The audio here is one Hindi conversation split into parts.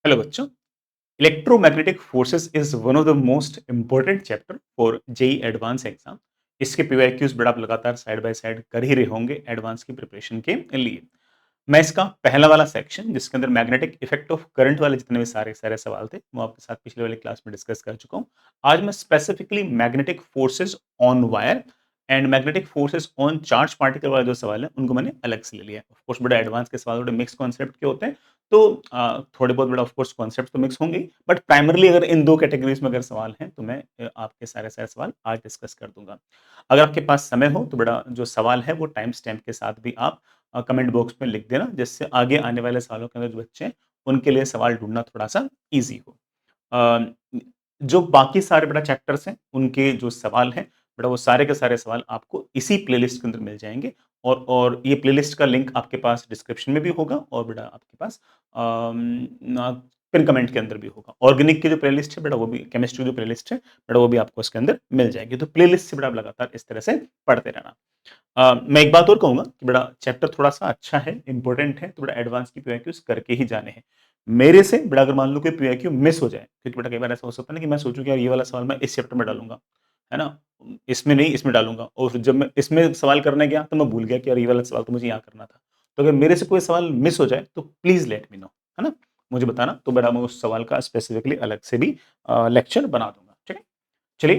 हेलो बच्चों, electromagnetic forces is one of the most important chapter for JEE advance exam. इसके पीवाईक्यूज बड़ा आप लगातार साइड बाय साइड कर ही रहे होंगे एडवांस की प्रिपरेशन के लिए। मैं इसका पहला वाला सेक्शन जिसके अंदर मैग्नेटिक इफेक्ट ऑफ करंट वाले जितने भी सारे सारे सवाल थे वो आपके साथ पिछले वाली क्लास में डिस्कस कर चुका हूं। आज मैं specifically magnetic forces on wire and magnetic forces on charge particle वाले जो सवाल है उनको मैंने अलग से ले लिया। ऑफ कोर्स बड़ा एडवांस के सवाल थोड़े मिक्स कॉन्सेप्ट के होते हैं, तो थोड़े बहुत बड़ा ऑफ कोर्स कॉन्सेप्ट तो मिक्स होंगे ही, बट प्राइमरली अगर इन दो कैटेगरीज में अगर सवाल हैं तो मैं आपके सारे सारे सवाल आज डिस्कस कर दूंगा। अगर आपके पास समय हो तो बड़ा जो सवाल है वो टाइम स्टैम्प के साथ भी आप कमेंट बॉक्स में लिख देना, जिससे आगे आने वाले सालों के अंदर जो बच्चे हैं उनके लिए सवाल ढूंढना थोड़ा सा ईजी हो। अ, जो बाकी सारे बड़ा चैप्टर्स हैं उनके जो सवाल हैं बड़ा वो सारे के सारे सवाल आपको इसी प्लेलिस्ट के अंदर मिल जाएंगे। और ये प्लेलिस्ट का लिंक आपके पास डिस्क्रिप्शन में भी होगा और बड़ा आपके पास पिन कमेंट के अंदर भी होगा। ऑर्गेनिक की जो प्लेलिस्ट है बड़ा वो भी, केमिस्ट्री जो प्लेलिस्ट है बड़ा वो भी आपको उसके अंदर मिल जाएगी। तो प्लेलिस्ट से बड़ा आप लगातार इस तरह से पढ़ते रहना। मैं एक बात और कहूँगा कि बड़ा चैप्टर थोड़ा-सा अच्छा है, इम्पोर्टेंट है, तो बड़ा एडवांस की पीवाईक्यूज़ करके ही जाने हैं। मेरे से बड़ा अगर मान लो कोई पीवाईक्यू मिस हो जाए, क्योंकि बेटा कई बार ऐसा हो सकता है ना कि मैं सोचूँ कि यार ये वाला सवाल मैं इस चैप्टर में डालूँगा, है ना? इसमें नहीं, इसमें डालूँगा और फिर जब मैं इसमें सवाल करने गया तो मैं भूल गया कि यार ये वाला सवाल तो मुझे यहाँ करना था। तो अगर मेरे से कोई सवाल मिस हो जाए तो प्लीज़ लेट मी नो, है ना? मुझे बताना, तो बड़ा मैं उस सवाल का स्पेसिफिकली अलग से भी लेक्चर बना दूँगा, ठीक है? चलिए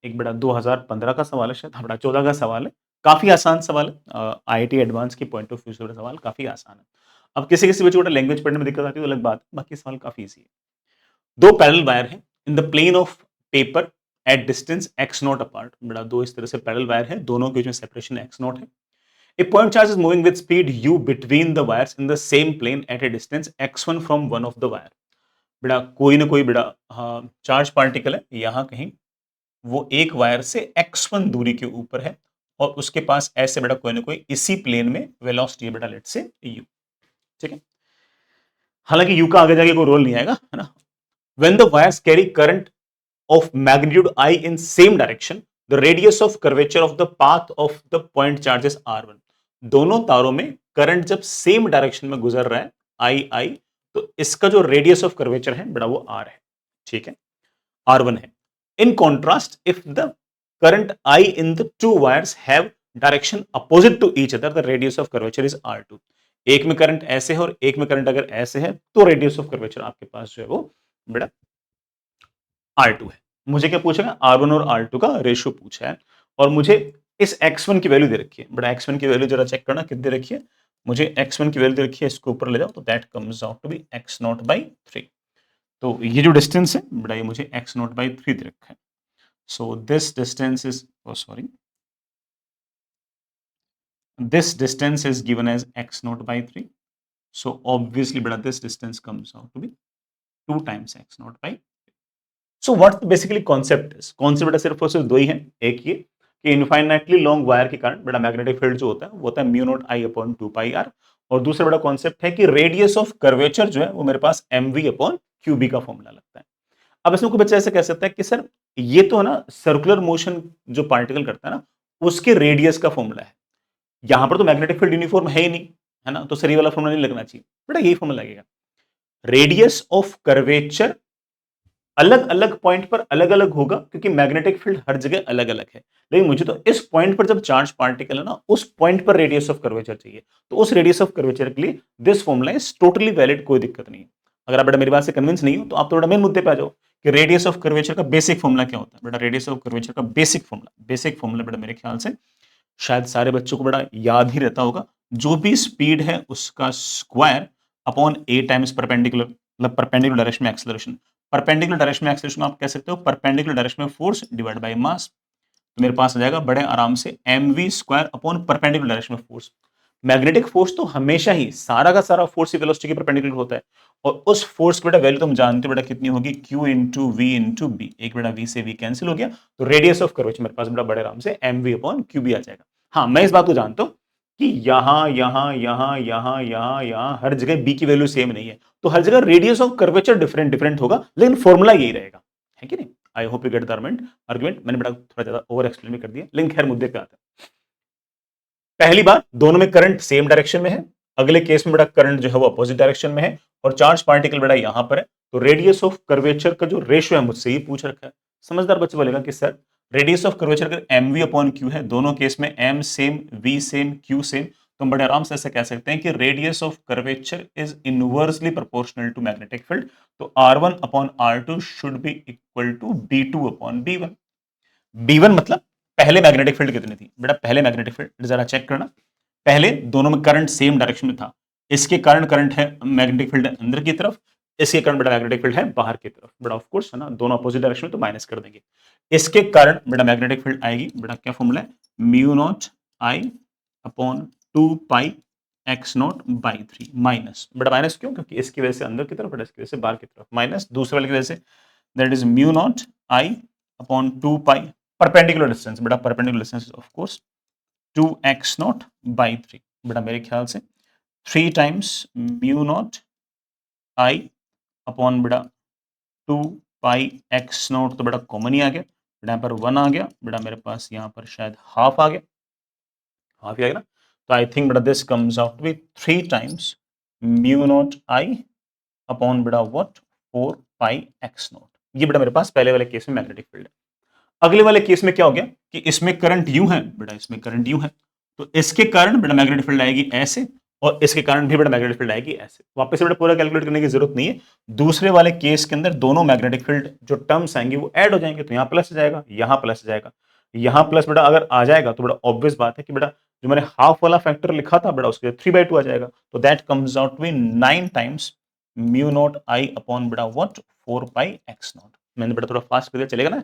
एक बड़ा 2015 का सवाल है, शायद हाँ, बड़ा 14 का सवाल है। काफ़ी आसान सवाल है। आईआईटी एडवांस के पॉइंट ऑफ व्यू से बड़ा सवाल काफ़ी आसान है। अब किसी-किसी बच्चे को बड़ा लैंग्वेज पढ़ने में दिक्कत आती है तो अलग बात है, बाकी सवाल काफ़ी ईज़ी है। 2 पैरेलल वायर हैं in the plane of paper at distance x not apart. बड़ा 2 इस तरह से पैरेलल वायर हैं, दोनों के बीच में सेपरेशन x नॉट है। A point charge is moving with speed u between the wires in the same plane at a distance x1 from one of the wire। बेटा कोई ना कोई बेटा हाँ, चार्ज पार्टिकल है यहाँ कहीं, वो एक वायर से x1 दूरी के ऊपर है और उसके पास ऐसे बेटा कोई ना कोई इसी प्लेन में वेलोसिटी है बेटा, लेट्स से u। ठीक है, हालांकि u का आगे जाके कोई रोल नहीं आएगा, है ना। When the wires carry current of magnitude I in same direction, the radius of curvature of the path of the point charges R1। दोनों तारों में करंट जब सेम डायरेक्शन में गुजर रहा है I, तो इसका जो रेडियस ऑफ कर्वेचर है बड़ा वो R है, ठीक है, R1 है। In contrast if the current I in the two wires have direction opposite to each other, the radius of curvature is R2। एक में करंट ऐसे है और एक में करंट अगर ऐसे है तो रेडियस ऑफ कर्वेचर आपके पास जो है वो बड़ा R2 है। मुझे क्या पूछा है? R1 और R2 का रेशियो पूछा है और मुझे इस x1 की वैल्यू दे रखी है। बड़ा x1 की वैल्यू जरा चेक करना कितनी दे रखी है। मुझे x1 की वैल्यू दे रखी है, इसको ऊपर ले जाओ तो that comes out to be x not by 3। तो ये जो डिस्टेंस है बड़ा ये मुझे x नॉट बाई 3 दे रखा है। So this distance is sorry, this distance is given as x not by 3। So obviously बड़ा this distance comes out to be 2 times x not by. So what basically concept is, concept सिर्फ और सिर्फ दो ही है। एक ये कि इनफाइनाइटली लॉन्ग वायर के कारण बड़ा मैग्नेटिक फील्ड जो होता है वो होता है mu not I upon 2 pi R. और दूसरा बड़ा कॉन्सेप्ट है कि रेडियस ऑफ कर्वेचर जो है वो मेरे पास m we upon Q b का फॉर्मूला लगता है। अब इसमें कोई बच्चा ऐसे कह सकता है कि सर ये तो है ना सर्कुलर मोशन जो पार्टिकल करता है ना उसके रेडियस का फॉर्मूला है, यहां पर तो मैग्नेटिक फील्ड यूनिफॉर्म है ही नहीं, है ना, तो सर ये वाला फॉर्मूला नहीं लगना चाहिए। बेटा यही फॉर्मूला लगेगा, रेडियस ऑफ कर्वेचर अलग अलग पॉइंट पर अलग अलग होगा क्योंकि मैग्नेटिक फील्ड हर जगह अलग अलग है। लेकिन मुझे तो इस पॉइंट पर जब चार्ज पार्टिकल है ना उस पॉइंट पर रेडियस ऑफ कर्वेचर चाहिए, तो उस रेडियस ऑफ कर्वेचर के लिए this formula is totally valid, कोई दिक्कत नहीं है। अगर आप बेटा मेरी बात से कन्विंस नहीं हो तो आप थोड़ा मेन मुद्दे पे आ जाओ कि रेडियस ऑफ कर्वेचर का बेसिक फॉर्मूला क्या होता है। बेटा रेडियस ऑफ कर्वेचर का बेसिक फॉर्मूला बेटा मेरे ख्याल से शायद सारे बच्चों को बड़ा याद ही रहता होगा, जो भी स्पीड है उसका square upon A times perpendicular, मतलब परपेंडिकुलर डायरेक्शन में एक्सेलरेशन। परपेंडिकुलर डायरेक्शन में एक्सेलरेशन आप कह सकते हो परपेंडिकुलर डायरेक्शन में फोर्स डिवाइड बाय मास। तो मेरे पास आ जाएगा बड़े आराम से M V square upon perpendicular direction में फोर्स। मैग्नेटिक फोर्स तो हमेशा ही सारा का सारा फोर्स वेलोसिटी के परपेंडिकुलर होता है और उस फोर्स बेटा वैल्यू तुम जानते हो बेटा कितनी होगी, Q into V into B. एक बेटा V से V कैंसिल हो गया तो रेडियस ऑफ कर्वेचर मेरे पास बेटा बड़े आराम से M we upon Q b आ जाएगा। हाँ मैं इस बात को जानता हूं कि यहां हर जगह बी की वैल्यू सेम नहीं है, तो हर जगह radius of curvature different different होगा, लेकिन फॉर्मूला यही रहेगा, है कि नहीं। I hope you get the argument. मैंने बड़ा थोड़ा ज्यादा ओवर एक्सप्लेन भी कर दिया, लेकिन खैर मुद्दे पे आते हैं। पहली बात, दोनों में करंट सेम डायरेक्शन में है। अगले केस में बेटा करंट जो है वो अपोजिट डायरेक्शन में है और चार्ज पार्टिकल बेटा यहां पर है, तो रेडियस ऑफ कर्वेचर का जो रेशियो है मुझसे ये पूछ रखा है। समझदार बच्चे बोलेगा कि सर रेडियस ऑफ कर्वेचर अगर एम वी अपॉन क्यू है, दोनों केस में M same, V same, Q same, तो हम बड़े आराम से ऐसे कह सकते हैं कि radius of curvature is inversely proportional to magnetic field, तो R1 upon R2 should be equal to B2 upon B1। B1 मतलब पहले मैग्नेटिक फील्ड कितनी थी बेटा, पहले मैग्नेटिक फील्ड जरा चेक करना, पहले दोनों में करंट सेम डायरेक्शन में था, इसके कारण करंट है मैग्नेटिक फील्ड अंदर की तरफ, इसके कारण बेटा मैग्नेटिक फील्ड है बाहर की तरफ, बेटा ऑफ कोर्स है ना, दोनों अपोजिट डायरेक्शन में तो माइनस कर देंगे। इसके कारण बेटा मैग्नेटिक फील्ड आएगी, बेटा क्या फॉर्मूला है, mu not I upon 2 pi x not by 3 minus, बेटा माइनस क्यों, क्योंकि इसकी वजह से अंदर की तरफ, बेटा इसकी वजह से बाहर की तरफ, माइनस दूसरे वाले की वजह से that is mu not I upon 2 pi perpendicular distance, बेटा perpendicular distance of course 2x naught by 3, बेटा मेरे ख्याल से 3 times mu not I upon बेटा 2 पाई एक्स नॉट, तो बेटा कॉमन ही आ गया, बेटा यहाँ पर 1 आ गया, बेटा मेरे पास यहाँ पर शायद हाफ आ गया, हाफ ही आएगा ना, तो आई थिंक बेटा this comes out to be 3 times mu not I upon बेटा व्हाट 4 पाई एक्स नॉट। ये बेटा मेरे पास पहले वाले केस में मैग्नेटिक फील्ड है। अगले वाले केस में क्या हो गया कि इसमें करंट यूं है, बेटा इसमें करंट यूं है, तो इसके कारण बेटा मैग्नेटिक फील्ड आएगी ऐसे और इसके कारण भी बेटा मैग्नेटिक फील्ड आएगी ऐसे। वापस से बेटा पूरा कैलकुलेट करने की जरूरत नहीं है, दूसरे वाले केस के अंदर दोनों मैग्नेटिक फील्ड जो टर्म्स आएंगे वो ऐड हो जाएंगे, तो यहाँ प्लस जाएगा, यहाँ प्लस जाएगा, यहाँ प्लस बेटा अगर आ जाएगा तो बेटा ऑब्वियस बात है कि बेटा जो मैंने हाफ वाला फैक्टर लिखा था बेटा उसके 3/2 आ जाएगा, तो that comes out to be 9 times mu not I upon बेटा व्हाट 4 पाई एक्स नॉट। मैंने बेटा थोड़ा फास्ट कर दिया, चलेगा ना।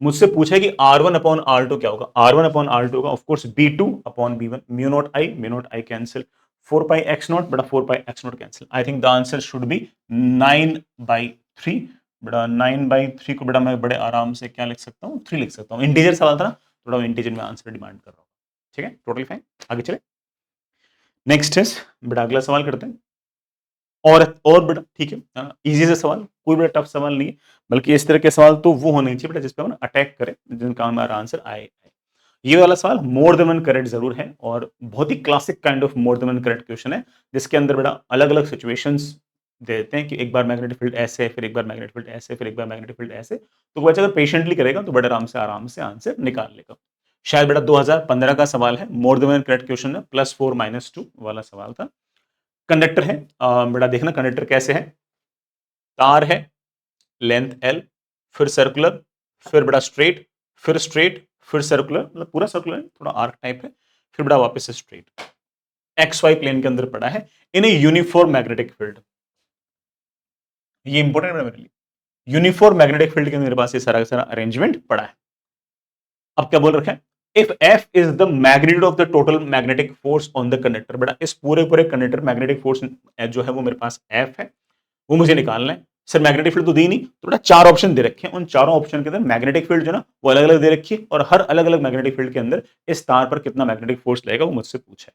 मुझसे पूछा है कि R1 अपॉन R2 क्या होगा, R1 अपॉन R2 होगा of course B2 upon B1, mu not i cancel, 4 pi x naught, बड़ा 4 pi x naught cancel, I think the answer should be 9/3, बड़ा 9/3 को बड़ा मैं बड़े आराम से क्या लिख सकता हूँ, 3 लिख सकता हूँ, इंटीजर सवाल था ना, थोड़ा इंटीजर में आंसर डिमांड कर रहा हूँ, ठीक है, टोटली फाइन, आगे चले। नेक्स्ट है बड़ा अगला सवाल करते हैं, और बेटा ठीक है, इजी से सवाल, कोई बड़ा टफ सवाल नहीं है, बल्कि इस तरह के सवाल तो वो होने चाहिए बेटा जिसपे हम अटैक करें, जिनका हमारा आंसर आए। ये वाला सवाल मोर देन वन करेक्ट जरूर है और बहुत ही classic kind of more than one correct question है, जिसके अंदर बेटा अलग अलग सिचुएशंस देते हैं कि एक बार मैग्नेटिक फील्ड ऐसे, फिर एक बार मैग्नेटिक फील्ड ऐसे, फिर एक बार मैग्नेटिक फील्ड ऐसे, तो बच्चा अगर पेशेंटली करेगा तो बड़े आराम से आंसर निकाल लेगा। शायद बेटा 2015 का सवाल है, more than one correct question है, +4 -2 वाला सवाल था। कंडक्टर है, बेटा देखना कंडक्टर कैसे है, तार है, लेंथ L, फिर सर्कुलर, फिर बड़ा स्ट्रेट, फिर स्ट्रेट, फिर सर्कुलर, मतलब पूरा सर्कुलर है, थोड़ा आर्क टाइप है, फिर बड़ा वापस से स्ट्रेट, एक्स वाई प्लेन के अंदर पड़ा है इन ए यूनिफॉर्म मैग्नेटिक फील्ड। ये इंपॉर्टेंट है मेरे लिए, यूनिफॉर्म मैग्नेटिक फील्ड के मेरे पास ये सारा सारा अरेंजमेंट पड़ा है। अब क्या बोल रखा है, if F is the magnitude of the total magnetic force on the conductor, बेटा इस पूरे पूरे कंडक्टर मैग्नेटिक फोर्स जो है वो मेरे पास F है, वो मुझे निकालना है। सर मैग्नेटिक फील्ड तो दी नहीं, तो बेटा 4 ऑप्शन दे रखे हैं, उन चारों ऑप्शन के अंदर मैग्नेटिक फील्ड जो ना वो अलग अलग दे रखी है और हर अलग अलग मैग्नेटिक फील्ड के अंदर इस तार पर कितना मैग्नेटिक फोर्स लगेगा वो मुझसे पूछा है।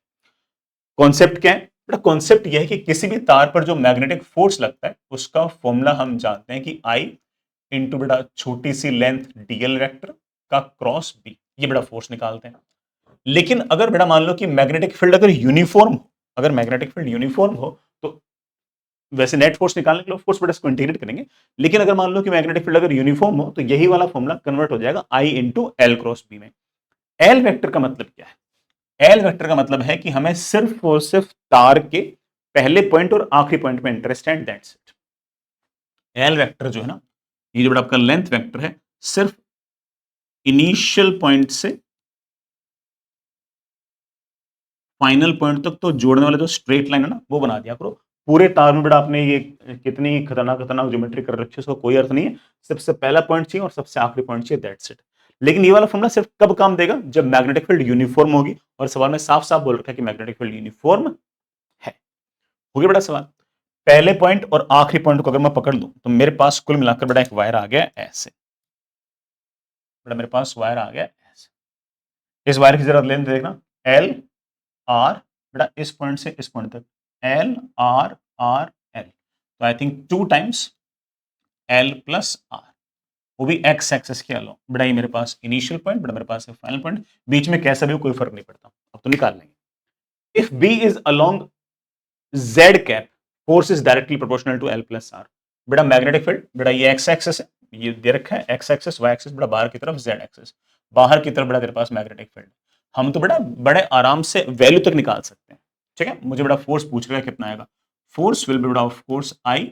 कॉन्सेप्ट क्या है बेटा, कॉन्सेप्ट यह है कि किसी भी तार पर जो मैग्नेटिक फोर्स लगता है उसका फॉर्मूला हम जानते हैं कि I इंटू बेटा छोटी सी लेंथ dl वेक्टर का क्रॉस b, ये बेटा फोर्स निकालते हैं। लेकिन अगर बेटा मान लो कि मैग्नेटिक फील्ड अगर यूनिफॉर्म हो, अगर मैग्नेटिक फील्ड यूनिफॉर्म हो तो वैसे नेट फोर्स निकालने के लिए ऑफ कोर्स बेटा इसको इंटीग्रेट करेंगे, लेकिन अगर मान लो कि मैग्नेटिक फील्ड अगर यूनिफॉर्म हो तो यही वाला फॉर्मूला कन्वर्ट हो जाएगा I into L cross B में। एल वेक्टर का मतलब क्या है, एल वेक्टर का मतलब है कि हमें सिर्फ और सिर्फ तार के पहले पॉइंट और आखिरी पॉइंट में इंटरेस्ट है, दैट्स इट। एल वेक्टर जो है ना, ये जो आपका लेंथ वेक्टर है, सिर्फ इनिशियल पॉइंट से फाइनल पॉइंट तक तो जोड़ने वाले जो स्ट्रेट लाइन है ना वो बना दिया करो। पूरे तार में बेटा आपने ये कितनी खतरनाक खतरनाक ज्योमेट्री कर रखी है उसका कोई अर्थ नहीं है, सबसे पहला पॉइंट चाहिए और सबसे आखिरी पॉइंट चाहिए, दैट्स इट। लेकिन ये वाला फॉर्मूला सिर्फ कब काम देगा, जब मैग्नेटिक फील्ड यूनिफॉर्म होगी, और सवाल में साफ साफ बोल रखा है कि मैग्नेटिक फील्ड यूनिफॉर्म है। हो गया बेटा सवाल, पहले पॉइंट और आखिरी पॉइंट को अगर मैं पकड़ लूं तो मेरे पास कुल मिलाकर बेटा एक वायर आ गया ऐसे, बेटा मेरे पास वायर आ गया ऐसे। इस वायर की जरा लेंथ देखना, एल आर, बेटा इस पॉइंट से इस पॉइंट तक एल आर आर एल, तो I think 2 times L plus R, वो भी एक्स एक्सेस के अलाउ, बेटा ये मेरे पास इनिशियल पॉइंट, बेटा मेरे पास है फाइनल पॉइंट, बीच में कैसा भी कोई फर्क नहीं पड़ता, अब तो निकाल लेंगे। If B is along Z cap force is directly proportional to L plus R. बेटा मैग्नेटिक फील्ड, बेटा ये एक्स एक्सेस है, ये दे रखा है एक्स एक्सेस, वाई एक्सेस, बेटा बाहर की तरफ जेड एक्सेस, बाहर की तरफ बेटा तेरे पास मैग्नेटिक फील्ड। हम तो बेटा बड़े आराम से वैल्यू तक निकाल सकते हैं। ठीक है, मुझे बड़ा फोर्स पूछ रहा है कितना आएगा। फोर्स विल बी बेटा of course I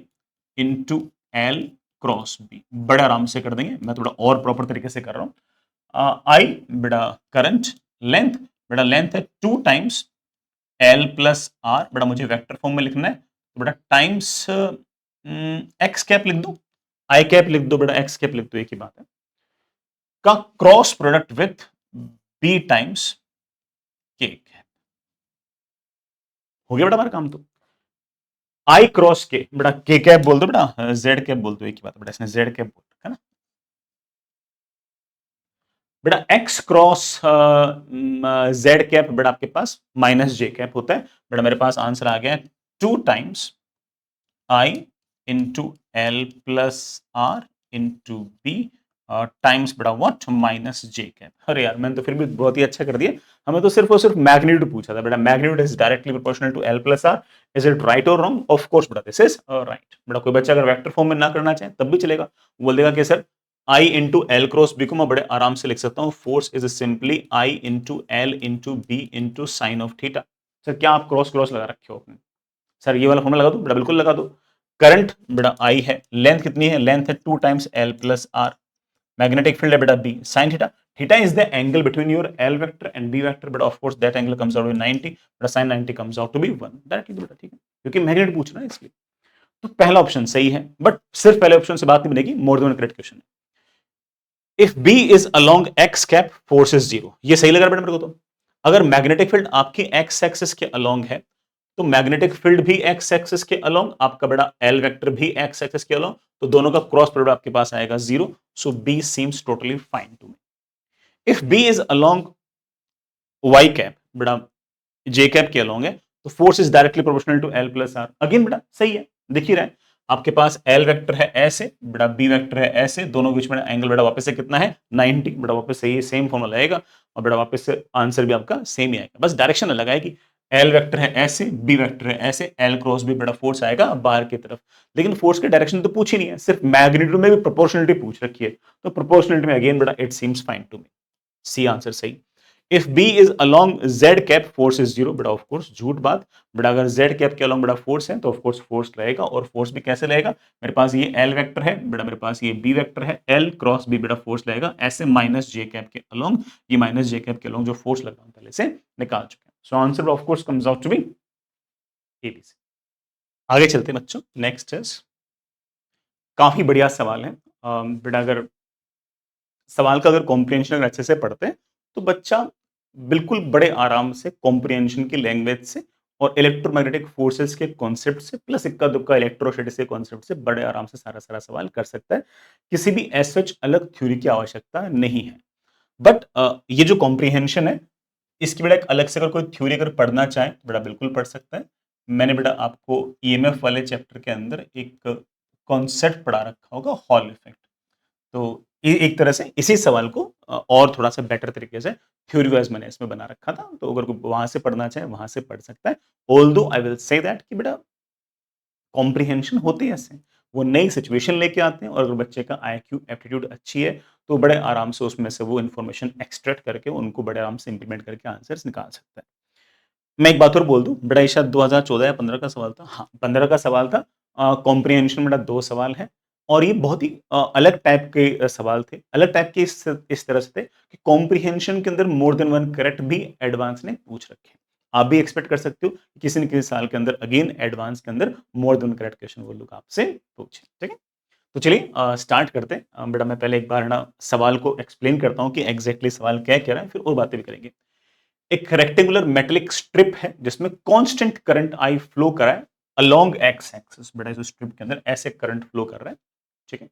into L cross B, बड़े आराम से कर देंगे, मैं थोड़ा और प्रॉपर तरीके से कर रहा हूं। आई बेटा करंट, लेंथ बेटा लेंथ है 2 टाइम्स एल प्लस आर, बेटा मुझे वेक्टर फॉर्म में लिखना है, तो बेटा टाइम्स एक्स कैप लिख दो, आई कैप लिख दो, बेटा एक्स कैप लिख दो, एक ही बात है, का cross product with B times K cap. हो गया बेटा हमारा काम। तो आई क्रॉस के, बेटा के कैप बोल दो, बेटा जेड कैप बोल दो, एक ही बात है बेटा, इसने जेड कैप बोल रखा है ना। बेटा एक्स क्रॉस जेड कैप बेटा आपके पास माइनस जे कैप होता है, बेटा मेरे पास आंसर आ गया 2 times I into L plus R into B times बेटा व्हाट माइनस जे कैप। अरे यार मैंने तो फिर भी बहुत ही अच्छा कर दिया, हमें तो सिर्फ और सिर्फ मैग्नीट्यूड पूछा था बेटा, magnitude is directly proportional to L plus R, is it right और रॉन्ग? ऑफ कोर्स बेटा दिस इज राइट। बेटा कोई बच्चा अगर वेक्टर फॉर्म में ना करना चाहे तब भी चलेगा, बोल देगा कि sir I into L cross B को मैं बड़े आराम से लिख सकता हूँ, force is simply I into L into B into sine of theta. Sir क्या आप क्रॉस क्रॉस लगा रखे हो अपने? सर ये वाला फॉर्मूला लगा दो, बेटा बिल्कुल लगा दो। करंट बेटा आई है, लेंथ कितनी है? लेंथ है 2 times L plus R, magnetic field है बेटा B sine theta, theta is the angle between your L vector and B vector, but of course that angle comes out to 90, बेटा sine 90 comes out to be 1 directly बेटा, ठीक है, क्योंकि मैग्नेट पूछ रहा है इसलिए। तो पहला ऑप्शन सही है, बट सिर्फ पहले ऑप्शन से बात नहीं बनेगी, more than correct question. If B is along X cap force is zero, ये सही लग रहा है बेटा मेरे को। तो अगर मैग्नेटिक फील्ड आपकी एक्स एक्सिस के अलोंग है, तो मैग्नेटिक फील्ड भी एक्स एक्सिस के अलोंग, आपका बड़ा एल वेक्टर भी एक्स एक्सिस के अलोंग, तो दोनों का क्रॉस प्रोडक्ट आपके पास आएगा zero, so B seems totally fine to me. If B is along Y cap, बड़ा जे कैप के अलोंग है, तो force is directly proportional to L plus R, again बेटा सही है, दिख ही रहा है, आपके पास एल वेक्टर है ऐसे, बड़ा बी वेक्टर है ऐसे, दोनों के बीच में एंगल बड़ा वापस से कितना है 90, बड़ा वापस से ये सेम फॉर्मूला आएगा, और बड़ा वापस से आंसर भी आपका सेम ही आएगा, बस डायरेक्शन अलग आएगी। एल वेक्टर है ऐसे, बी वेक्टर है ऐसे, एल क्रॉस बी, बड़ा फोर्स आएगा बाहर की तरफ, लेकिन फोर्स के डायरेक्शन तो पूछ ही नहीं है, सिर्फ मैग्नीट्यूड में भी प्रोपोर्शनलिटी पूछ रखी है, तो प्रोपोर्शनलिटी में अगेन बड़ा it seems fine to me, c answer सही। If B is along Z cap force is zero, बड़ा ऑफ कोर्स झूठ बात, बड़ा अगर जेड कैप के अलोंग बड़ा फोर्स है तो ऑफ कोर्स फोर्स रहेगा, और फोर्स भी कैसे रहेगा, मेरे पास ये एल वेक्टर है, बड़ा मेरे पास ये बी वेक्टर है, एल क्रॉस बी बड़ा फोर्स रहेगा ऐसे माइनस जे कैप के अलोंग, ये माइनस जे कैप के अलोंग जो फोर्स लगा पहले से निकाल चुके हैं, so answer of course comes out to be ABC. आगे चलते हैं बच्चों, नेक्स्ट इज काफी बढ़िया सवाल है। बेटा अगर सवाल का अगर कॉम्प्रिहेंशन अगर अच्छे से पढ़ते हैं तो बच्चा बिल्कुल बड़े आराम से कॉम्प्रिहेंशन की लैंग्वेज से और इलेक्ट्रोमैग्नेटिक फोर्सेस के कॉन्सेप्ट से प्लस इक्का दुक्का इलेक्ट्रोस्टैटिक्स के कॉन्सेप्ट से बड़े आराम से सारा सारा सवाल कर सकता है, किसी भी एज सच अलग थ्योरी की आवश्यकता नहीं है। बट ये जो कॉम्प्रिहेंशन है इसकी बेटा एक अलग से अगर कोई थ्योरी अगर पढ़ना चाहे तो बेटा बिल्कुल पढ़ सकता है। मैंने बेटा आपको ईएमएफ वाले चैप्टर के अंदर एक कॉन्सेप्ट पढ़ा रखा होगा, हॉल इफेक्ट, तो एक तरह से इसी सवाल को और थोड़ा सा बेटर तरीके से थ्योरी वाइज मैंने इसमें बना रखा था, तो अगर कोई वहां से पढ़ना चाहे वहां से पढ़ सकता है। Although I will say that कि बेटा कॉम्प्रिहेंशन होते हैं ऐसे, वो नई सिचुएशन लेके आते हैं, और अगर बच्चे का आईक्यू एप्टीट्यूड अच्छी है तो बड़े आराम से उसमें से वो इन्फॉर्मेशन एक्सट्रैक्ट करके उनको बड़े आराम से इंप्लीमेंट करके आंसर्स निकाल सकता है। मैं एक बात और बोल दूं, बेटा ये शायद 2014 या 15 का सवाल था, हाँ 15 का सवाल था। कॉम्प्रिहेंशन बेटा 2 सवाल है, और ये बहुत ही अलग टाइप के सवाल थे, अलग टाइप के इस तरह से थे कि कॉम्प्रिहेंशन के अंदर मोर देन वन करेक्ट भी एडवांस ने पूछ रखे हैं। आप भी एक्सपेक्ट कर सकते हो कि किसी न किसी साल के अंदर अगेन एडवांस के अंदर मोर देन करेक्ट क्वेश्चन वो लोग आपसे पूछे, ठीक है। तो चलिए स्टार्ट करते हैं। बेटा मैं पहले एक बार ना सवाल को एक्सप्लेन करता हूँ कि एग्जैक्टली सवाल क्या कह रहा है, फिर और बातें भी करेंगे। एक रेक्टेंगुलर मेटेलिक स्ट्रिप है जिसमें कांस्टेंट करंट आई फ्लो कर रहा है अलोंग एक्स एक्सिस, बेटा इस स्ट्रिप के अंदर ऐसे करंट फ्लो कर रहा है, ठीक है,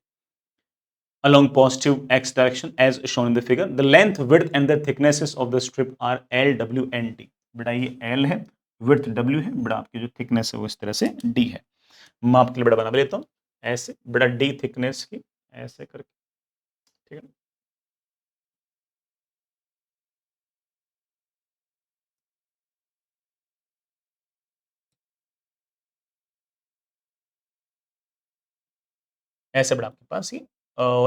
along positive x direction as shown in the figure. The length, width and the thicknesses of the strip are L, W and D. बेटा ये L है, width W है, बेटा आपकी जो thickness है वो इस तरह से D है। मैं आपके लिए बेटा बना लेता हूँ ऐसे, बेटा D thickness की ऐसे करके, ठीक है। ऐसे बेटा आपके पास ये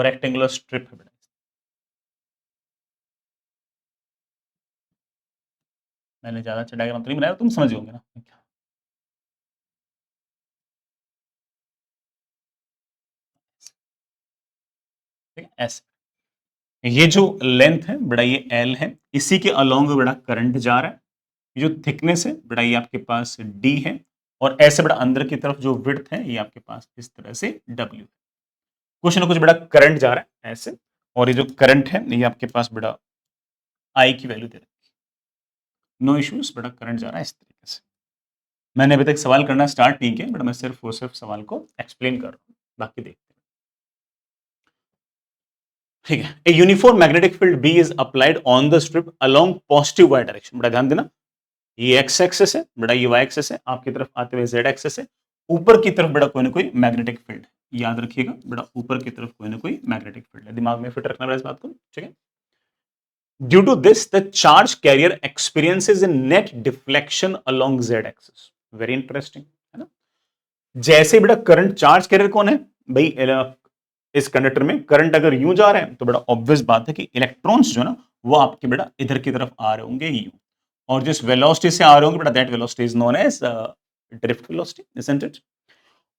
रेक्टेंगुलर स्ट्रिप है बेटा। मैंने ज्यादा अच्छा डायग्राम तो नहीं बनाया, तुम समझ होंगे ना। ठीक है, ऐसे ये जो लेंथ है बेटा ये एल है, इसी के अलोंग बेटा करंट जा रहा है। ये जो थिकनेस है बेटा ये आपके पास डी है, और ऐसे बेटा अंदर की तरफ जो विड्थ है ये आपके पास इस तरह से डब्ल्यू। कुछ ना कुछ बेटा करंट जा रहा है ऐसे, और ये जो करंट है ये आपके पास बेटा आई की वैल्यू दे रखी है। नो इश्यूज बेटा, करंट जा रहा है इस तरीके से। मैंने अभी तक सवाल करना स्टार्ट नहीं किया बेटा, मैं सिर्फ और सिर्फ सवाल को एक्सप्लेन कर रहा हूँ, बाकी देखते हैं। ठीक है, a uniform magnetic field B is applied on the strip along positive Y direction. बेटा ध्यान देना, ये एक्स एक्सेस है बेटा, ये वाई एक्सेस है, आपकी तरफ आते हुए जेड एक्सेस है। ऊपर की तरफ बेटा कोई ना कोई मैग्नेटिक फील्ड है, याद रखिएगा बेटा, ऊपर की तरफ कोई ना कोई मैग्नेटिक फील्ड है, दिमाग में फिट रखना बेटा इस बात को। ठीक है, due to this the charge carrier experiences in net deflection along Z axes. Very interesting है ना। जैसे बेटा करंट, चार्ज कैरियर कौन है भाई, इस कंडक्टर में करंट अगर यूं जा रहे हैं तो बेटा ऑब्वियस बात है कि इलेक्ट्रॉन्स जो ना वो आपके बेटा इधर की तरफ आ रहे होंगे यूं, और जिस वेलोसिटी से आ रहे होंगे बेटा that velocity is known as drift velocity, isn't it.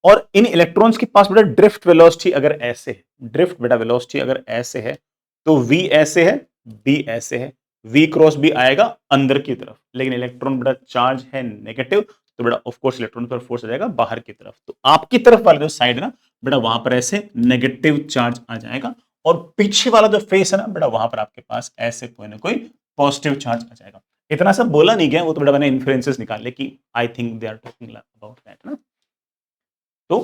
और इन इलेक्ट्रॉन्स के पास बेटा ड्रिफ्ट वेलोसिटी अगर ऐसे है, ड्रिफ्ट बेटा वेलोसिटी अगर ऐसे है, तो v ऐसे है, b ऐसे है, v क्रॉस b आएगा अंदर की तरफ, लेकिन इलेक्ट्रॉन बेटा चार्ज है नेगेटिव, तो बेटा ऑफ कोर्स इलेक्ट्रॉन पर फोर्स आ जाएगा बाहर की तरफ, तो आपकी तरफ वाला जो साइड है ना बेटा वहां पर ऐसे नेगेटिव चार्ज आ जाएगा, और पीछे वाला जो फेस है ना बेटा वहां पर आपके पास ऐसे कोई ना कोई पॉजिटिव चार्ज आ जाएगा। इतना सब बोला नहीं गया, वो तो बेटा मैंने इन्फ्लुएंसेस निकाले कि I think they are talking about that ना। तो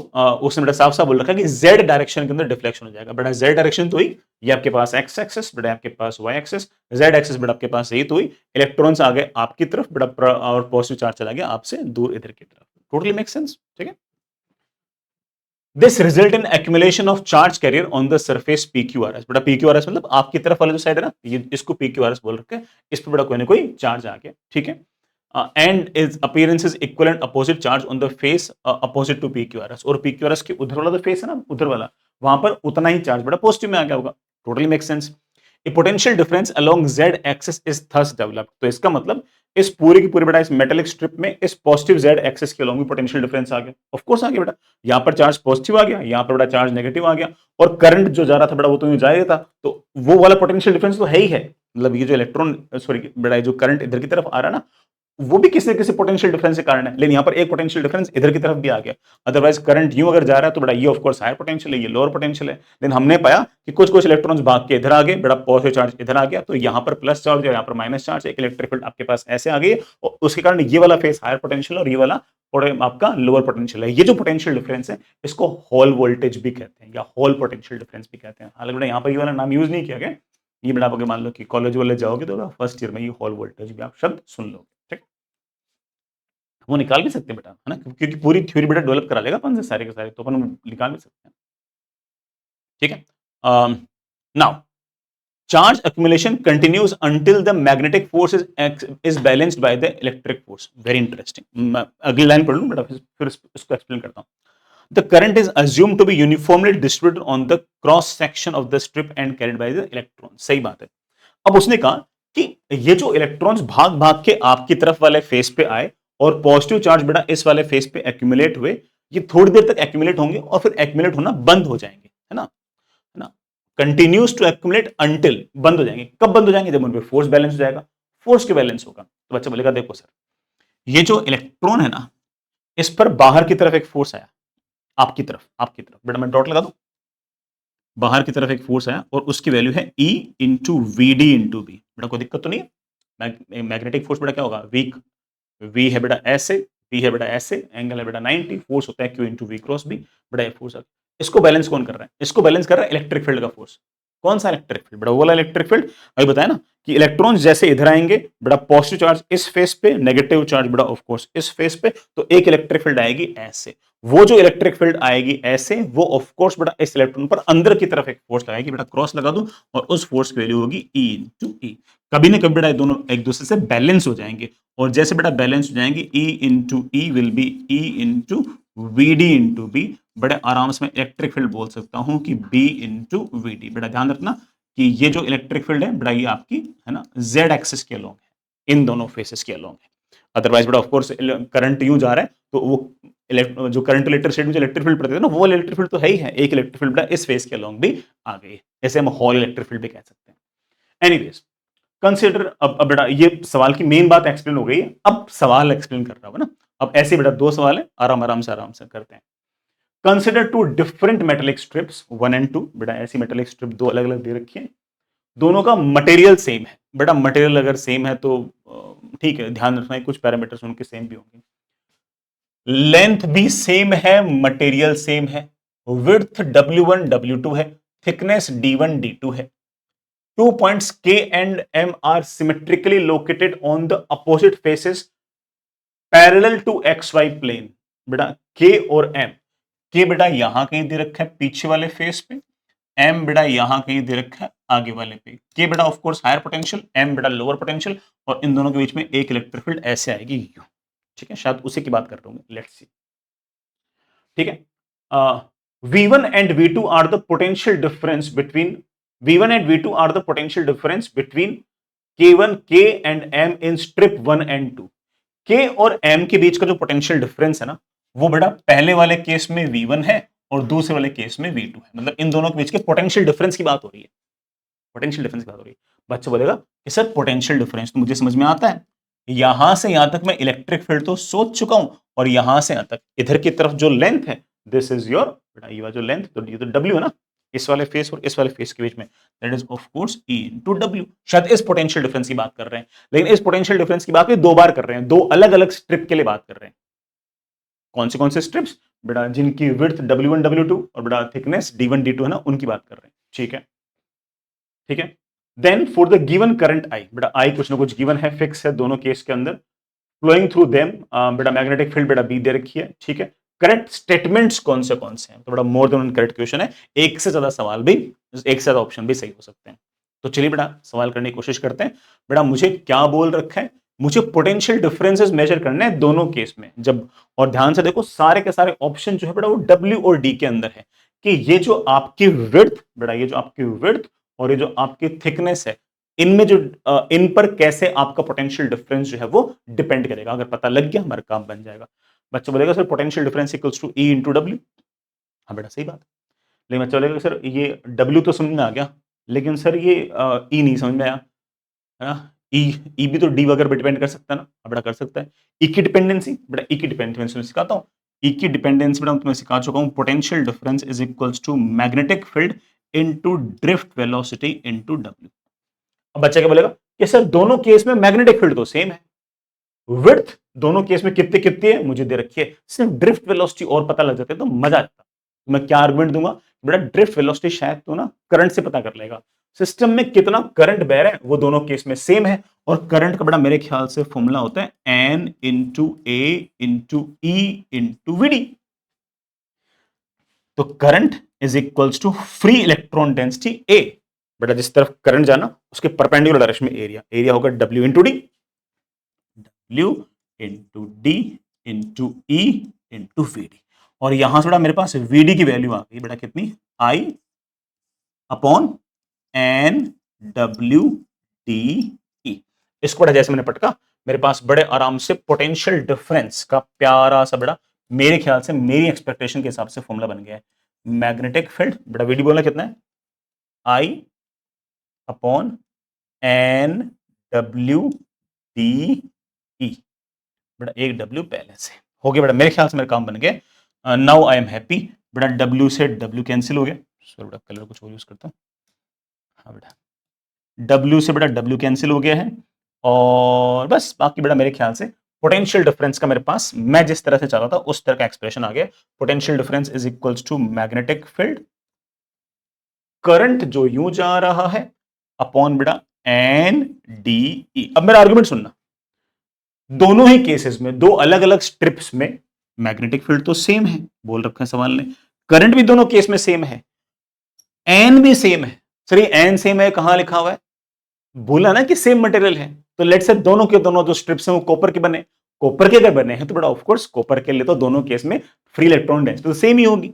उसने बेटा साफ साफ बोल रखा है कि जेड डायरेक्शन के अंदर डिफ्लेक्शन हो जाएगा। बेटा जेड डायरेक्शन तो हुई, ये आपके पास एक्स एक्सेस, बेटा आपके पास वाई एक्सेस, जेड एक्सेस बेटा आपके पास यही तो हुई, इलेक्ट्रॉन्स आ गए आपकी तरफ बेटा, और पॉजिटिव चार्ज चला गया आपसे दूर इधर की तरफ। Totally make sense. ठीक है, this result in accumulation of charge carrier on the surface PQRS। बेटा PQRS मतलब आपकी तरफ वाला जो साइड है ना, ये इसको PQRS बोल रखे हैं, इस पर बेटा कोई ना कोई चार्ज आ गया। ठीक है, and is appearance is equal and opposite charge on the face opposite to PQRS, और PQRS के उधर वाला जो फेस है ना, उधर वाला, वहां पर उतना ही चार्ज बेटा पॉजिटिव में आ गया होगा। Totally make sense. A potential difference along Z axis is thus developed. तो इसका मतलब इस पूरी की पूरी बेटा इस मेटेलिक स्ट्रिप में इस पॉजिटिव जेड एक्सिस के अलोंग पोटेंशियल डिफरेंस आ गया। ऑफ कोर्स आ गया बेटा, यहाँ पर चार्ज पॉजिटिव आ गया, यहाँ पर बेटा चार्ज नेगेटिव आ गया, और करंट जो जा रहा था बेटा वो तो जा रहा था, तो वो वाला पोटेंशियल डिफरेंस तो है ही है। मतलब ये जो इलेक्ट्रॉन सॉरी बेटा जो करंट इधर की तरफ आ रहा है ना, वो भी किसी किसी पोटेंशियल डिफरेंस के कारण है, लेकिन यहाँ पर एक पोटेंशियल डिफरेंस इधर की तरफ भी आ गया। अदरवाइज करंट यूं अगर जा रहा है तो बड़ा ये ऑफ कोर्स हायर पोटेंशियल है, ये लोअर पोटेंशियल है, लेकिन हमने पाया कि कुछ कुछ इलेक्ट्रॉन्स भाग के इधर आ गए, बड़ा पॉजिटिव चार्ज इधर आ गया, तो यहाँ पर प्लस चार्ज है, यहाँ पर माइनस चार्ज है, एक इलेक्ट्रिक फील्ड आपके पास ऐसे आ गई, और उसके कारण ये वाला फेस हायर पोटेंशियल और ये वाला आपका लोअर पोटेंशियल है। ये जो पोटेंशियल डिफरेंस है इसको हॉल वोल्टेज भी कहते हैं, या हॉल पोटेंशियल डिफरेंस भी कहते हैं। हालांकि यहाँ पर ये वाला नाम यूज नहीं किया गया, ये बेटा आप अगर मान लो कि कॉलेज वाले जाओगे तो फर्स्ट ईयर में ये हॉल वोल्टेज भी आप शब्द सुन लोगे। ठीक, वो निकाल भी सकते हैं बेटा, है ना, क्योंकि पूरी थ्योरी बेटा डेवलप करा लेगा अपन से सारे के सारे, तो अपन निकाल भी सकते हैं। ठीक है, now charge accumulation continues until the magnetic force is balanced by the electric force. Very interesting. मैं अगली लाइन पढ़ लूं बेटा, फिर इसको एक्सप्लेन करता हूं। The current is assumed to be uniformly distributed on the cross section of the strip and carried by the electron. सही बात है। अब उसने कहा कि ये जो इलेक्ट्रॉन्स भाग भाग के आपकी तरफ वाले फेस पे आए, और पॉजिटिव चार्ज बेटा इस वाले फेस पे एक्यूमुलेट हुए, ये थोड़ी देर तक एक्यूमुलेट होंगे और फिर एक्यूमुलेट होना बंद हो जाएंगे, है ना, है ना। कंटिन्यूज टू एक्यूमुलेट अंटिल, बंद हो जाएंगे। कब बंद हो जाएंगे? जब उन पे फोर्स बैलेंस हो जाएगा। फोर्स के बैलेंस होगा तो बच्चा बोलेगा देखो सर, ये जो इलेक्ट्रॉन है ना, इस पर बाहर की तरफ एक फोर्स आया, आपकी तरफ बेटा मैं डॉट लगा दूं, बाहर की तरफ एक फोर्स आया और उसकी वैल्यू है E into we D into B. बेटा कोई दिक्कत तो नहीं है? मैग्नेटिक फोर्स बेटा क्या होगा? वीक, V है बेटा ऐसे, B है बेटा ऐसे, एंगल है बेटा 90, फोर्स होता है Q into V cross B. बेटा ये फोर्स, इसको बैलेंस कौन कर रहा है? इसको बैलेंस कर रहा है इलेक्ट्रिक फील्ड का फोर्स। कौन सा इलेक्ट्रिक फील्ड? बेटा वो वाला इलेक्ट्रिक फील्ड अभी बताया ना, कि इलेक्ट्रॉन्स जैसे इधर आएंगे बेटा पॉजिटिव चार्ज इस फेस पे, नेगेटिव चार्ज बेटा ऑफ कोर्स इस फेस पे, तो एक इलेक्ट्रिक फील्ड आएगी ऐसे। वो जो इलेक्ट्रिक फील्ड आएगी ऐसे, वो ऑफ कोर्स बेटा इस इलेक्ट्रॉन पर अंदर की तरफ एक फोर्स लगाएगी, बेटा क्रॉस लगा दूं, और उस फोर्स की वैल्यू होगी E इंटू ई। कभी ना कभी बेटा ये दोनों एक दूसरे से बैलेंस हो जाएंगे, और जैसे बेटा बैलेंस हो जाएंगे, E into E will be E into VD into B, बड़े आराम से मैं इलेक्ट्रिक फील्ड बोल सकता हूं कि B इंटू VD। बेटा ध्यान रखना कि ये जो इलेक्ट्रिक फील्ड है बेटा ये आपकी है ना Z एक्सिस के अलोंग है, इन दोनों फेसेस के अलोंग है। अदरवाइज बेटा ऑफ कोर्स करंट यूं जा रहा है तो वो जो करंट इलेक्ट्रिक स्टेट में जो इलेक्ट्रिक फील्ड पड़ते थे ना, वो इलेक्ट्रिक फील्ड तो है ही है, एक इलेक्ट्रिक फील्ड बेटा इस फेस के अलोंग भी आ गई है, ऐसे हम हॉल इलेक्ट्रिक फील्ड भी कह सकते हैं। एनीवेज कंसिडर, अब बेटा ये सवाल की मेन बात एक्सप्लेन हो गई है, अब सवाल एक्सप्लेन कर रहा हूं ना। अब ऐसे बेटा दो सवाल है, आराम से करते हैं। Consider two different metallic strips 1 and 2। बेटा ऐसी मेटेलिक स्ट्रिप दो अलग अलग दे रखी है, दोनों का मटेरियल सेम है। बेटा मटेरियल अगर सेम है तो ठीक है, ध्यान रखना है कुछ पैरामीटर्स उनके सेम भी होंगे। लेंथ भी सेम है, मटेरियल सेम है, विड्थ W1 W2 है, थिकनेस D1 D2 है। 2 points K and M are symmetrically located on the opposite faces parallel to XY plane. बेटा K और M, K बेटा यहां कहीं दे रखा है पीछे वाले फेस पे, M बेटा यहां कहीं दे रखा है आगे वाले पे। K बेटा of course higher potential, M बेटा लोअर पोटेंशियल, और इन दोनों के बीच में एक इलेक्ट्रिक फील्ड ऐसे आएगी यू। ठीक है, शायद उसी की बात कर रहा हूं, लेट्स सी। ठीक है, V1 and V2 are the potential difference between V1 and V2 are the potential difference between K1 K and M in strip 1 and 2। K और M के बीच का जो पोटेंशियल डिफरेंस है ना, वो बेटा पहले वाले केस में V1 है और दूसरे वाले केस में V2 है। मतलब इन दोनों के बीच के पोटेंशियल डिफरेंस की बात हो रही है, पोटेंशियल डिफरेंस की बात हो रही है। बच्चा बोलेगा कि सर पोटेंशियल डिफरेंस तो मुझे समझ में आता है, यहां से यहां तक मैं इलेक्ट्रिक फील्ड तो सोच चुका हूं, और यहां से यहां तक इधर की तरफ जो लेंथ है, दिस इज योर बेटा ये वाला जो लेंथ, तो ये तो W है ना, इस वाले फेस और इस वाले फेस के बीच में, that is of course E into W। शायद इस पोटेंशियल डिफरेंस की बात कर रहे हैं, लेकिन इस पोटेंशियल डिफरेंस की बात भी दो बार कर रहे हैं, दो अलग अलग स्ट्रिप के लिए बात कर रहे हैं। कौन से स्ट्रिप्स बेटा, जिनकी विड्थ W1 W2 और बेटा थिकनेस D1 D2 है ना, उनकी बात कर रहे हैं। ठीक है, ठीक है। Then for the given current I, बेटा आई कुछ ना कुछ गिवन है, फिक्स है दोनों केस के अंदर, फ्लोइंग थ्रू देम, बेटा मैग्नेटिक फील्ड बेटा बी दे रखी है। ठीक है, करेक्ट स्टेटमेंट्स कौन से हैं, तो बेटा मोर देन वन करेक्ट क्वेश्चन है, एक से ज्यादा सवाल भी, एक से ज्यादा ऑप्शन भी सही हो सकते हैं। तो चलिए बेटा सवाल करने की कोशिश करते हैं। बेटा मुझे क्या बोल रखा है, मुझे पोटेंशियल डिफरेंसेस मेजर करने हैं दोनों केस में जब, और ध्यान से देखो सारे के सारे ऑप्शन जो है बेटा वो W और D के अंदर है, कि ये जो आपकी विड्थ बेटा, ये जो आपकी विड्थ और ये जो आपकी थिकनेस है, इनमें जो इन पर कैसे आपका पोटेंशियल डिफरेंस जो है वो डिपेंड करेगा। अगर पता लग गया हमारा काम बन जाएगा। बच्चा बोलेगा sir potential difference equals to E into W. हाँ बेटा सही बात, लेकिन बच्चा बोलेगा सर ये W तो समझ में आ गया, लेकिन सर ये E नहीं समझ में आया, है ना। ई भी तो डी वगैरह पे डिपेंड कर सकता है ना। अब बेटा कर सकता है। ई की डिपेंडेंसी, बेटा ई की डिपेंडेंसी मैं सिखाता हूँ। ई की डिपेंडेंसी बेटा मैं सिखा चुका हूँ, potential difference is equals to magnetic field into drift velocity into W. अब बच्चा क्या बोलेगा कि सर दोनों केस में मैग्नेटिक फील्ड तो सेम है, विड्थ दोनों केस में कितने कितने है मुझे दे रखी है, सिर्फ ड्रिफ्ट वेलोसिटी और पता लग जाते तो मजा आता। तो मैं क्या आर्गुमेंट दूंगा, बेटा ड्रिफ्ट वेलोसिटी शायद तो ना करंट से पता कर लेगा, सिस्टम में कितना करंट बह रहा है वो दोनों केस में सेम है, और करंट का बड़ा मेरे ख्याल से फॉर्मूला होता है N into a into e into v d. तो current is equals to free electron density a, बेटा जिस तरफ करंट जाना उसके परपेंडिकुलर डायरेक्शन में एरिया, एरिया होगा W into d, W into d into e into we d. और यहां से बेटा मेरे पास Vd की वैल्यू आ गई बेटा कितनी, I upon N W D E. इसको बेटा जैसे मैंने पटका, मेरे पास बड़े आराम से पोटेंशियल डिफरेंस का प्यारा सा बेटा, मेरे ख्याल से मेरी एक्सपेक्टेशन के हिसाब से फॉर्मूला बन गया है। मैग्नेटिक फील्ड बेटा Vd बोलना कितना है, I upon N W D E. बेटा एक W पहले से हो गया, बेटा मेरे ख्याल से मेरा काम बन गया। Now I am happy. बेटा W से W कैंसिल हो गया, सो बेटा कलर कुछ और यूज करता हूं। हाँ बेटा W से बेटा W कैंसिल हो गया है, और बस बाकी बेटा मेरे ख्याल से पोटेंशियल डिफरेंस का मेरे पास, मैं जिस तरह से चाह रहा था उस तरह का एक्सप्रेशन आ गया। Potential difference is equals to magnetic field, current जो यूं जा रहा है अपॉन बेटा एन डी ई। अब मेरा आर्गुमेंट सुनना, दोनों ही केसेस में दो अलग अलग स्ट्रिप्स में मैग्नेटिक फील्ड तो सेम है, बोल रखा है सवाल ने, करंट भी दोनों केस में सेम है, एन भी सेम है। सर ये एन सेम है कहां लिखा हुआ है, बोला ना कि सेम मटेरियल है, तो लेट्स से दोनों के दोनों जो स्ट्रिप्स हैं वो कॉपर के बने, कॉपर के अगर बने हैं तो बेटा ऑफकोर्स कॉपर के लिए तो दोनों केस में फ्री इलेक्ट्रॉन डेंसिटी तो सेम ही होगी।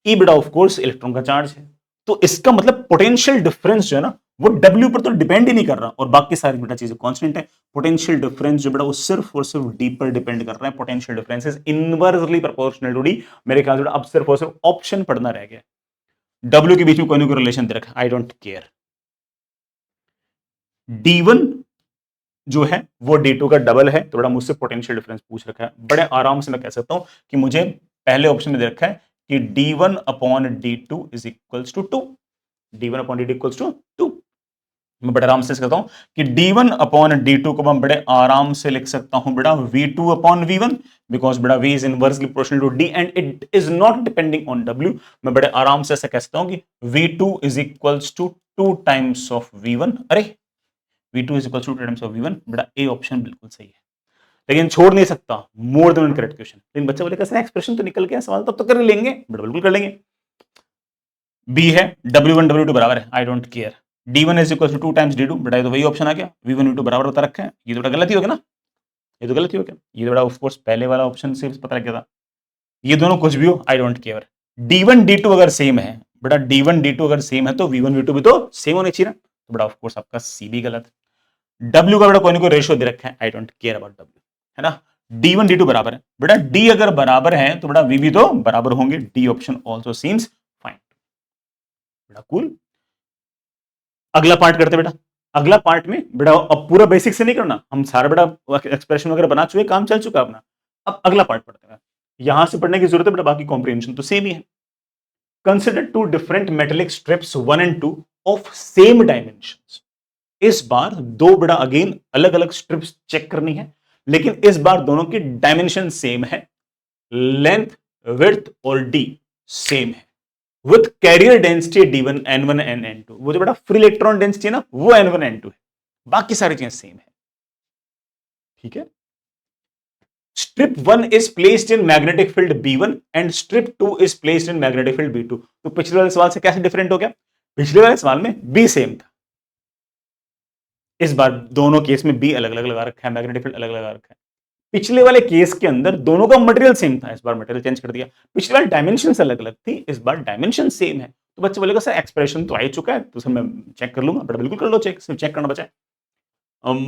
ई बेटा ऑफकोर्स इलेक्ट्रॉन का चार्ज है, तो इसका मतलब पोटेंशियल डिफरेंस जो है ना वो W पर तो डिपेंड ही नहीं कर रहा, और बाकी सारी बेटा चीजें कांस्टेंट है। पोटेंशियल डिफरेंस जो बेटा वो सिर्फ और सिर्फ डी पर डिपेंड कर रहा है। Potential difference is inversely proportional to D. मेरे ख्याल से अब सिर्फ और सिर्फ ऑप्शन पढ़ना रह गया। W के बीच में कोई ना कोई रिलेशन दे रखा, आई डोंट केयर। D1 जो है वो D2 का डबल है, तो बड़ा मुझसे पोटेंशियल डिफरेंस पूछ रखा है। बड़े आराम से मैं कह सकता हूं कि मुझे पहले ऑप्शन में दे रखा है कि D1 upon D2 is equals to 2। D1 upon D2 equals to 2। मैं बड़े आराम से कहता हूं कि D1 अपॉन D2 को मैं बड़े आराम से लिख सकता हूं बेटा V2 अपॉन V1, बिकॉज बेटा V is inversely proportional to D and it is not depending on W। मैं बड़े आराम से ऐसा कह सकता हूं कि V2 is equals to 2 times of V1। अरे V2 is equals to 2 times of V1, बेटा ए ऑप्शन बिल्कुल सही है। लेकिन छोड़ नहीं सकता मोर देन करेक्ट क्वेश्चन। लेकिन बच्चा बोले कैसे एक्सप्रेशन तो निकल गया, सवाल तब तो कर लेंगे, बेटा बिल्कुल कर लेंगे। बी है W1 W2 बराबर है, I don't care. D1 is equal to 2 times D2, बेटा ये तो वही ऑप्शन आ गया। V1 V2 बराबर बता रखा है, ये तो बेटा गलत ही हो गया ना, ये तो गलत ही हो गया। ये तो बेटा ऑफ कोर्स पहले वाला ऑप्शन से पता लग गया था। ये दोनों कुछ भी हो आई डोंट केयर। D1 D2 अगर सेम है बेटा, D1 D2 अगर सेम है तो V1 V2 भी तो सेम होने चाहिए ना, तो बेटा ऑफ कोर्स आपका सी भी गलत है। W का बेटा कोई ना कोई रेशियो दे रखा है, I don't care about W, है ना। D1 D2 बराबर है बेटा, D अगर बराबर है तो बेटा V भी तो बराबर होंगे। D option also seems fine, बेटा कूल। अगला पार्ट करते बेटा। अगला पार्ट में बेटा अब पूरा बेसिक से नहीं करना, हम सारा बेटा एक्सप्रेशन वगैरह बना चुके, काम चल चुका अपना। अब अगला पार्ट पढ़ते हैं। यहां से पढ़ने की जरूरत है बेटा, बाकी कॉम्प्रिहेंशन तो सेम ही है। Consider two different metallic strips 1 and 2 of same dimensions. इस बार दो बेटा अगेन अलग अलग स्ट्रिप्स चेक करनी है, लेकिन इस बार दोनों की डायमेंशन सेम है, लेंथ विड्थ और डी सेम है, with carrier density D1 N1 and N2। वो जो बेटा फ्री इलेक्ट्रॉन डेंसिटी है ना वो N1 N2 है, बाकी सारी चीजें सेम है। ठीक है। Strip 1 is placed in magnetic field B1 and strip 2 is placed in magnetic field B2। तो पिछले वाले सवाल से कैसे डिफरेंट हो गया? पिछले वाले सवाल में B सेम था, इस बार दोनों केस में B अलग अलग लगा रखा है, मैग्नेटिक फील्ड अलग लगा रखा है। पिछले वाले केस के अंदर दोनों का मटेरियल सेम था, इस बार मटेरियल चेंज कर दिया। पिछले वाले डायमेंशन अलग अलग थी, इस बार डायमेंशन सेम है। तो बच्चे बोलेगा सर एक्सप्रेशन तो आ ही चुका है, तो सर मैं चेक कर लूंगा। बड़ा बिल्कुल कर लो चेक, सिर्फ चेक करना बचा है।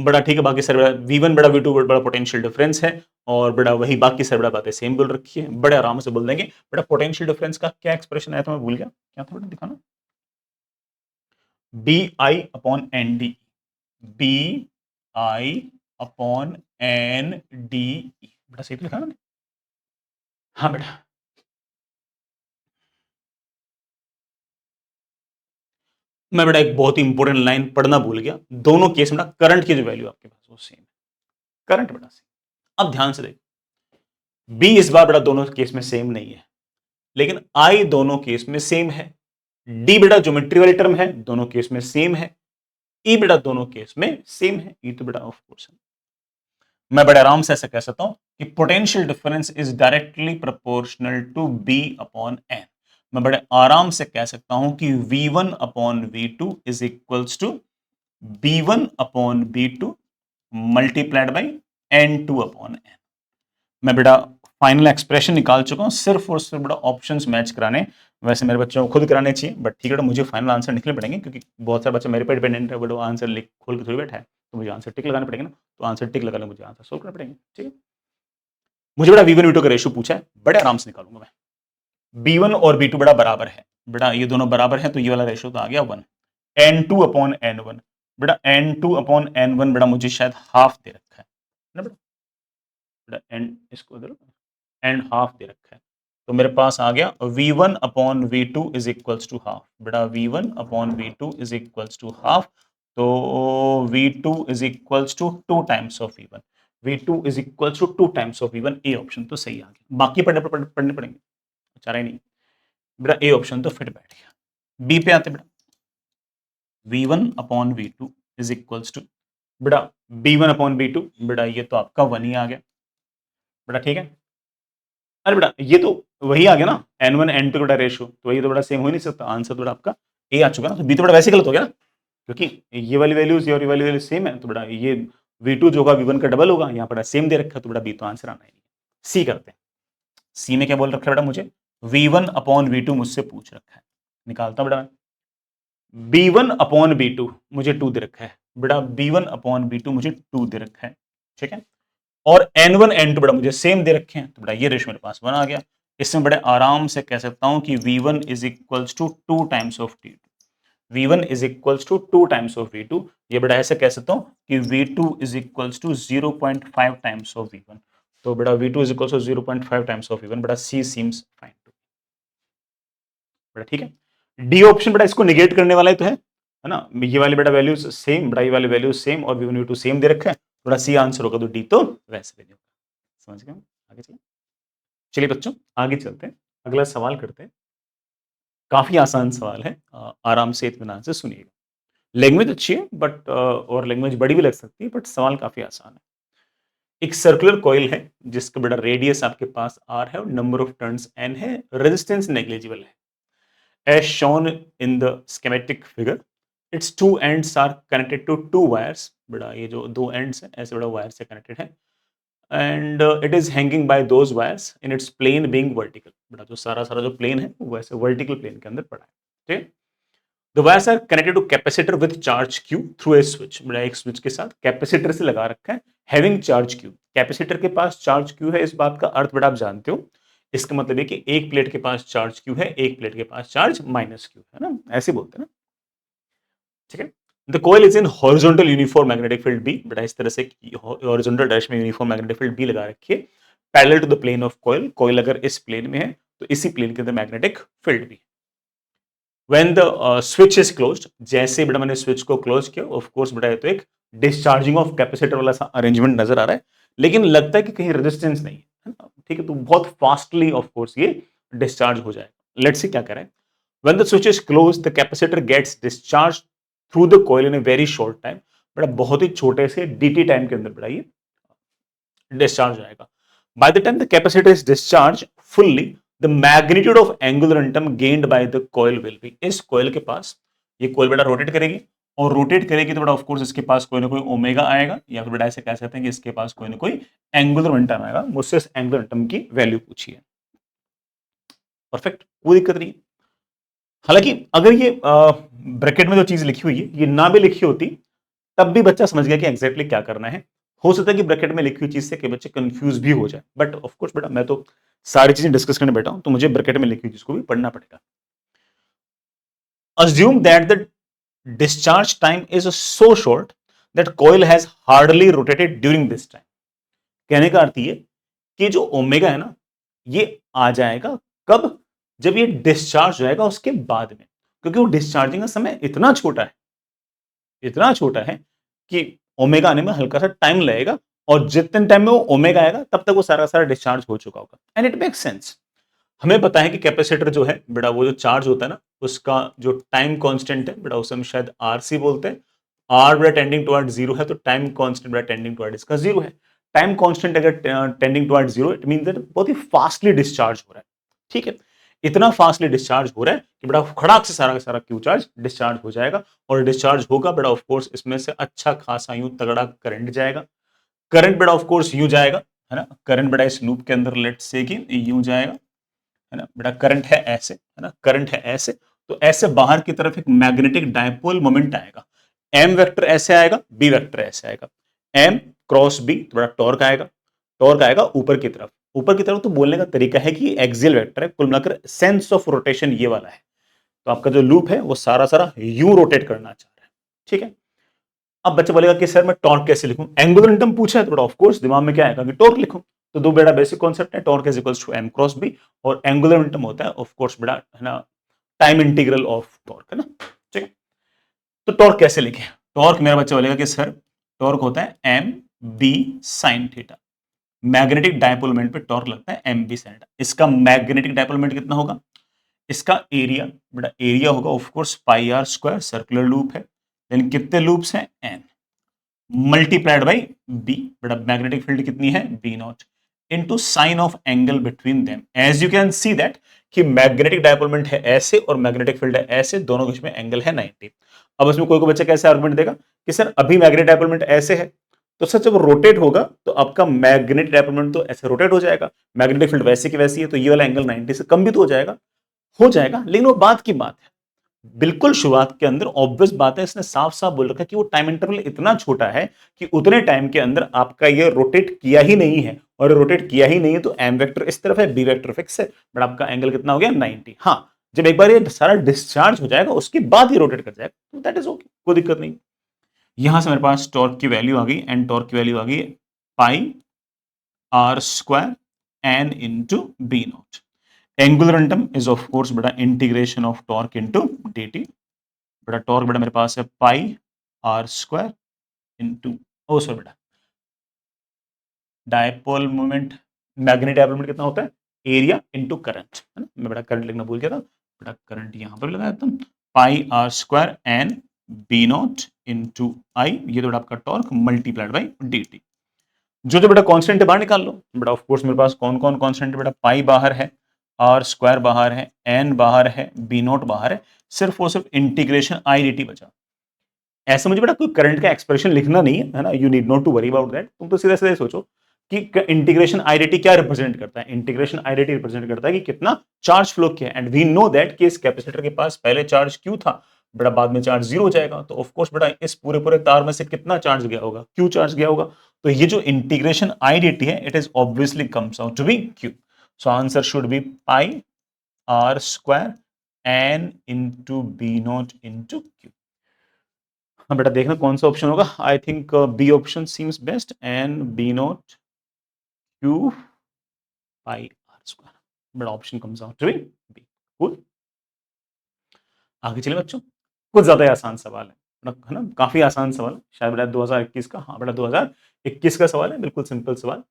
बड़ा ठीक है, बाकी सर बड़ा V1 बड़ा V2 बड़ा पोटेंशियल डिफरेंस है, और बड़ा वही बाकी सर बड़ा बातें सेम बोल रखी है, बड़े आराम से बोल देंगे। बड़ा पोटेंशियल डिफरेंस का क्या एक्सप्रेशन आया था, मैं भूल गया, क्या था बेटा दिखाना। BI upon ND, BI upon NDE, बेटा सही तो लिखा ना? हाँ बेटा, मैं बेटा एक बहुत ही इंपॉर्टेंट लाइन पढ़ना भूल गया। दोनों केस में करंट की जो वैल्यू आपके पास वो सेम है, करंट बेटा सेम। अब ध्यान से देखो, बी इस बार बेटा दोनों केस में सेम नहीं है, लेकिन आई दोनों केस में सेम है। डी बेटा ज्योमेट्री वाली टर्म है, दोनों केस में सेम है। ई बेटा दोनों केस में सेम है, ई तो बेटा ऑफ कोर्स है। मैं बड़े आराम से ऐसा कह सकता हूं कि potential difference is directly proportional to B upon N. मैं बड़े आराम से कह सकता हूं कि V1 upon V2 is equals to B1 upon B2 multiplied by N2 upon N। मैं बेटा फाइनल एक्सप्रेशन निकाल चुका हूं, सिर्फ और सिर्फ बेटा ऑप्शंस मैच कराने। वैसे मेरे बच्चों को खुद कराने चाहिए, बट ठीक है, मुझे फाइनल आंसर निकलने पड़ेंगे, क्योंकि बहुत सारे बच्चे मेरे पे डिपेंडेंट है, वो आंसर लिख खोल के थोड़ी बैठा है, तो मुझे आंसर टिक लगाने पड़ेंगे ना। तो आंसर टिक लगाने मुझे आंसर सोल्व करने पड़ेंगे। ठीक है, मुझे बेटा V1 V2 का रेशियो पूछा है, बड़े आराम से निकालूंगा मैं। B1 और B2 बेटा बराबर है, बेटा ये दोनों बराबर है, तो ये वाला रेशियो तो आ गया 1। N2 अपॉन N1, बेटा N2 अपॉन N1 बेटा मुझे शायद हाफ दे रखा है ना बेटा, एन इसको इधर एंड हाफ दे रखा है, तो मेरे पास आ गया V1 upon V2 is equals to half. बेटा V1 upon V2 is equals to half, तो V2 is equals to 2 times of V1। V2 is equals to 2 times of V1। A option तो सही आ गया, बाकी पढ़ने पड़ेंगे, चारा ही नहीं। बेटा ए ऑप्शन तो फिट बैठ गया। बी पे आते बेटा, V1 upon V2 is equals to बेटा B1 अपॉन B2, बेटा ये तो आपका 1 ही आ गया बेटा। ठीक है, अरे बेटा ये तो वही आ गया ना, N1 N2 बेटा रेशियो, तो वही तो बेटा सेम हो ही नहीं सकता। आंसर तो बेटा आपका ए आ चुका ना, तो बी तो बेटा वैसे गलत हो गया ना, क्योंकि ये वाली वैल्यूज और ये वाली वैल्यू सेम है, तो बेटा ये V2 जो होगा V1 का डबल होगा, यहाँ पर सेम दे रखा है तो बेटा बी तो आंसर आना ही नहीं। सी करते हैं। सी में क्या बोल रखा है बेटा मुझे, V1 अपॉन V2 मुझसे पूछ रखा है, निकालता हूं बेटा मैं। B1 अपॉन B2 मुझे 2 दे रखा है बेटा, B1 अपॉन B2 मुझे 2 दे रखा है, ठीक है। और N1 N2 बेटा मुझे सेम दे रखे हैं, तो बेटा ये रेशो मेरे पास 1 आ गया। इसमें बड़े आराम से कह सकता हूं कि V1 is equals to 2 times of T2, V1 is equals to 2 times of V2। ये बेटा ऐसे कह सकता हूं कि V2 is equals to 0.5 times of V1। तो बेटा V2 is equals to 0.5 times of V1, बेटा C सीम्स फाइन टू बेटा, ठीक है। डी ऑप्शन बेटा इसको निगेट करने वाला ही तो है ना, ये वाली बेटा वैल्यूज सेम, बेटा ये वाली वैल्यूज सेम और V1 V2 सेम दे रखा है, बेटा सी आंसर होगा, तो डी तो वैसे भी समझ गए। आगे चलिए, चलिए बच्चों आगे चलते हैं, अगला सवाल करते हैं। काफी आसान सवाल है, आराम से इत्मीनान से सुनिएगा। लैंग्वेज अच्छी है बट और लैंग्वेज बड़ी भी लग सकती है, बट सवाल काफी आसान है। एक सर्कुलर कॉइल है जिसका बेटा रेडियस आपके पास r है और नंबर ऑफ टर्न्स n है, रेजिस्टेंस नेग्लिजिबल है। As shown in the schematic figure, its two ends are connected to two wires। बेटा ये जो दो ends हैं ऐसे बेटा वायर से कनेक्टेड है, and it is hanging by those wires in its plane being vertical. बेटा जो सारा सारा जो प्लेन है वो वैसे वर्टिकल प्लेन के अंदर पड़ा है, ठीक है। The wires are connected to capacitor with charge Q through a switch. बेटा एक स्विच के साथ कैपेसिटर से लगा रखा है, हैविंग चार्ज Q। कैपेसिटर के पास चार्ज Q है, इस बात का अर्थ बेटा आप जानते हो, इसका मतलब है कि एक प्लेट के पास चार्ज Q है, एक प्लेट के पास चार्ज माइनस Q है ना, ऐसे बोलते हैं ना, ठीक है। The coil is in horizontal uniform magnetic field b. बेटा इस तरह से हॉरिजॉन्टल डैश में यूनिफॉर्म मैग्नेटिक फील्ड बी लगा रखी है, parallel to the plane of coil. Coil अगर इस प्लेन में है तो इसी प्लेन के अंदर मैग्नेटिक फील्ड भी। When the switch is closed, जैसे बेटा मैंने स्विच को क्लोज किया, ऑफ कोर्स बेटा तो एक डिस्चार्जिंग ऑफ कैपेसिटर वाला सा अरेंजमेंट नजर आ रहा है, लेकिन लगता है कि कहीं रेजिस्टेंस नहीं है ना, ठीक है। तो बहुत फास्टली ऑफ कोर्स ये डिस्चार्ज हो जाएगा। लेट्स सी क्या करें। When the switch is closed the capacitor gets discharge through the coil in a very short time. बेटा बहुत ही छोटे से dt टाइम के अंदर बेटा ये डिस्चार्ज हो जाएगा। By the time the capacitor is discharge fully, the magnitude of angular momentum gained by the coil will be. इस कॉइल के पास, ये कॉइल बेटा रोटेट करेगी और रोटेट करेगी तो बेटा ऑफ कोर्स इसके पास कोई ना कोई ओमेगा आएगा, या फिर बेटा ऐसे कह सकते हैं कि इसके पास कोई ना कोई एंगुलर मोमेंटम आएगा। मुझसे इस एंगुलर मोमेंटम की वैल्यू पूछी है। परफेक्ट, कोई दिक्कत नहीं। हालांकि अगर ये ब्रैकेट में जो चीज लिखी हुई है ये ना भी लिखी होती तब भी बच्चा समझ गया कि एग्जैक्टली क्या करना है। हो सकता है कि ब्रैकेट में लिखी हुई चीज से कि बच्चे कंफ्यूज भी हो जाए, बट ऑफ कोर्स बेटा मैं तो सारी चीजें डिस्कस करने बैठा हूं, तो मुझे ब्रैकेट में लिखी हुई चीज को भी पढ़ना पड़ेगा। Assume that the discharge time is so short that coil has hardly rotated during this time। कहने का अर्थ ये कि जो ओमेगा है ना ये आ जाएगा कब, जब ये डिस्चार्ज हो जाएगा उसके बाद में, क्योंकि वो डिस्चार्जिंग का समय इतना छोटा है, इतना छोटा है कि ओमेगा आने में हल्का सा टाइम लगेगा, और जितने टाइम में वो ओमेगा आएगा तब तक वो सारा सारा डिस्चार्ज हो चुका होगा। And it makes sense. हमें पता है कि कैपेसिटर जो है बेटा वो जो चार्ज होता है ना उसका जो टाइम कांस्टेंट है बेटा उसे हम शायद आरसी बोलते हैं। आर बेटा टेंडिंग टुवर्ड जीरो है तो टाइम कांस्टेंट बेटा टेंडिंग टुवर्ड इसका जीरो है। टाइम कांस्टेंट अगर tending toward zero, it means that बहुत ही फास्टली डिस्चार्ज हो रहा है, ठीक है। इतना फास्टली डिस्चार्ज हो रहा है कि बेटा खड़ाक से सारा का सारा क्यू चार्ज डिस्चार्ज हो जाएगा, और डिस्चार्ज होगा बेटा ऑफ कोर्स इसमें से अच्छा खासा यूं तगड़ा करंट जाएगा। करंट बेटा ऑफ कोर्स यूं जाएगा, है ना। करंट बेटा इस लूप के अंदर लेट्स से कि यूं जाएगा, है ना। बेटा करंट है ऐसे, है ना, करंट है ऐसे, तो ऐसे बाहर की तरफ एक मैग्नेटिक डायपोल मोमेंट आएगा। एम वेक्टर ऐसे आएगा, बी वेक्टर ऐसे आएगा, एम क्रॉस बी तो बड़ा टॉर्क आएगा। टॉर्क आएगा ऊपर की तरफ, ऊपर की तरफ तो बोलने का तरीका है कि एक्सियल वेक्टर है, कुल मिलाकर सेंस ऑफ रोटेशन ये वाला है। तो आपका जो लूप है वो सारा सारा यू रोटेट करना चाह रहा है, ठीक है। अब बच्चा बोलेगा कि सर मैं टॉर्क कैसे लिखूं, एंगुलर मोमेंटम पूछा है तो बड़ा ऑफ कोर्स दिमाग में क्या आएगा कि टॉर्क लिखूं। तो दो बेटा बेसिक कॉन्सेप्ट है, torque is equals to M cross B, और एंगुलर मोमेंटम होता है ऑफ कोर्स बेटा, है ना, टाइम इंटीग्रल ऑफ टॉर्क, है ना, ठीक है। तो टॉर्क कैसे लिखें, टॉर्क मेरा बच्चा बोलेगा कि सर टॉर्क होता है M B sine theta. Magnetic dipole moment पे टॉर्क लगता है एम बी साइन थीटा। इसका मैग्नेटिक डायपोल मोमेंट कितना होगा, इसका एरिया बेटा एरिया होगा of course pi are square, circular loop है, देन कितने लूप्स हैं एन, मल्टीप्लाइड बाई बी, बेटा मैग्नेटिक फील्ड कितनी है B naught, into sine of angle between them. As you can see that कि मैग्नेटिक डायपोल मोमेंट है ऐसे और मैग्नेटिक फील्ड है ऐसे, दोनों के बीच में एंगल है 90। अब इसमें कोई को बच्चा कैसे आर्गुमेंट देगा कि सर अभी मैग्नेटिक डायपोल मोमेंट ऐसे है तो सर जब रोटेट होगा तो आपका मैग्नेटिक डायपोलमेंट तो ऐसे रोटेट हो जाएगा, मैग्नेटिक फील्ड वैसे की वैसी है, तो ये वाला एंगल 90 से कम भी तो हो जाएगा, लेकिन वो बात की बात है। बिल्कुल शुरुआत के अंदर ऑब्वियस बात है, इसने साफ साफ बोल रखा है कि वो टाइम इंटरवल इतना छोटा है कि उतने टाइम के अंदर आपका ये रोटेट किया ही नहीं है, और रोटेट किया ही नहीं है तो एम वेक्टर इस तरफ है, बी वेक्टर फिक्स है, बट आपका एंगल कितना हो गया 90। हाँ, जब एक बार ये सारा डिस्चार्ज हो जाएगा उसके बाद ये रोटेट कर जाएगा, तो दैट इज ओके, कोई दिक्कत नहीं। यहां से मेरे पास टॉर्क की वैल्यू आ गई, एंड टॉर्क की वैल्यू आ गई pi are square n into b naught. Angular momentum is of course बेटा integration of torque into dt। बेटा टॉर्क बेटा मेरे पास है pi are square into, oh sorry बेटा, dipole moment, magnetic dipole moment कितना होता है, एरिया इंटू करंट, है ना, मैं बेटा करंट लिखना भूल गया था, बेटा करंट यहां पर लगाया था, pi are square n b naught into i, ये तो बेटा आपका टॉर्क मल्टीप्लाइड बाई dt। जो जो बेटा कांस्टेंट है बाहर निकाल लो। बेटा ऑफ कोर्स मेरे पास कौन कौन कांस्टेंट है, बेटा पाई बाहर है, आर स्क्वायर बाहर है, एन बाहर है, बी नॉट बाहर है, सिर्फ और सिर्फ इंटीग्रेशन आई डी टी बचा। ऐसा मुझे बेटा कोई करंट का एक्सप्रेशन लिखना नहीं है ना, you need not to worry about that. तुम तो सीधे सीधे सोचो कि इंटीग्रेशन आई डी टी क्या रिप्रेजेंट करता है। Integration I D T represent करता है कि कितना चार्ज फ्लो किया, एंड वी नो दैट कि इस कैपेसिटर के पास पहले चार्ज क्यू था, बेटा बाद में चार्ज जीरो हो जाएगा, तो ऑफ कोर्स बेटा इस पूरे पूरे तार में से कितना चार्ज गया होगा, क्यू चार्ज गया होगा। तो ये जो इंटीग्रेशन आई डी टी है, it is obviously comes out to be q. So answer should be pi are square n into b naught into q. हाँ बेटा देखना कौन सा ऑप्शन होगा, I think b option seems best, n b naught q pi are square, बेटा option comes out to be b. Good, आगे चले बच्चों, कुछ ज्यादा ही आसान सवाल है ना, काफी आसान सवाल है, शायद बेटा 2021 का, हाँ बेटा 2021 का सवाल है, बिल्कुल सिंपल सवाल।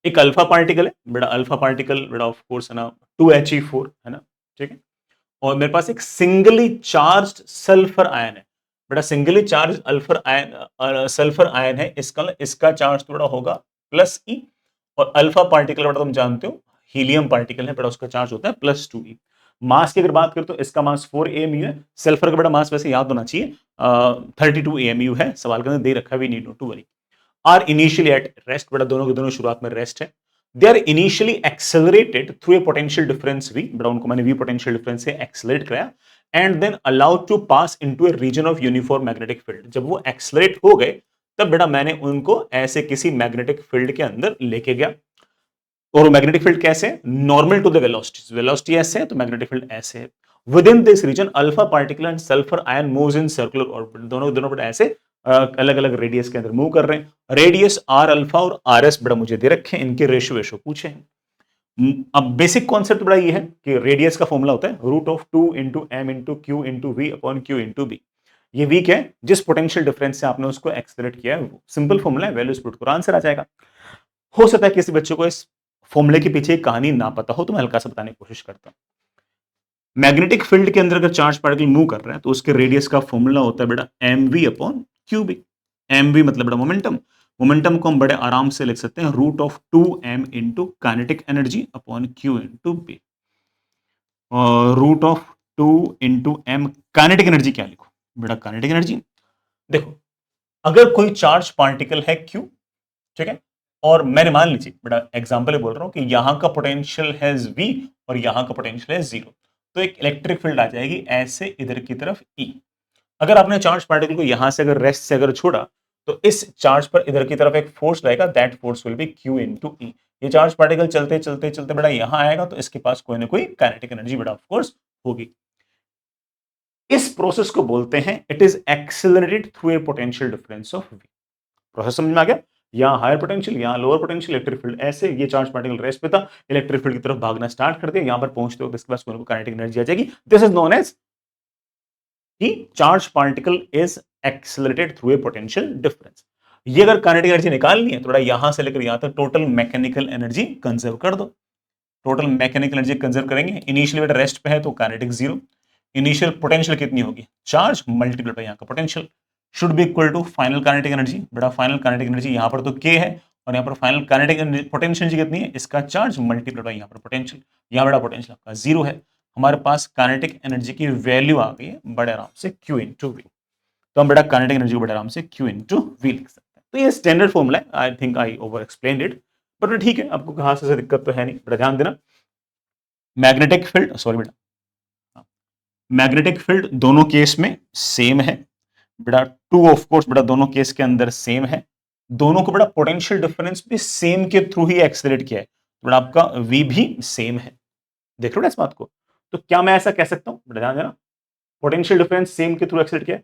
एक अल्फा पार्टिकल है बेटा, अल्फा पार्टिकल बेटा ऑफ कोर्स है ना 2He4 है ना, ठीक है, और मेरे पास एक सिंगली चार्ज्ड सल्फर आयन है, बेटा सिंगली चार्ज अल्फर आयन सल्फर आयन है, इसका चार्ज थोड़ा होगा प्लस ई, और अल्फा पार्टिकल बेटा तुम जानते हो हीलियम पार्टिकल है, बेटा उसका चार्ज होता है +2e। मास की अगर बात करें तो इसका मास 4 AMU है, सल्फर का बेटा मास वैसे याद होना चाहिए 32 AMU है, सवाल के अंदर दे रखा है, we need not to worry. Are initially at rest, बेटा दोनों के दोनों शुरुआत में रेस्ट है। They are initially accelerated through a potential difference V, बेटा उनको मैंने वी पोटेंशियल डिफरेंस से एक्सेलरेट कराया, and then allowed to pass into a region of uniform magnetic field. जब वो एक्सेलरेट हो गए तब बेटा मैंने उनको ऐसे किसी मैग्नेटिक फील्ड के अंदर लेके गया, और मैग्नेटिक फील्ड कैसे है, normal to the velocity, velocity ऐसे है तो मैग्नेटिक फील्ड ऐसे है। Within this region alpha particle and sulphur ion moves in circular orbit, दोनों दोनों बेटा ऐसे अलग अलग रेडियस के अंदर मूव कर रहे हैं। रेडियस आर अल्फा और आर एस बेटा मुझे दे रखे हैं, इनके रेशो पूछे हैं। अब बेसिक कॉन्सेप्ट बड़ा ये है कि रेडियस का फॉर्मूला होता है √2 into M into Q into V upon Q into B. ये वी क्या है, जिस पोटेंशियल डिफरेंस से आपने उसको एक्सेलरेट किया है, सिंपल फॉर्मूला है, वैल्यूज पुट करो आंसर आ जाएगा। हो सकता है किसी बच्चे को इस फॉर्मूले के पीछे कहानी ना पता हो, तो मैं हल्का सा बताने की कोशिश करता हूं। मैग्नेटिक फील्ड के अंदर अगर चार्ज पार्टिकल मूव कर रहा है तो उसके रेडियस का फॉर्मूला होता है बेटा mv upon Q B. mv मतलब बेटा मोमेंटम, मोमेंटम को हम बड़े आराम से लिख सकते हैं √2m into kinetic energy upon Q into B. √2 into m kinetic energy क्या लिखो बेटा, काइनेटिक एनर्जी देखो, अगर कोई चार्ज पार्टिकल है q, ठीक है, और मैंने मान लीजिए बेटा एग्जांपल बोल रहा हूं कि यहां का पोटेंशियल है v और यहां का पोटेंशियल है 0, तो एक इलेक्ट्रिक फील्ड आ जाएगी ऐसे इधर की तरफ E। अगर आपने चार्ज पार्टिकल को यहां से अगर रेस्ट से अगर छोड़ा तो इस चार्ज पर इधर की तरफ एक फोर्स रहेगा, that force will be Q into e. ये चार्ज पार्टिकल चलते चलते चलते बेटा यहां आएगा तो इसके पास कोई ना कोई काइनेटिक एनर्जी बेटा ऑफ कोर्स होगी। इस प्रोसेस को बोलते हैं it is accelerated through a potential difference of V। Process समझ में आ गया, यहाँ हायर पोटेंशियल यहाँ लोअर पोटेंशियल, इलेक्ट्रिक फील्ड ऐसे, ये चार्ज पार्टिकल रेस्ट पे था, इलेक्ट्रिक फील्ड की तरफ भागना स्टार्ट कर दिया, यहाँ पर पहुंचते हो इसके पास कोई काइनेटिक एनर्जी आ जाएगी। दिस इज नोन एज कि charge particle is accelerated through a potential difference. ये अगर काइनेटिक एनर्जी निकालनी है तो बड़ा यहां से लेकर यहां तक टोटल मैकेनिकल एनर्जी कंजर्व कर दो। टोटल मैकेनिकल एनर्जी कंजर्व करेंगे, इनिशियली बेटा रेस्ट पे है तो काइनेटिक 0, इनिशियल पोटेंशियल कितनी होगी, चार्ज मल्टीप्लाई बाय यहाँ का potential should be equal to final kinetic energy. बेटा फाइनल काइनेटिक एनर्जी यहाँ पर तो k है, और यहाँ पर फाइनल काइनेटिक पोटेंशियल कितनी है, इसका चार्ज मल्टीप्लाई बाय यहाँ पर पोटेंशियल, यहाँ बेटा पोटेंशियल आपका 0 है। हमारे पास काइनेटिक एनर्जी की वैल्यू आ गई है बड़े आराम से Q इंटू वी। तो हम बेटा काइनेटिक एनर्जी को बड़े आराम से Q इंटू वी लिख सकते हैं। तो ये स्टैंडर्ड फॉर्मूला है, I think I over explained it, but ठीक है, आपको खास ऐसे दिक्कत तो है नहीं, बड़ा ध्यान देना। मैग्नेटिक फील्ड, सॉरी बेटा, मैग्नेटिक फील्ड दोनों केस में सेम है बेटा, टू ऑफ कोर्स बेटा दोनों केस के अंदर सेम है, दोनों को बेटा पोटेंशियल डिफरेंस भी सेम के थ्रू ही एक्सेलरेट किया है, तो बेटा आपका v भी सेम है। देख लो ना इस बात को, तो क्या मैं ऐसा कह सकता हूं, बेटा ध्यान देना, पोटेंशियल डिफरेंस सेम के थ्रू एक्सेलरेट किया है,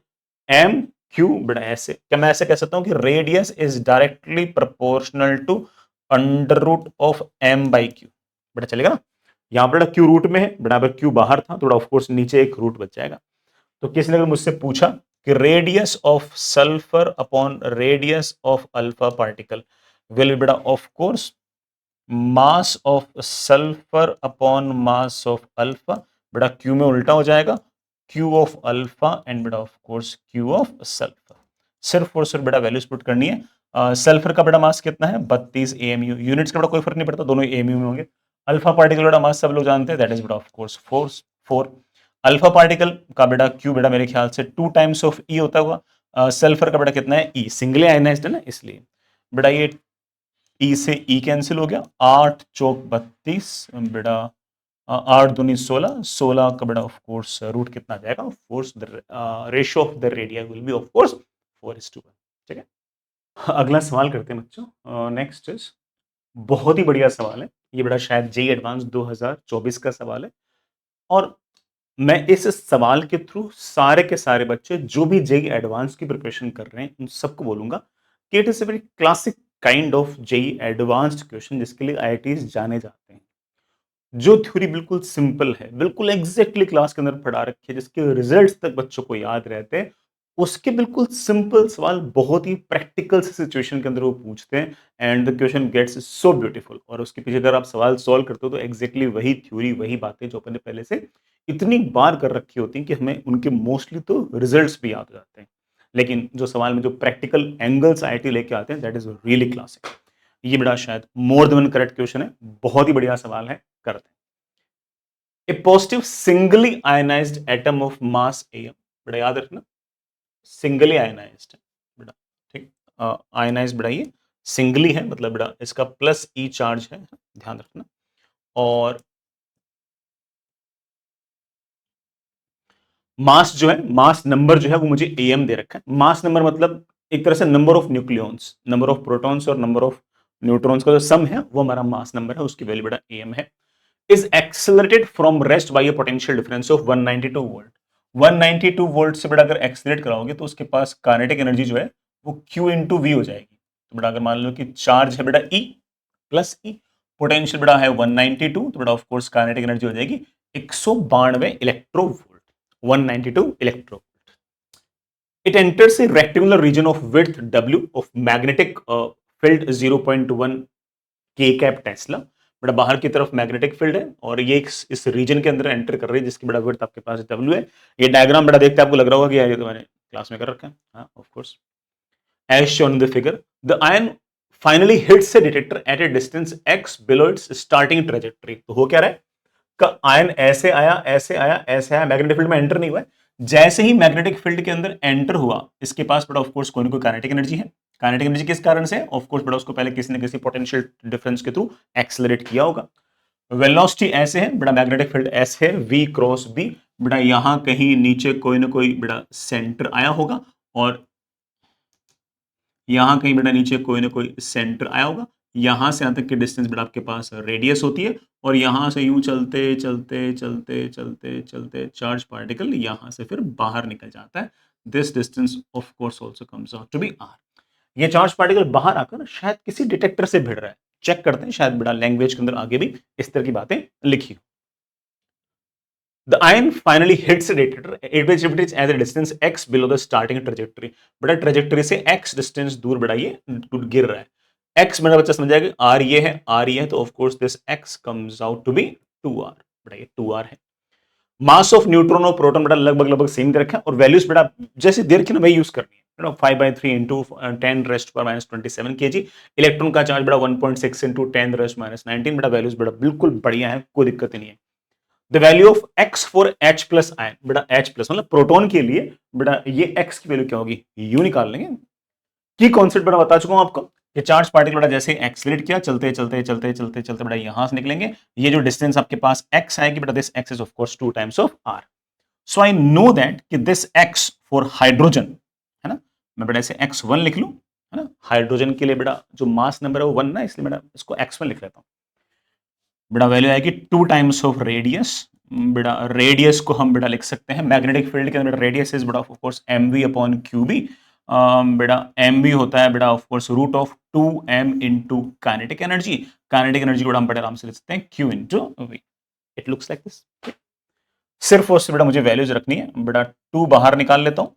एम क्यू बेटा ऐसे, क्या मैं ऐसे कह सकता हूं कि radius is directly proportional to under root of M by Q, बेटा चलेगा ना। यहां पर क्यू रूट में है बेटा, अगर क्यू बाहर था तो ऑफ कोर्स नीचे एक रूट बच जाएगा। तो किसी ने अगर मुझसे पूछा कि radius of sulphur upon radius of alpha particle will बेटा of course mass of sulphur upon mass of alpha, बेटा क्यू में उल्टा हो जाएगा, क्यू ऑफ अल्फा एंड बेटा of course q of sulphur. सिर्फ और सिर्फ बेटा वैल्यूज पुट करनी है। सल्फर का बेटा मास कितना है 32 एएमयू, यूनिट्स का बेटा कोई फर्क नहीं पड़ता, दोनों एएमयू में होंगे। अल्फा पार्टिकल बेटा मास सब लोग जानते हैं, दैट इज बेटा of course force 4। Alpha particle का बेटा क्यू बेटा मेरे ख्याल से 2 टाइम्स ऑफ ई होता होगा, सल्फर का बेटा कितना है ई, सिंगली आयनाइज्ड है ना इसलिए बेटा ये ई से ई कैंसिल हो गया, 8 चौक 32 बेटा 8 दूनी 16, 16 का बेटा ऑफ कोर्स रूट कितना आ जाएगा, force ratio of the radii will be of course 4:1। ठीक है, अगला सवाल करते हैं बच्चों, नेक्स्ट इज बहुत ही बढ़िया सवाल है ये बेटा, शायद जेई एडवांस 2024 का सवाल है, और मैं इस सवाल के थ्रू सारे के सारे बच्चे जो भी जेई एडवांस की प्रिपरेशन कर रहे हैं उन सबको बोलूंगा कि it is a very classic kind of JEE Advanced question जिसके लिए आईआईटीज जाने जाते हैं, जो थ्योरी बिल्कुल सिंपल है, बिल्कुल एग्जैक्टली क्लास के अंदर पढ़ा रखी है, जिसके रिजल्ट्स तक बच्चों को याद रहते हैं, उसके बिल्कुल सिंपल सवाल बहुत ही प्रैक्टिकल से सिचुएशन के अंदर वो पूछते हैं, and the question gets so beautiful, और उसके पीछे अगर आप सवाल सॉल्व करते हो तो एग्जैक्टली वही थ्योरी, वही बातें जो अपन ने पहले से इतनी बार कर रखी होती हैं कि हमें उनके मोस्टली तो रिजल्ट्स भी याद हो जाते हैं, लेकिन जो सवाल में जो प्रैक्टिकल एंगल्स आईआईटी लेके आते हैं दैट इज रियली क्लासिक। ये बड़ा शायद मोर देन करेक्ट क्वेश्चन है, बहुत ही बढ़िया सवाल है, करते हैं। A positive singly ionized atom of mass am, बेटा याद रखना सिंगली आयनाइज्ड है बेटा, ठीक, आयनाइज्ड बेटा ये सिंगली है, मतलब बेटा इसका प्लस ई चार्ज है, ध्यान रखना। और मास जो है, मास नंबर जो है वो मुझे एम दे रखा है, मास नंबर मतलब एक तरह से number of nucleons, number of protons और नंबर ऑफ न्यूट्रॉन्स का जो सम है वो हमारा मास नंबर है, उसकी वैल्यू बेटा एम है। is accelerated from rest by a potential difference of 192 volt. 192 volt से बेटा अगर एक्सेलरेट कराओगे तो उसके पास काइनेटिक एनर्जी जो है वो Q इंटू वी हो जाएगी। तो बेटा अगर मान लो कि चार्ज है बेटा E प्लस E, पोटेंशियल बेटा है 192, तो बेटा ऑफ कोर्स काइनेटिक एनर्जी हो जाएगी 192 electronvolt, 192 electronvolt. It enters a rectangular region of width W of magnetic field 0.1 के कैप टेस्ला, बड़ा बाहर की तरफ मैग्नेटिक फील्ड है और ये इस रीजन के अंदर एंटर कर रही है जिसकी बड़ा विड्थ आपके पास W है। ये डायग्राम बड़ा देखते आपको लग रहा होगा कि ये तो मैंने क्लास में कर रखा है, हाँ of course, as shown in the figure the ion finally hits a detector at a distance x below its starting trajectory. तो हो क्या रहा है का आयन ऐसे आया ऐसे आया ऐसे आया, मैग्नेटिक फील्ड में एंटर नहीं हुआ है, जैसे ही मैग्नेटिक फील्ड के अंदर एंटर हुआ इसके पास बड़ा ऑफ कोर्स कोई ना कोई काइनेटिक एनर्जी है। काइनेटिक एनर्जी किस कारण से, ऑफ कोर्स बड़ा उसको पहले किसी न किसी पोटेंशियल डिफरेंस के थ्रू एक्सेलरेट किया होगा। वेलोसिटी ऐसे है बड़ा, मैग्नेटिक फील्ड ऐसे है v क्रॉस b, बड़ा यहां कहीं नीचे कोई ना कोई बड़ा सेंटर आया होगा और यहां कहीं बेटा नीचे कोई ना कोई सेंटर आया होगा, यहां से यहां तक की डिस्टेंस बेटा आपके पास रेडियस होती है, और यहां से यूं चलते चलते चलते चलते चलते चार्ज पार्टिकल यहां से फिर बाहर निकल जाता है। This distance of course also comes out to be r। ये चार्ज पार्टिकल बाहर आकर शायद किसी डिटेक्टर से भिड़ रहा है, चेक करते हैं, शायद बेटा लैंग्वेज के अंदर आगे भी इस तरह की बातें लिखी। The ion finally hits a detector it is at a distance x below the starting trajectory। बड़ा ट्रेजेक्टरी से x डिस्टेंस दूर बड़ा ये गिर रहा है। x मेरा बच्चा समझ जाएगा r ये है, r ये है, तो of course this x comes out to be 2r, बड़ा ये 2r है। मास ऑफ न्यूट्रॉन और प्रोटॉन बड़ा लगभग लगभग सेम दे रखा है, और वैल्यूज बड़ा जैसे दे रखी ना वही यूज करनी है, 5/3 इंटू 10 रेस्ट पर -27 kg। इलेक्ट्रॉन का चार्ज बड़ा 1.6 इंटू 10 रेस्ट -19, बड़ा वैल्यूज बड़ा बिल्कुल बढ़िया है, कोई दिक्कत नहीं है। The value of x for H plus ion, बेटा H प्लस मतलब प्रोटॉन के लिए बेटा ये x की वैल्यू क्या होगी, यू निकाल लेंगे, की कॉन्सेप्ट बड़ा बता चुका हूं आपको कि चार्ज पार्टिकल बड़ा जैसे एक्सलेट किया, चलते चलते चलते चलते चलते बड़ा यहां से निकलेंगे, ये जो डिस्टेंस आपके पास x आएगी बेटा, this x is of course 2 times of r. So I know that कि दिस x फॉर हाइड्रोजन है ना, मैं बेटा इसे x1 लिख लूं, है ना, हाइड्रोजन के लिए बेटा जो मास नंबर है वो 1 ना, इसलिए बेटा इसको x1 लिख लेता हूं. बेटा वैल्यू आएगी 2 टाइम्स ऑफ रेडियस. बेटा रेडियस को हम बेटा लिख सकते हैं मैग्नेटिक फील्ड के अंदर, रेडियस इज बेटा of course mv upon qb. बेटा mv होता है बेटा of course root of 2m into kinetic energy. Kinetic energy को हम बड़े आराम से लिख सकते हैं q into v. It looks like this. सिर्फ और सिर्फ बेटा मुझे वैल्यूज रखनी है. बेटा 2 बाहर निकाल लेता हूँ,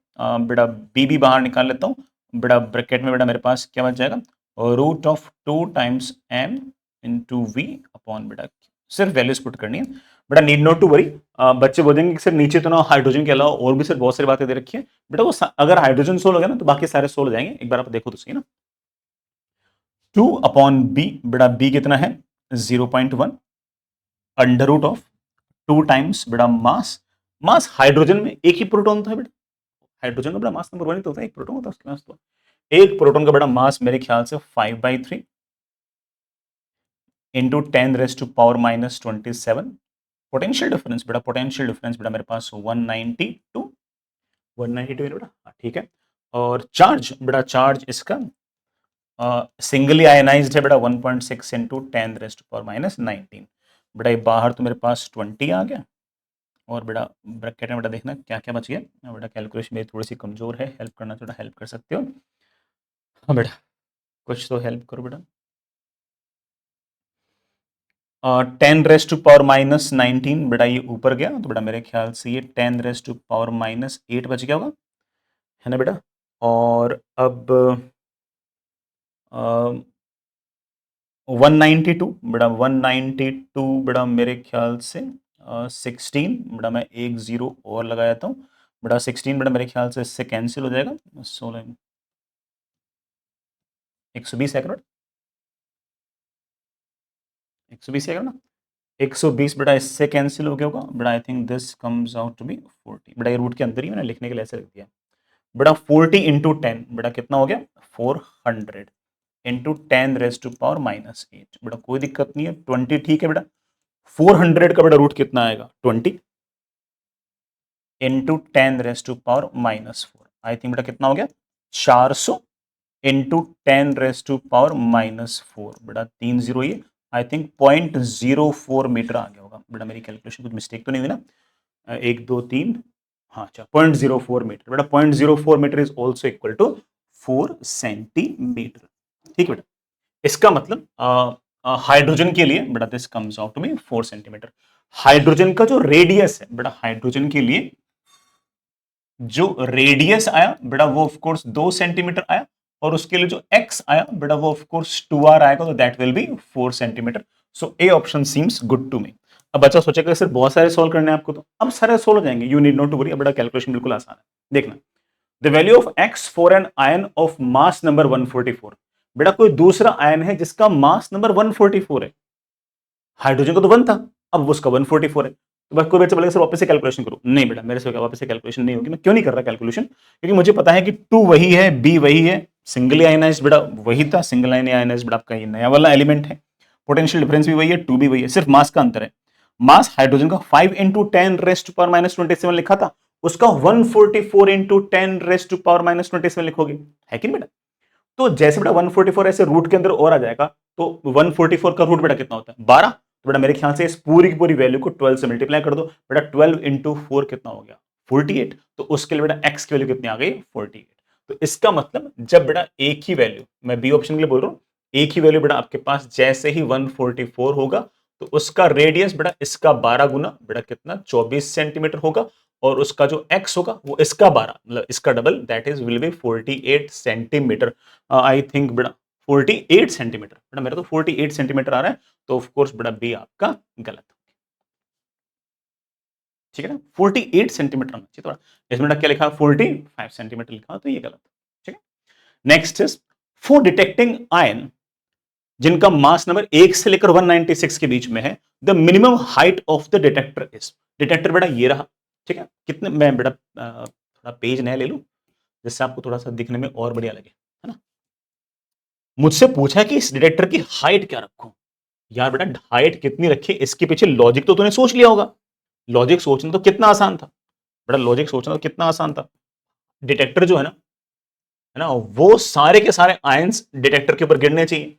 बेटा b भी बाहर निकाल लेता हूँ. बेटा ब्रैकेट में बेटा मेरे पास क्या बच जाएगा, root of 2 times m into V upon बेटा, सिर्फ वैल्यूज पुट करनी है बेटा. Need not to worry. बच्चे बोलेंगे कि सर नीचे तो ना हाइड्रोजन के अलावा और भी सर बहुत सारी बातें दे रखी है. बेटा वो अगर हाइड्रोजन सोल्व हो गया ना तो बाकी सारे सोल्व हो जाएंगे. एक बार आप देखो तो सही ना. 2 अपॉन बी, बेटा बी कितना है 0.1 अंडर रूट ऑफ 2 टाइम्स बेटा मास. मास हाइड्रोजन में एक ही प्रोटॉन तो है बेटा, हाइड्रोजन का बेटा मास नंबर 1 ही तो होता है, एक प्रोटॉन होता है उसके पास. तो एक प्रोटॉन का बेटा मास मेरे ख्याल से 5/3 इंटू 10⁻⁻27. पोटेंशियल डिफरेंस बेटा, पोटेंशियल डिफरेंस बेटा मेरे पास 192 है बेटा, ठीक है. और चार्ज बेटा, चार्ज इसका सिंगली आयनाइज्ड है बेटा 1.6 इंटू 10⁻⁻19. बेटा ये बाहर तो मेरे पास 20 आ गया, और बेटा ब्रैकेट में बेटा देखना क्या क्या बच गया. बेटा कैलकुलेशन मेरी थोड़ी सी कमजोर है, हेल्प करना थोड़ा हेल्प कर सकते हो. हाँ बेटा कुछ तो हेल्प करो बेटा. 10⁻⁻19 बेटा ये ऊपर गया तो बेटा मेरे ख्याल से ये 10⁻⁻8 बच गया होगा, है ना बेटा. और अब 192 बेटा, 192 बेटा मेरे ख्याल से 16 बेटा, मैं एक जीरो और लगा देता हूँ बेटा. 16 बेटा मेरे ख्याल से इससे कैंसिल हो जाएगा. 16 120 है बेटा, 120 है ना. 120 बेटा इससे कैंसिल हो गया होगा बेटा. I think this comes out to be 40. बेटा ये रूट के अंदर ही मैंने लिखने के लिए ऐसे लिख दिया बेटा. 40 इंटू 10 बेटा कितना हो गया 400 इंटू 10⁻⁻8 बेटा. कोई दिक्कत नहीं है, 20 ठीक है बेटा. 400 का बेटा रूट कितना आएगा 20 इंटू 10⁻⁻4. आई थिंक बेटा कितना हो गया 400 इंटू 10⁻⁻4 बेटा 3 जीरो, ये आई थिंक 0.04 मीटर आ गया होगा बेटा. मेरी कैलकुलेशन कुछ मिस्टेक तो नहीं हुई ना. 1 2 3, हाँ अच्छा 0.04 मीटर बेटा. 0.04 metre is also equal to 4 centimetre. ठीक है बेटा. इसका मतलब हाइड्रोजन के लिए बेटा this comes out to be 4 centimetre. Hydrogen का जो रेडियस है बेटा, हाइड्रोजन के लिए जो रेडियस आया बेटा वो ऑफ कोर्स 2 सेंटीमीटर आया, और उसके लिए जो x आया बेटा वो ऑफ कोर्स 2r आएगा, तो that will be 4 centimetre. So A option seems good to me. अब बच्चा सोचेगा सर बहुत सारे सोल्व करने हैं आपको, तो अब सारे सोल्व हो जाएंगे. You need not to worry. अब बेटा कैलकुलेशन बिल्कुल आसान है. देखना, the value of x for an ion of mass number 144. बेटा कोई दूसरा आयन है जिसका मास नंबर 144 है. हाइड्रोजन का तो 1 था, अब उसका 144 है. तो बस कोई बच्चा बोलेगा सर वापस से कैलकुलेशन करो. नहीं बेटा मेरे से वापस से कैलकुलेशन नहीं होगी. मैं क्यों नहीं कर रहा कैलकुलेशन, क्योंकि मुझे पता है कि 2 वही है, बी वही है, सिंगल आयनाइज्ड बेटा वही था, सिंगल आयनाइज्ड बेटा आपका ये नया वाला एलिमेंट है. पोटेंशियल डिफरेंस भी वही है, 2 भी वही है, सिर्फ मास का अंतर है. मास हाइड्रोजन का 5 इंटू 10⁻⁻27 लिखा था, उसका 144 इंटू 10⁻⁻27 लिखोगे, है कि नहीं बेटा. तो जैसे बेटा 144 ऐसे रूट के अंदर और आ जाएगा, तो 144 का रूट बेटा कितना होता है 12. तो बेटा मेरे ख्याल से इस पूरी की पूरी वैल्यू को 12 से मल्टीप्लाई कर दो बेटा. 12 इंटू 4 कितना हो गया 48. तो उसके लिए बेटा x की वैल्यू कितनी आ गई 48. तो इसका मतलब जब बेटा एक ही वैल्यू, मैं बी ऑप्शन के लिए बोल रहा हूं, एक ही वैल्यू बेटा आपके पास जैसे ही 144 होगा तो उसका रेडियस बेटा इसका 12 गुना बेटा कितना 24 सेंटीमीटर होगा, और उसका जो x होगा वो इसका 12 मतलब इसका double, that is will be 48 centimetre. I think बेटा 48 सेंटीमीटर बेटा, मेरा तो 48 सेंटीमीटर आ रहा है, तो ऑफ कोर्स बेटा बी आपका गलत. ठीक है ना, 48 सेंटीमीटर आना चाहिए थोड़ा. इसमें बेटा क्या लिखा 45 सेंटीमीटर लिखा, तो ये गलत. ठीक है. Next is for detecting ion जिनका मास नंबर 1 से लेकर 196 के बीच में है, the minimum height of the detector is. Detector बेटा ये रहा. ठीक है, कितने मैं बेटा थोड़ा पेज नया ले लूं जिससे आपको थोड़ा सा दिखने में और बढ़िया लगे, है ना. मुझसे पूछा कि इस डिटेक्टर की हाइट क्या रखूं। यार बेटा हाइट कितनी रखी, इसके पीछे लॉजिक तो तूने सोच लिया होगा। लॉजिक सोचना तो कितना आसान था बेटा, लॉजिक सोचना तो कितना आसान था। डिटेक्टर जो है ना, वो सारे के सारे आयंस डिटेक्टर के ऊपर गिरने चाहिए।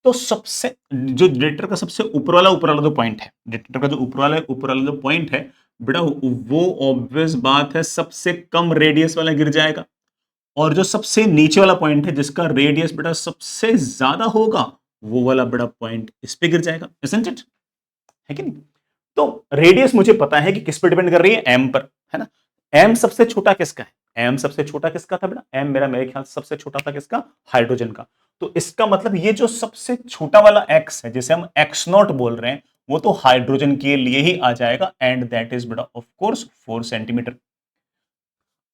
तो सबसे जो डिटेक्टर का सबसे ऊपर वाला जो पॉइंट है, डिटेक्टर का जो ऊपर वाला जो पॉइंट है बेटा, वो ऑब्वियस बात है सबसे कम रेडियस वाला गिर जाएगा। और जो सबसे नीचे वाला पॉइंट है जिसका रेडियस बेटा सबसे ज्यादा होगा, वो वाला बड़ा पॉइंट इस पे गिर जाएगा, isn't it? है कि नहीं? तो रेडियस मुझे पता है कि किस पे डिपेंड कर रही है, एम पर, है ना। एम सबसे छोटा किसका है, एम सबसे छोटा किसका था बेटा, एम मेरे ख्याल से सबसे छोटा था किसका, हाइड्रोजन का। तो इसका मतलब ये जो सबसे छोटा वाला एक्स है जिसे हम एक्स नॉट बोल रहे हैं, वो तो हाइड्रोजन के लिए ही आ जाएगा, एंड दैट इज बेटा ऑफ कोर्स 4 सेंटीमीटर।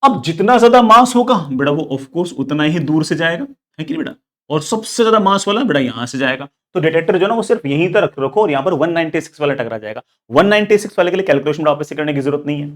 अब जितना ज्यादा मास होगा बेटा, वो ऑफ कोर्स उतना ही दूर से जाएगा, है कि नहीं बेटा। और सबसे ज्यादा मास वाला बेटा यहां से जाएगा। तो डिटेक्टर जो है ना, वो सिर्फ यहीं तक रखो और यहां पर 196 वाला टकरा जाएगा। 196 वाले के लिए कैलकुलेशन वापस से करने की जरूरत नहीं है।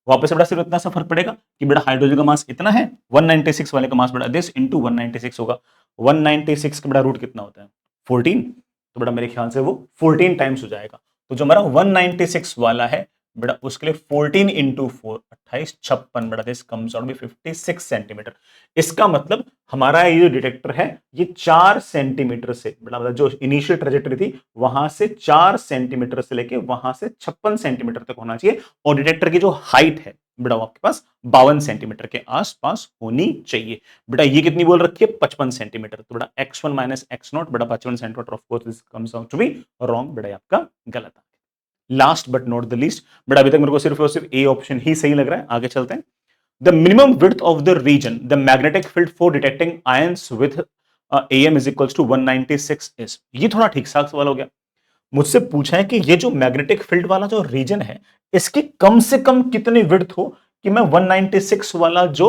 वापस से बेटा सिर्फ इतना सा फर्क पड़ेगा कि बेटा हाइड्रोजन का मास इतना है, 196 वाले का मास बेटा दिस इंटू 196 होगा। 196 का बेटा रूट कितना होता है, 14। तो बेटा मेरे ख्याल से वो 14 टाइम्स हो जाएगा। तो जो हमारा 196 वाला है बेटा, उसके लिए 14 इंटू 4 28 56 बेटा, this comes out be 56 centimetre. इसका मतलब हमारा ये जो डिटेक्टर है, ये 4 सेंटीमीटर से बेटा, मतलब जो इनिशियल ट्रेजेक्टरी थी वहां से 4 सेंटीमीटर से लेके वहां से 56 सेंटीमीटर तक होना चाहिए। और डिटेक्टर की जो हाइट है बेटा, वो आपके पास 52 सेंटीमीटर के आसपास होनी चाहिए। बेटा ये कितनी बोल रखी है, 55 सेंटीमीटर। तो बेटा x1 माइनस एक्स नॉट बेटा 55 centimetre, of course this comes out to be wrong बेटा, आपका गलत है। Last but not the least but अभी तक मेरे को सिर्फ और सिर्फ ए ऑप्शन ही सही लग रहा है, आगे चलते हैं। The minimum width of the region the magnetic field for detecting ions with am is equals to 196 is. ये थोड़ा ठीक ठाक सवाल हो गया। मुझसे पूछा है कि ये जो मैग्नेटिक फील्ड वाला जो रीजन है, इसकी कम से कम कितनी विड्थ हो कि मैं 196 वाला जो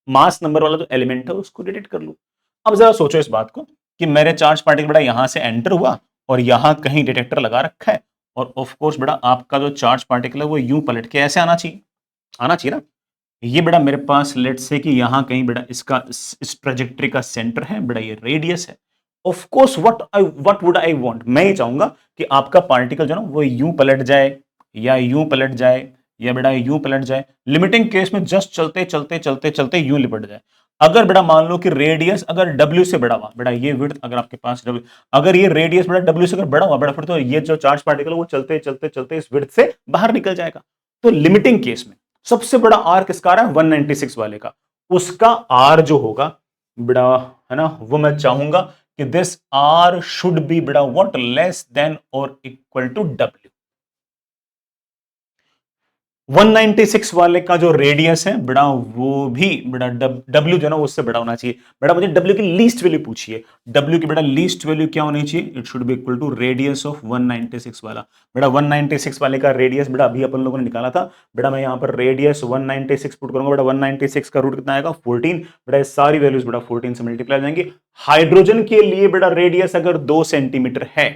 मास नंबर वाला जो एलिमेंट है उसको डिटेक्ट कर लूं। अब जरा सोचो इस बात को कि मेरे चार्ज पार्टिकल बेटा यहां से एंटर हुआ और यहां कहीं डिटेक्टर लगा रखा है, और ऑफ कोर्स बेटा आपका जो चार्ज पार्टिकल है वो यूं पलट के ऐसे आना चाहिए, आना चाहिए ना। ये बेटा मेरे पास लेट से कि यहां कहीं बेटा इसका इस ट्रेजेक्टरी का सेंटर है बेटा, ये रेडियस है। Of course what would I want, मैं ये चाहूंगा कि आपका पार्टिकल जो ना वो यूं पलट जाए, या यूं पलट जाए, या बेटा यूं पलट जाए। लिमिटिंग केस में जस्ट चलते चलते चलते चलते यूं लिपट जाए। अगर बेटा मान लो कि रेडियस अगर W से बड़ा हुआ बेटा, ये विड्थ अगर आपके पास W, अगर ये रेडियस बेटा W से अगर बड़ा हुआ बेटा, फिर तो ये जो चार्ज पार्टिकल है वो चलते चलते चलते इस विड्थ से बाहर निकल जाएगा। तो लिमिटिंग केस में सबसे बड़ा आर किसका आ रहा है, 196 वाले का। उसका आर जो होगा बड़ा, है ना, वो मैं चाहूंगा कि दिस आर शुड बी बड़ा व्हाट, लेस देन और इक्वल टू W। 196 वाले का जो रेडियस है बेटा, वो भी बेटा W जो ना उससे बड़ा होना चाहिए। बेटा मुझे W की लीस्ट वैल्यू पूछिए, W की बेटा लीस्ट वैल्यू क्या होनी चाहिए, it should be equal to radius of 196 वाला। बेटा 196 वाले का रेडियस बेटा अभी अपन लोगों ने निकाला था बेटा, मैं यहां पर रेडियस 196 पुट करूंगा बेटा, 196 का रूट कितना आएगा 14 बेटा, सारी वैल्यूज बेटा 14 से मल्टीप्लाई जाएंगे। हाइड्रोजन के लिए बेटा रेडियस अगर 2 सेंटीमीटर है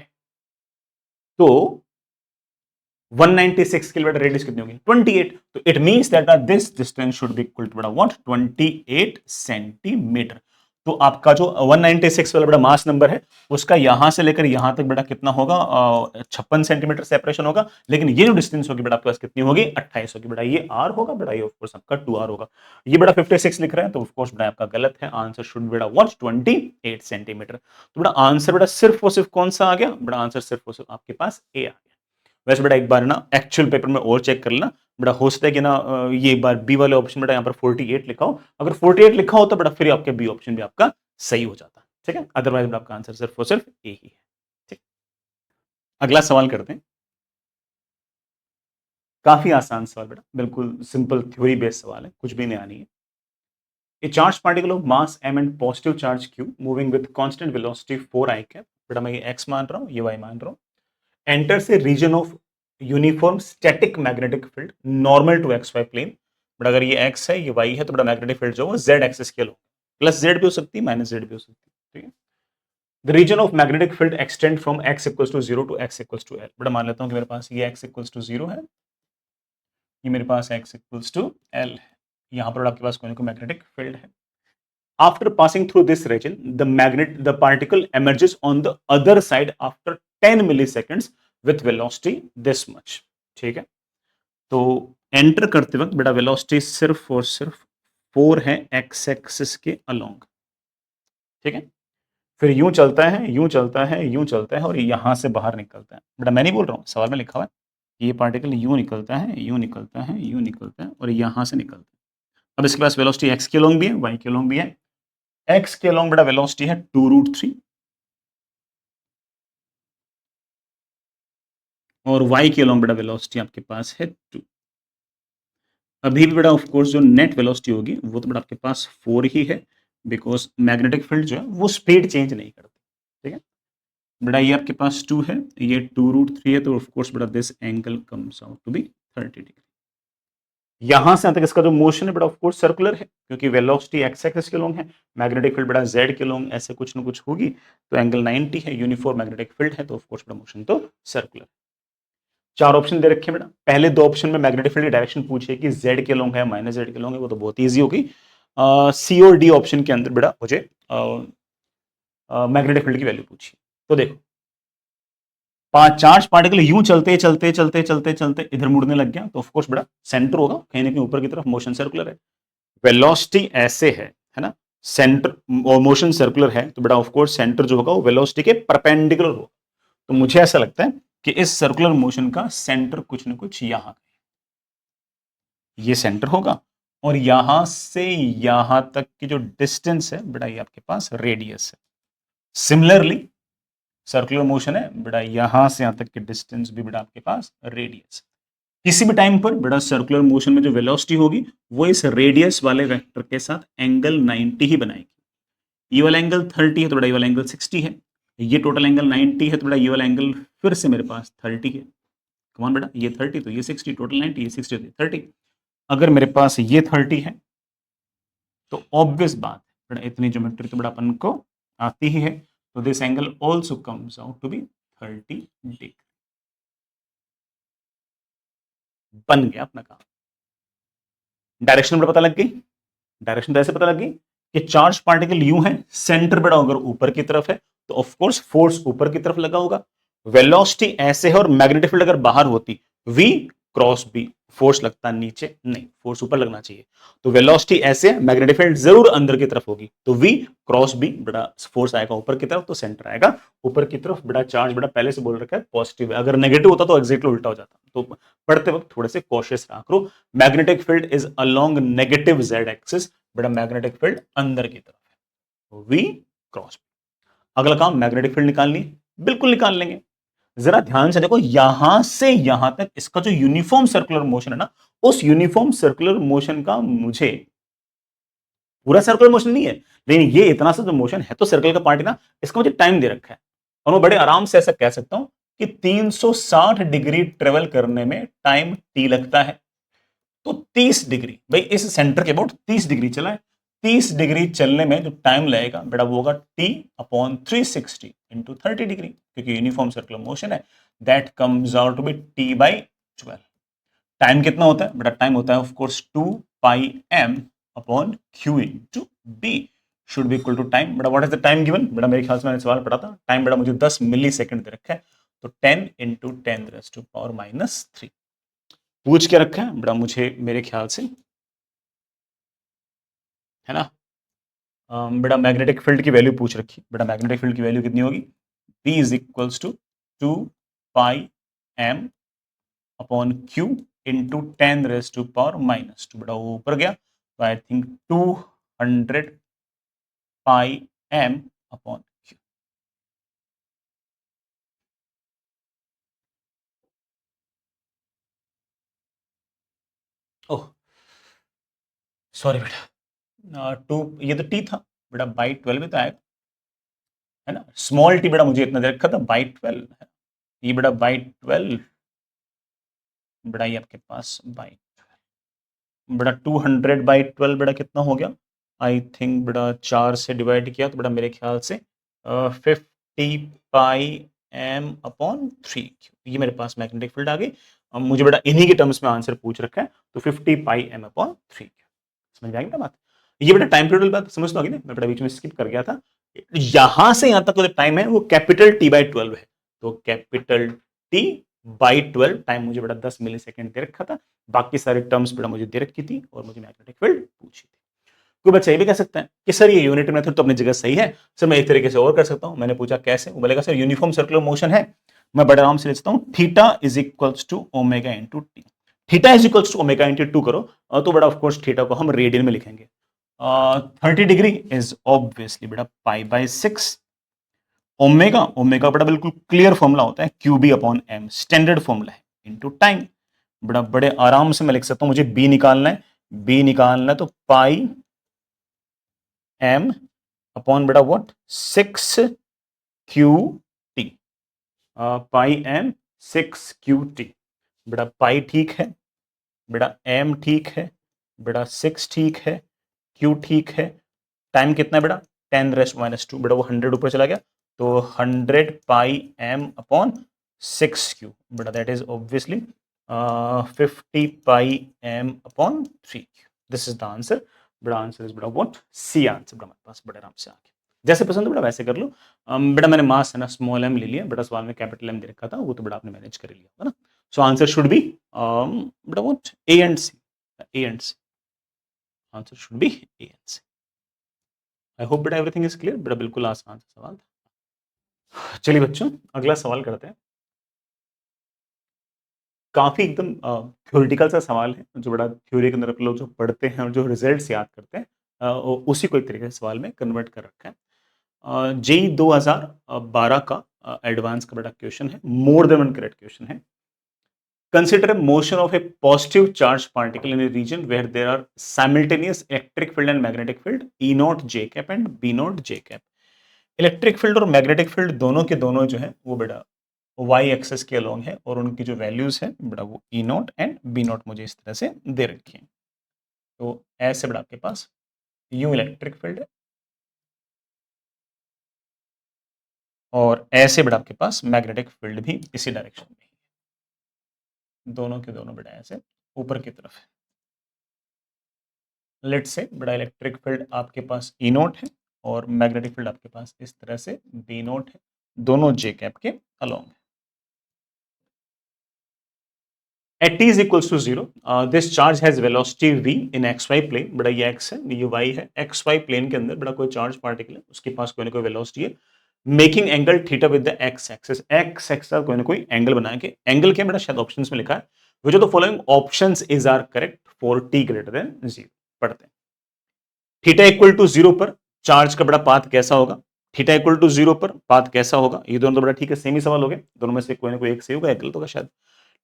तो 196 किलोमीटर रेडियस कितनी होगी 28। तो it means that this distance should be equal to बेटा व्हाट 28 सेंटीमीटर। तो आपका जो 196 वाला बेटा मास नंबर है, उसका यहां से लेकर यहां तक बेटा कितना होगा, 56 सेंटीमीटर सेपरेशन होगा। लेकिन ये जो डिस्टेंस होगी बेटा आपके पास कितनी होगी, 28 होगी बेटा। ये आर होगा बेटा, ये ऑफ कोर्स आपका 2r होगा। ये बेटा 56 लिख रहे हैं तो ऑफ कोर्स बेटा आपका गलत है, आंसर शुड बेटा व्हाट 28 सेंटीमीटर। तो बेटा आंसर बेटा सिर्फ और सिर्फ कौन सा आ गया बेटा, आंसर सिर्फ और सिर्फ आपके पास ए आ गया। वैसे बेटा एक बार ना एक्चुअल पेपर में और चेक कर लेना बेटा, हो सकता है कि ना ये एक बार बी वाले ऑप्शन बेटा यहाँ पर 48 लिखा हो। अगर 48 लिखा हो तो बेटा फिर आपके बी ऑप्शन भी आपका सही हो जाता है, ठीक है। अदरवाइज बेटा आपका आंसर सिर्फ और सिर्फ ए ही है, ठीक। अगला सवाल करते हैं। काफी आसान सवाल बेटा, बिल्कुल सिंपल थ्योरी बेस्ड सवाल है, कुछ भी नहीं आनी है। A charged particle of mass m and positive charge q moving with constant velocity 4 I cap, बेटा मैं ये x मान रहा हूँ, ये y मान रहा हूँ, enters a region of uniform static magnetic field normal to xy plane। But अगर ये x है ये y है तो बड़ा मैग्नेटिक फील्ड जो है z एक्सिस के लो, प्लस z भी हो सकती है माइनस z भी हो सकती है, ठीक है। The region of magnetic field extend from x equals to 0 to x equals to l। बड़ा मान लेता हूँ कि मेरे पास ये x इक्वल्स टू 0 है, ये मेरे पास x इक्वल्स टू l है, यहाँ पर आपके पास कोई ना कोई मैग्नेटिक फील्ड है। After passing through this region, the particle emerges on the other side after 10 milliseconds with velocity this much. ठीक है, तो एंटर करते वक्त बेटा वेलोसिटी सिर्फ और सिर्फ 4 है एक्स एक्सिस के अलोंग। ठीक है, फिर यूं चलता है, यूं चलता है, यूं चलता है और यहां से बाहर निकलता है। बेटा मैं नहीं बोल रहा हूं, सवाल में लिखा हुआ है ये पार्टिकल यूं निकलता है, यूं निकलता है, यूं निकलता है और यहां से निकलता है। अब इसके पास वेलोसिटी एक्स के अलोंग भी है, वाई के अलोंग भी है। एक्स के अलोंग बेटा वेलोसिटी है 2√3 और वाई के अलोंग बेटा वेलोसिटी आपके पास है 2। अभी भी बेटा ऑफ कोर्स जो नेट वेलोसिटी होगी वो तो बेटा आपके पास 4 ही है, बिकॉज मैग्नेटिक फील्ड जो है वो स्पीड चेंज नहीं करती। ठीक है बेटा, ये आपके पास 2 है, ये 2√3 है, तो ऑफ कोर्स बेटा this angle comes out to be 30 degree. यहां से तक इसका जो मोशन है बेटा ऑफ कोर्स सर्कुलर है, क्योंकि वेलोसिटी एक्स एक्सिस के लोंग है, मैग्नेटिक फील्ड बेटा जेड के लोंग, ऐसे कुछ ना कुछ होगी, तो एंगल 90 है, यूनिफॉर्म मैग्नेटिक फील्ड है, तो ऑफ कोर्स बेटा मोशन तो सर्कुलर। 4 ऑप्शन दे रखे हैं बेटा, पहले 2 ऑप्शन में मैग्नेटिक फील्ड की डायरेक्शन पूछी है कि जेड के लोंग है माइनस जेड के लोंग है, वो तो बहुत ईजी होगी। सी और डी ऑप्शन के अंदर बेटा मुझे मैग्नेटिक फील्ड की वैल्यू पूछी। तो देखो, चार्ज पार्टिकल यूं चलते चलते चलते चलते चलते इधर मुड़ने लग गया, तो ऑफ कोर्स बेटा सेंटर होगा कहीं ना कहीं ऊपर की तरफ, मोशन सर्कुलर है। वेलोसिटी ऐसे है ना, सेंटर मोशन सर्कुलर है, तो बेटा ऑफ कोर्स सेंटर जो होगा वो वेलोसिटी के परपेंडिकुलर होगा। तो मुझे ऐसा लगता है कि इस सर्कुलर मोशन का सेंटर कुछ ना कुछ यहां, ये सेंटर होगा और यहां से यहां तक की जो डिस्टेंस है बेटा ये आपके पास रेडियस है। सिमिलरली सर्कुलर मोशन है बेटा, यहां से यहां तक की डिस्टेंस भी बेटा आपके पास रेडियस। किसी भी टाइम पर बेटा सर्कुलर मोशन में जो वेलोसिटी होगी वो इस रेडियस वाले वेक्टर के साथ एंगल 90 ही बनाएगी। ये वाला एंगल 30 है तो बेटा ये वाला एंगल 60 है, ये टोटल एंगल 90 है तो बेटा ये वाला एंगल फिर से मेरे पास 30 है। कमान बेटा, ये 30 तो ये 60, टोटल 90, ये 60 तो 30। अगर मेरे पास ये 30 है तो ऑब्वियस बात है बेटा इतनी ज्योमेट्री तो बेटा अपन को आती ही है, तो this angle also comes out to be 30 degree. बन गया अपना काम। डायरेक्शन बेटा पता लग गई, डायरेक्शन तो ऐसे पता लग गई कि चार्ज पार्टिकल यूं है, सेंटर बेटा अगर ऊपर की तरफ है तो ऑफ कोर्स फोर्स ऊपर की तरफ लगा होगा। वेलोसिटी ऐसे है और मैग्नेटिक फील्ड अगर बाहर होती v क्रॉस b, फोर्स लगता नीचे नहीं, फोर्स ऊपर लगना चाहिए। तो वेलोसिटी ऐसे, मैग्नेटिक फील्ड जरूर अंदर की तरफ होगी, तो v क्रॉस b बेटा फोर्स आएगा ऊपर की तरफ, तो सेंटर आएगा ऊपर की तरफ। बेटा चार्ज बेटा पहले से बोल रखा है पॉजिटिव है, अगर नेगेटिव होता तो एग्जैक्टली उल्टा हो जाता। तो पढ़ते वक्त थोड़े से कॉशियस रहा करो। Magnetic field is along negative Z axis, बेटा मैग्नेटिक फील्ड अंदर की तरफ है, v क्रॉस b। अगला काम मैग्नेटिक फील्ड निकालनी, बिल्कुल निकाल लेंगे। जरा ध्यान से देखो, यहां से यहां तक इसका जो यूनिफॉर्म सर्कुलर मोशन है ना, उस यूनिफॉर्म सर्कुलर मोशन का मुझे, पूरा सर्कुलर मोशन नहीं है लेकिन ये इतना सा जो मोशन है तो सर्कल का पार्ट ना, इसका मुझे टाइम दे रखा है और मैं बड़े आराम से ऐसा कह सकता हूं कि 360 डिग्री ट्रेवल करने में टाइम टी लगता है। तो 30 डिग्री भाई इस सेंटर के अबाउट 30 डिग्री चला है, 30 डिग्री चलने में जो टाइम लगेगा बेटा वो होगा t अपॉन 360 इंटू 30 डिग्री, क्योंकि यूनिफॉर्म सर्कुलर मोशन है, that comes out to be t/12। Time कितना होता है बेटा, टाइम होता है of course 2πm upon q into b should be equal to time. बेटा what is the time given, बेटा मेरे ख्याल से मैंने सवाल पढ़ा था, टाइम बेटा मुझे 10 मिली सेकंड दे रखा है, तो 10 इंटू 10⁻³ पूछ के रखा है बेटा मुझे मेरे ख्याल से, है ना। बेटा मैग्नेटिक फील्ड की वैल्यू पूछ रखी, बेटा मैग्नेटिक फील्ड की वैल्यू कितनी होगी, P is equals to 2πm upon Q into 10⁻²। बेटा वो ऊपर गया तो I think 200πm upon Q। Oh sorry बेटा, ये तो टी था बेटा, बाई 12 में तो आएगा, है ना। स्मॉल टी बेटा मुझे इतना दे रखा था बाई 12, ये बेटा बाई 12 बेटा, ये आपके पास बाई बेटा 200/12 बेटा कितना हो गया, आई थिंक बेटा 4 से डिवाइड किया तो बेटा मेरे ख्याल से 50πm/3। ये मेरे पास मैग्नेटिक फील्ड आ गई। अब मुझे बेटा इन्हीं के टर्म्स में आंसर पूछ रखा है, तो 50πm/3। समझ में आएगी ना बात। ये बेटा टाइम पीरियड बात समझ तो आ गई ना, मैं बेटा बीच में स्किप कर गया था। यहां से यहां तक जो टाइम है वो कैपिटल T/12 है, तो कैपिटल T/12 टाइम मुझे बेटा 10 मिली सेकेंड दे रखा था, बाकी सारी टर्म्स बेटा मुझे दे रखी थी और मुझे मैग्नेटिक फील्ड पूछी थी। कोई बच्चा ये भी कह सकता है कि सर ये यूनिट मेथड तो अपनी जगह सही है, सर मैं एक तरीके से और कर सकता हूं। मैंने पूछा कैसे, वो बोलेगा सर यूनिफॉर्म सर्कुलर मोशन है, मैं बड़े आराम से लिखता हूं theta is equals to omega into T. Theta is equals to omega into two करो तो बड़ा ऑफकोर्स थीटा को हम रेडियन में लिखेंगे। 30 डिग्री इज ऑब्वियसली बेटा पाई/6। ओमेगा, ओमेगा बड़ा बिल्कुल क्लियर फॉर्मूला होता है Q B upon M, standard formula है, इंटू टाइम। बड़ा बड़े आराम से मैं लिख सकता हूं, मुझे बी निकालना है, बी निकालना है तो पाई एम अपॉन बेटा what 6 Q T, pi M 6 Q T. बेटा पाई ठीक है, बेटा एम ठीक है, बेटा 6 ठीक है, क्यू ठीक है, टाइम कितना है बेटा 10⁻², बेटा वो 100 ऊपर चला गया तो 100 पाई एम अपॉन 6 क्यू, बेटा that is obviously 50 pi M upon 3 Q. This is the answer. बेटा आंसर इज बेटा व्हाट सी आंसर बेटा हमारे पास बड़े आराम से आ गया। जैसे पसंद हो बेटा वैसे कर लो। बेटा मैंने मास है ना स्मॉल एम ले लिया, बेटा सवाल में कैपिटल एम दे रखा था, वो तो बेटा आपने मैनेज कर लिया है ना। सो आंसर शुड बी बेटा what A and C, A and C, answer should be A and C. I hope बेटा एवरीथिंग इज क्लियर। बेटा बिल्कुल आसान सा सवाल था। चलिए बच्चों अगला सवाल करते हैं। काफी एकदम थ्योरेटिकल सा सवाल है, जो बड़ा थ्योरी के अंदर लोग जो पढ़ते हैं और जो रिजल्ट्स याद करते हैं उसी को एक तरीके से सवाल में कन्वर्ट कर रखा है। जेई 2012 का एडवांस का बड़ा क्वेश्चन है, more than one correct question है। Consider a motion of a positive charged particle in a region where there are simultaneous electric field and magnetic field E naught J cap and B naught J cap. Electric field और मैग्नेटिक फील्ड दोनों के दोनों जो है वो बेटा वाई एक्सेस के अलोंग है और उनकी जो वैल्यूज है बेटा वो ई नॉट एंड बी नॉट मुझे इस तरह से दे रखी है। तो ऐसे बेटा आपके पास यू इलेक्ट्रिक फील्ड है और ऐसे बेटा आपके पास मैग्नेटिक फील्ड भी इसी डायरेक्शन में, दोनों के दोनों बेटा ऐसे ऊपर की तरफ है। लेट से बड़ा इलेक्ट्रिक फील्ड आपके पास ई नोट है और मैग्नेटिक फील्ड आपके पास इस तरह से बी नोट है, दोनों जे कैप के अलोंग है। At t is equals to 0, this charge has velocity v in xy plane, बड़ा ये x है, ये y है, xy प्लेन के अंदर बड़ा कोई चार्ज पार्टिकल है, उसके पास कोई ना कोई वेलोसिटी है, making angle theta with the x axis, x axis कोई ना कोई एंगल बनाएंगे। एंगल क्या बेटा शायद ऑप्शंस में लिखा है, which of the following options is are correct for t greater than 0। पढ़ते हैं। थीटा इक्वल टू 0 पर चार्ज का बड़ा पाथ कैसा होगा, थीटा इक्वल टू 0 पर पाथ कैसा होगा, ये दोनों तो बड़ा ठीक है, सेम ही सवाल हो गए, दोनों में से कोई ना कोई एक सही होगा, एक गलत होगा शायद।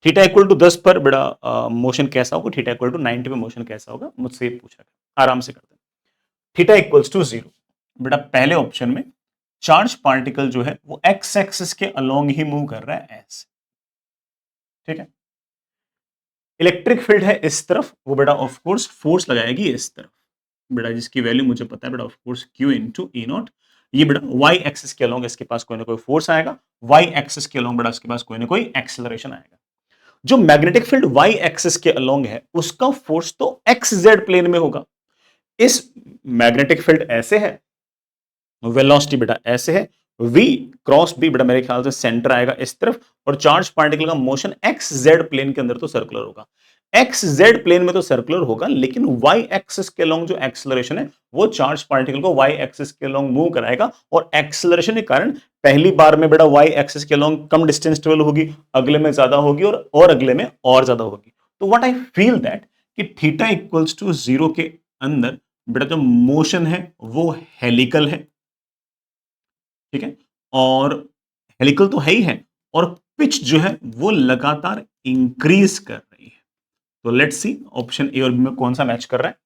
थीटा इक्वल टू 10 पर बड़ा मोशन कैसा होगा, थीटा इक्वल टू 90 पे मोशन कैसा होगा, मुझसे ये पूछा गया, आराम से करते हैं। थीटा इक्वल्स टू 0, बेटा पहले ऑप्शन में चार्ज पार्टिकल जो है वो एक्स एक्सिस के अलोंग ही मूव कर रहा है ऐसे, ठीक है। इलेक्ट्रिक फील्ड है इस तरफ, वो बेटा ऑफ कोर्स फोर्स लगाएगी इस तरफ, बेटा जिसकी वैल्यू मुझे पता है बेटा of course Q into E not. ये बेटा y एक्सिस के अलोंग इसके पास कोई ना कोई फोर्स आएगा, y एक्सिस के अलोंग बेटा इसके पास कोई ना कोई एक्सेलरेशन आएगा। जो मैग्नेटिक फील्ड y एक्सिस के अलोंग है उसका फोर्स तो xz प्लेन में होगा। इस मैग्नेटिक फील्ड ऐसे है, वेलोसिटी बेटा ऐसे है, v क्रॉस b बेटा मेरे ख्याल से सेंटर आएगा इस तरफ, और चार्ज पार्टिकल का मोशन xz प्लेन के अंदर तो सर्कुलर होगा, xz प्लेन में तो सर्कुलर होगा, लेकिन y एक्सिस के अलोंग जो एक्सेलरेशन है वो चार्ज पार्टिकल को y एक्सिस के अलोंग मूव कराएगा, और एक्सेलरेशन के कारण पहली बार में बेटा y एक्सिस के अलोंग कम डिस्टेंस ट्रेवल होगी, अगले में ज्यादा होगी और अगले में और ज्यादा होगी। तो व्हाट आई फील दैट कि थीटा इक्वल्स टू 0 के अंदर बेटा जो मोशन है वो हेलिकल है, ठीक है, और हेलिकल तो है ही है, और पिच जो है वो लगातार इंक्रीज कर रही है। तो लेट्स सी ऑप्शन ए और बी में कौन सा मैच कर रहा है।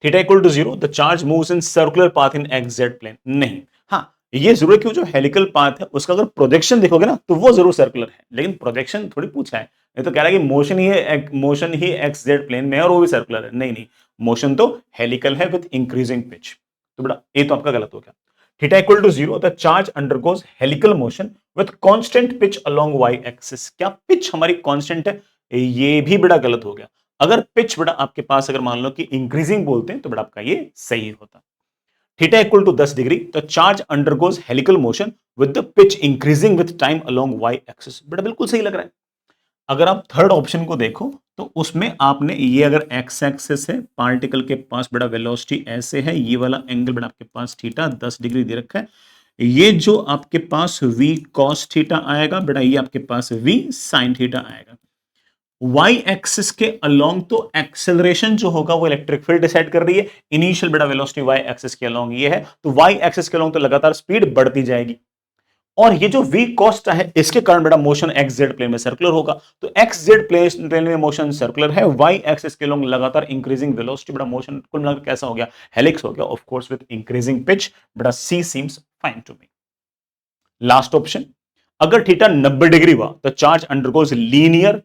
Theta equal to 0, the charge moves in circular path in XZ plane, नहीं, हाँ ये जरूर कि जो हेलिकल पाथ है उसका अगर प्रोजेक्शन देखोगे ना तो वो जरूर सर्कुलर है, लेकिन प्रोजेक्शन थोड़ी पूछा है, ये तो कह रहा है कि मोशन ही एक्सजेड प्लेन में है और वो भी सर्कुलर है, नहीं नहीं, मोशन तो हेलिकल है विद इंक्रीजिंग पिच। तो बेटा ये तो आपका गलत हो गया। Theta equal to 0, the charge undergoes helical motion with constant pitch along y axis, क्या पिच हमारी कांस्टेंट है, ये भी बड़ा गलत हो गया। अगर पिच बेटा आपके पास अगर मान लो कि इंक्रीजिंग बोलते हैं तो बेटा आपका ये सही होता। थीटा इक्वल टू 10 डिग्री तो charge undergoes helical motion with the pitch increasing with time along Y axis. बेटा बिल्कुल सही लग रहा है। अगर आप थर्ड ऑप्शन को देखो तो उसमें आपने ये अगर एक्स एक्सिस है, पार्टिकल के पास बड़ा वेलोसिटी ऐसे है, ये वाला एंगल बड़ा आपके पास थीटा 10 डिग्री दे रखा है। ये जो आपके पास v cos थीटा आएगा बेटा, ये आपके पास v sin थीटा आएगा। y एक्सिस के अलोंग तो एक्सेलरेशन जो होगा वो इलेक्ट्रिक फील्ड डिसाइड कर रही है। इनिशियल बेटा वेलोसिटी y एक्सिस के अलोंग ये है, तो y एक्सिस के अलोंग तो लगातार स्पीड बढ़ती जाएगी। और ये जो v कॉस्ट है इसके कारण बेटा मोशन एक्स जेड प्लेन में सर्कुलर होगा। तो एक्स जेड प्लेन में मोशन सर्कुलर है, y एक्सिस के लोग लगातार इंक्रीजिंग वेलोसिटी, बेटा मोशन कुल मिलाकर कैसा हो गया, हेलिक्स हो गया, of course with increasing pitch. बेटा c seems fine to me. Last option, अगर थीटा 90 डिग्री हुआ तो charge undergoes linear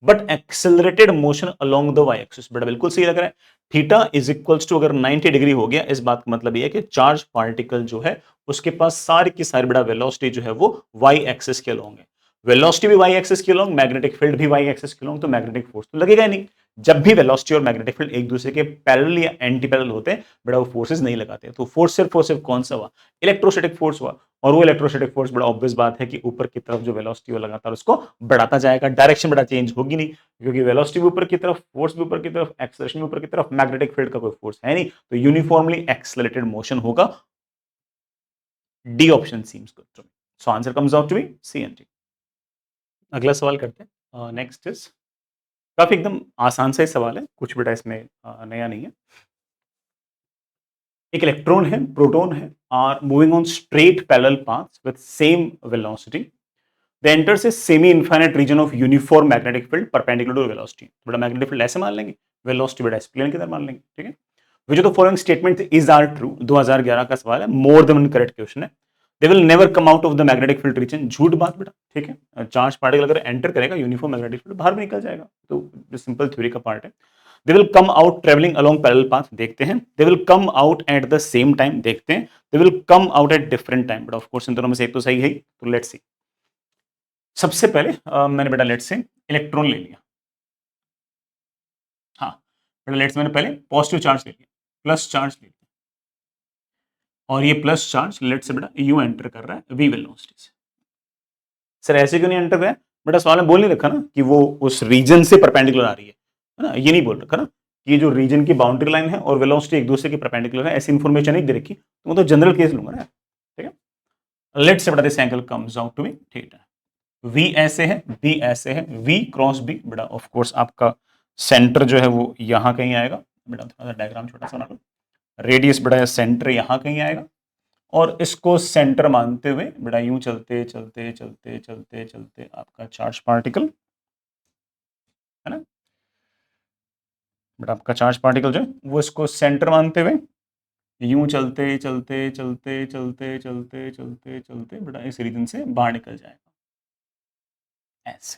but accelerated motion along the y axis. बेटा बिल्कुल सही लग रहा है। थीटा इज इक्वल्स टू अगर 90 डिग्री हो गया, इस बात का मतलब यह है कि चार्ज पार्टिकल जो है उसके पास सारी की सारी बेटा वेलोसिटी जो है वो वाई एक्सिस के अलोंग है। वेलोसिटी भी वाई एक्सिस के अलोंग, मैग्नेटिक फील्ड भी वाई एक्सिस के अलोंग, तो मैग्नेटिक फोर्स तो लगेगा ही नहीं। जब भी वेलोसिटी और मैग्नेटिक फील्ड एक दूसरे के पैरेलल या एंटी पैरेलल होते हैं बेटा वो फोर्सेस नहीं लगाते। तो फोर्स सिर्फ और सिर्फ कौन सा हुआ, इलेक्ट्रोस्टैटिक फोर्स हुआ। और वो इलेक्ट्रोस्टैटिक फोर्स बड़ा ऑब्वियस बात है कि ऊपर की तरफ जो वेलोसिटी वो लगातार उसको बढ़ाता जाएगा, डायरेक्शन बड़ा चेंज होगी नहीं, क्योंकि वेलोसिटी भी ऊपर की तरफ, फोर्स भी ऊपर की तरफ, एक्सेलरेशन भी ऊपर की तरफ, मैग्नेटिक फील्ड का कोई फोर्स है नहीं, तो यूनिफॉर्मली एक्सेलरेटेड मोशन होगा। D option seems good to me. So answer comes out to be C and D. अगला सवाल करते हैं। नेक्स्ट इज काफी एकदम आसान सा ही सवाल है, कुछ बेटा इसमें नया नहीं है। एक इलेक्ट्रॉन है, प्रोटॉन है, are moving on straight parallel paths with same velocity. They enters a semi-infinite region of uniform magnetic field perpendicular to velocity। बड़ा मैग्नेटिक फील्ड ऐसे मान लेंगे, वेलोसिटी बड़ा इस प्लेन की तरह मान लेंगे, ठीक है। Which of the following statement is are true. 2011 का सवाल है, more than one correct question है। They will never come out of the magnetic field region. झूठ बात बेटा, ठीक है। चार्ज पार्टिकल अगर एंटर करेगा यूनिफॉर्म मैग्नेटिक फील्ड बाहर भी निकल जाएगा, तो सिंपल थ्योरी का पार्ट है। They will come out travelling along parallel path, देखते हैं। They will come out at the same time, देखते हैं। They will come out at different time, but of course in दोनों में से एक तो सही है, तो लेट्स सी। सबसे पहले मैंने बेटा लेट्स से इलेक्ट्रॉन ले लिया। हाँ बेटा लेट्स मैंने पहले पॉजिटिव चार्ज ले लिया, प्लस चार्ज ले लिया, और ये प्लस चार्ज लेट से बेटा यू एंटर कर रहा है वी वेलोसिटी से। सर ऐसे क्यों नहीं एंटर कर रहा है बेटा, सवाल में बोल नहीं रखा ना कि वो उस रीजन से परपेंडिकुलर आ रही है ना, ये नहीं बोल रखा ना कि जो रीजन की बाउंड्री लाइन है और वेलोसिटी एक दूसरे की परपेंडिकुलर है, ऐसी इंफॉर्मेशन नहीं दे रखी, तो मैं तो जनरल केस लूंगा ना, ठीक है। लेट से बेटा this angle comes out to be theta. V ऐसे है, B ऐसे है, V क्रॉस B बेटा ऑफ कोर्स आपका सेंटर जो है वो यहां कहीं आएगा। बेटा थोड़ा सा डायग्राम छोटा सा बना लो। रेडियस बेटा सेंटर यहां कहीं आएगा, और इसको सेंटर मानते हुए बेटा यूं चलते चलते चलते चलते चलते आपका चार्ज पार्टिकल है ना, बेटा आपका चार्ज पार्टिकल जो है वो इसको सेंटर मानते हुए यूं चलते चलते चलते चलते चलते चलते चलते बेटा इस रीजन से बाहर निकल जाएगा। ऐसे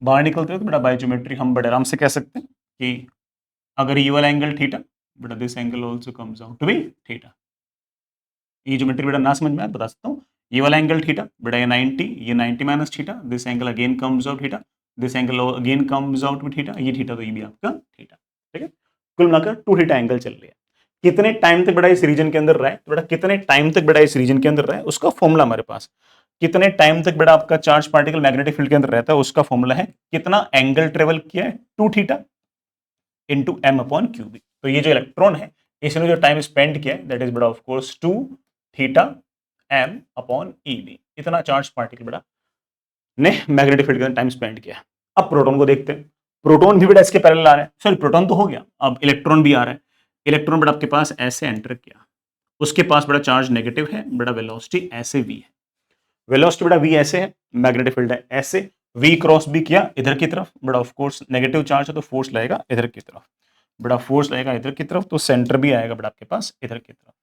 बाहर निकलते हुए तो बेटा बाय ज्योमेट्री हम बड़े आराम से कह सकते हैं कि अगर ये वाला एंगल थीटा बेटा this angle also comes out to be theta. ये ज्योमेट्री बेटा ना समझ में आए बता सकता हूँ, ये वाला एंगल थीटा बेटा ये 90, ये 90 minus theta, this angle again comes out theta, this angle again comes out with theta, ये थीटा तो ये भी आपका थीटा, ठीक है। कुल मिलाकर 2 थीटा एंगल चल रही है। कितने टाइम तक बेटा इस रीजन के अंदर रहा है, तो बेटा कितने टाइम तक बेटा इस रीजन के अंदर रहा है उसका फॉर्मूला हमारे पास। कितने टाइम तक बेटा आपका चार्ज पार्टिकल मैग्नेटिक फील्ड के अंदर रहता है उसका फॉर्मूला है कितना एंगल ट्रेवल किया है 2 theta into M upon QB. तो ये जो इलेक्ट्रॉन है इसने जो टाइम स्पेंड किया है दैट इज बेटा of course 2 theta M upon E B. इतना चार्ज पार्टिकल बेटा ने मैग्नेटिक फील्ड के अंदर टाइम स्पेंड किया। अब प्रोटॉन को देखते हैं। प्रोटॉन भी बेटा इसके पैरेलल आ रहा है, सॉरी प्रोटॉन तो हो गया, अब इलेक्ट्रॉन भी आ रहा है। इलेक्ट्रॉन बेटा आपके पास ऐसे एंटर किया, उसके पास बेटा चार्ज नेगेटिव है, बेटा वेलोसिटी ऐसे वी है, वेलोसिटी बेटा वी ऐसे है, मैग्नेटिक फील्ड है ऐसे, वी क्रॉस भी किया इधर की तरफ, बड़ा ऑफ कोर्स नेगेटिव चार्ज है तो फोर्स लगेगा इधर की तरफ, बड़ा फोर्स लगेगा इधर की तरफ, तो सेंटर भी आएगा बड़ा आपके पास इधर की तरफ।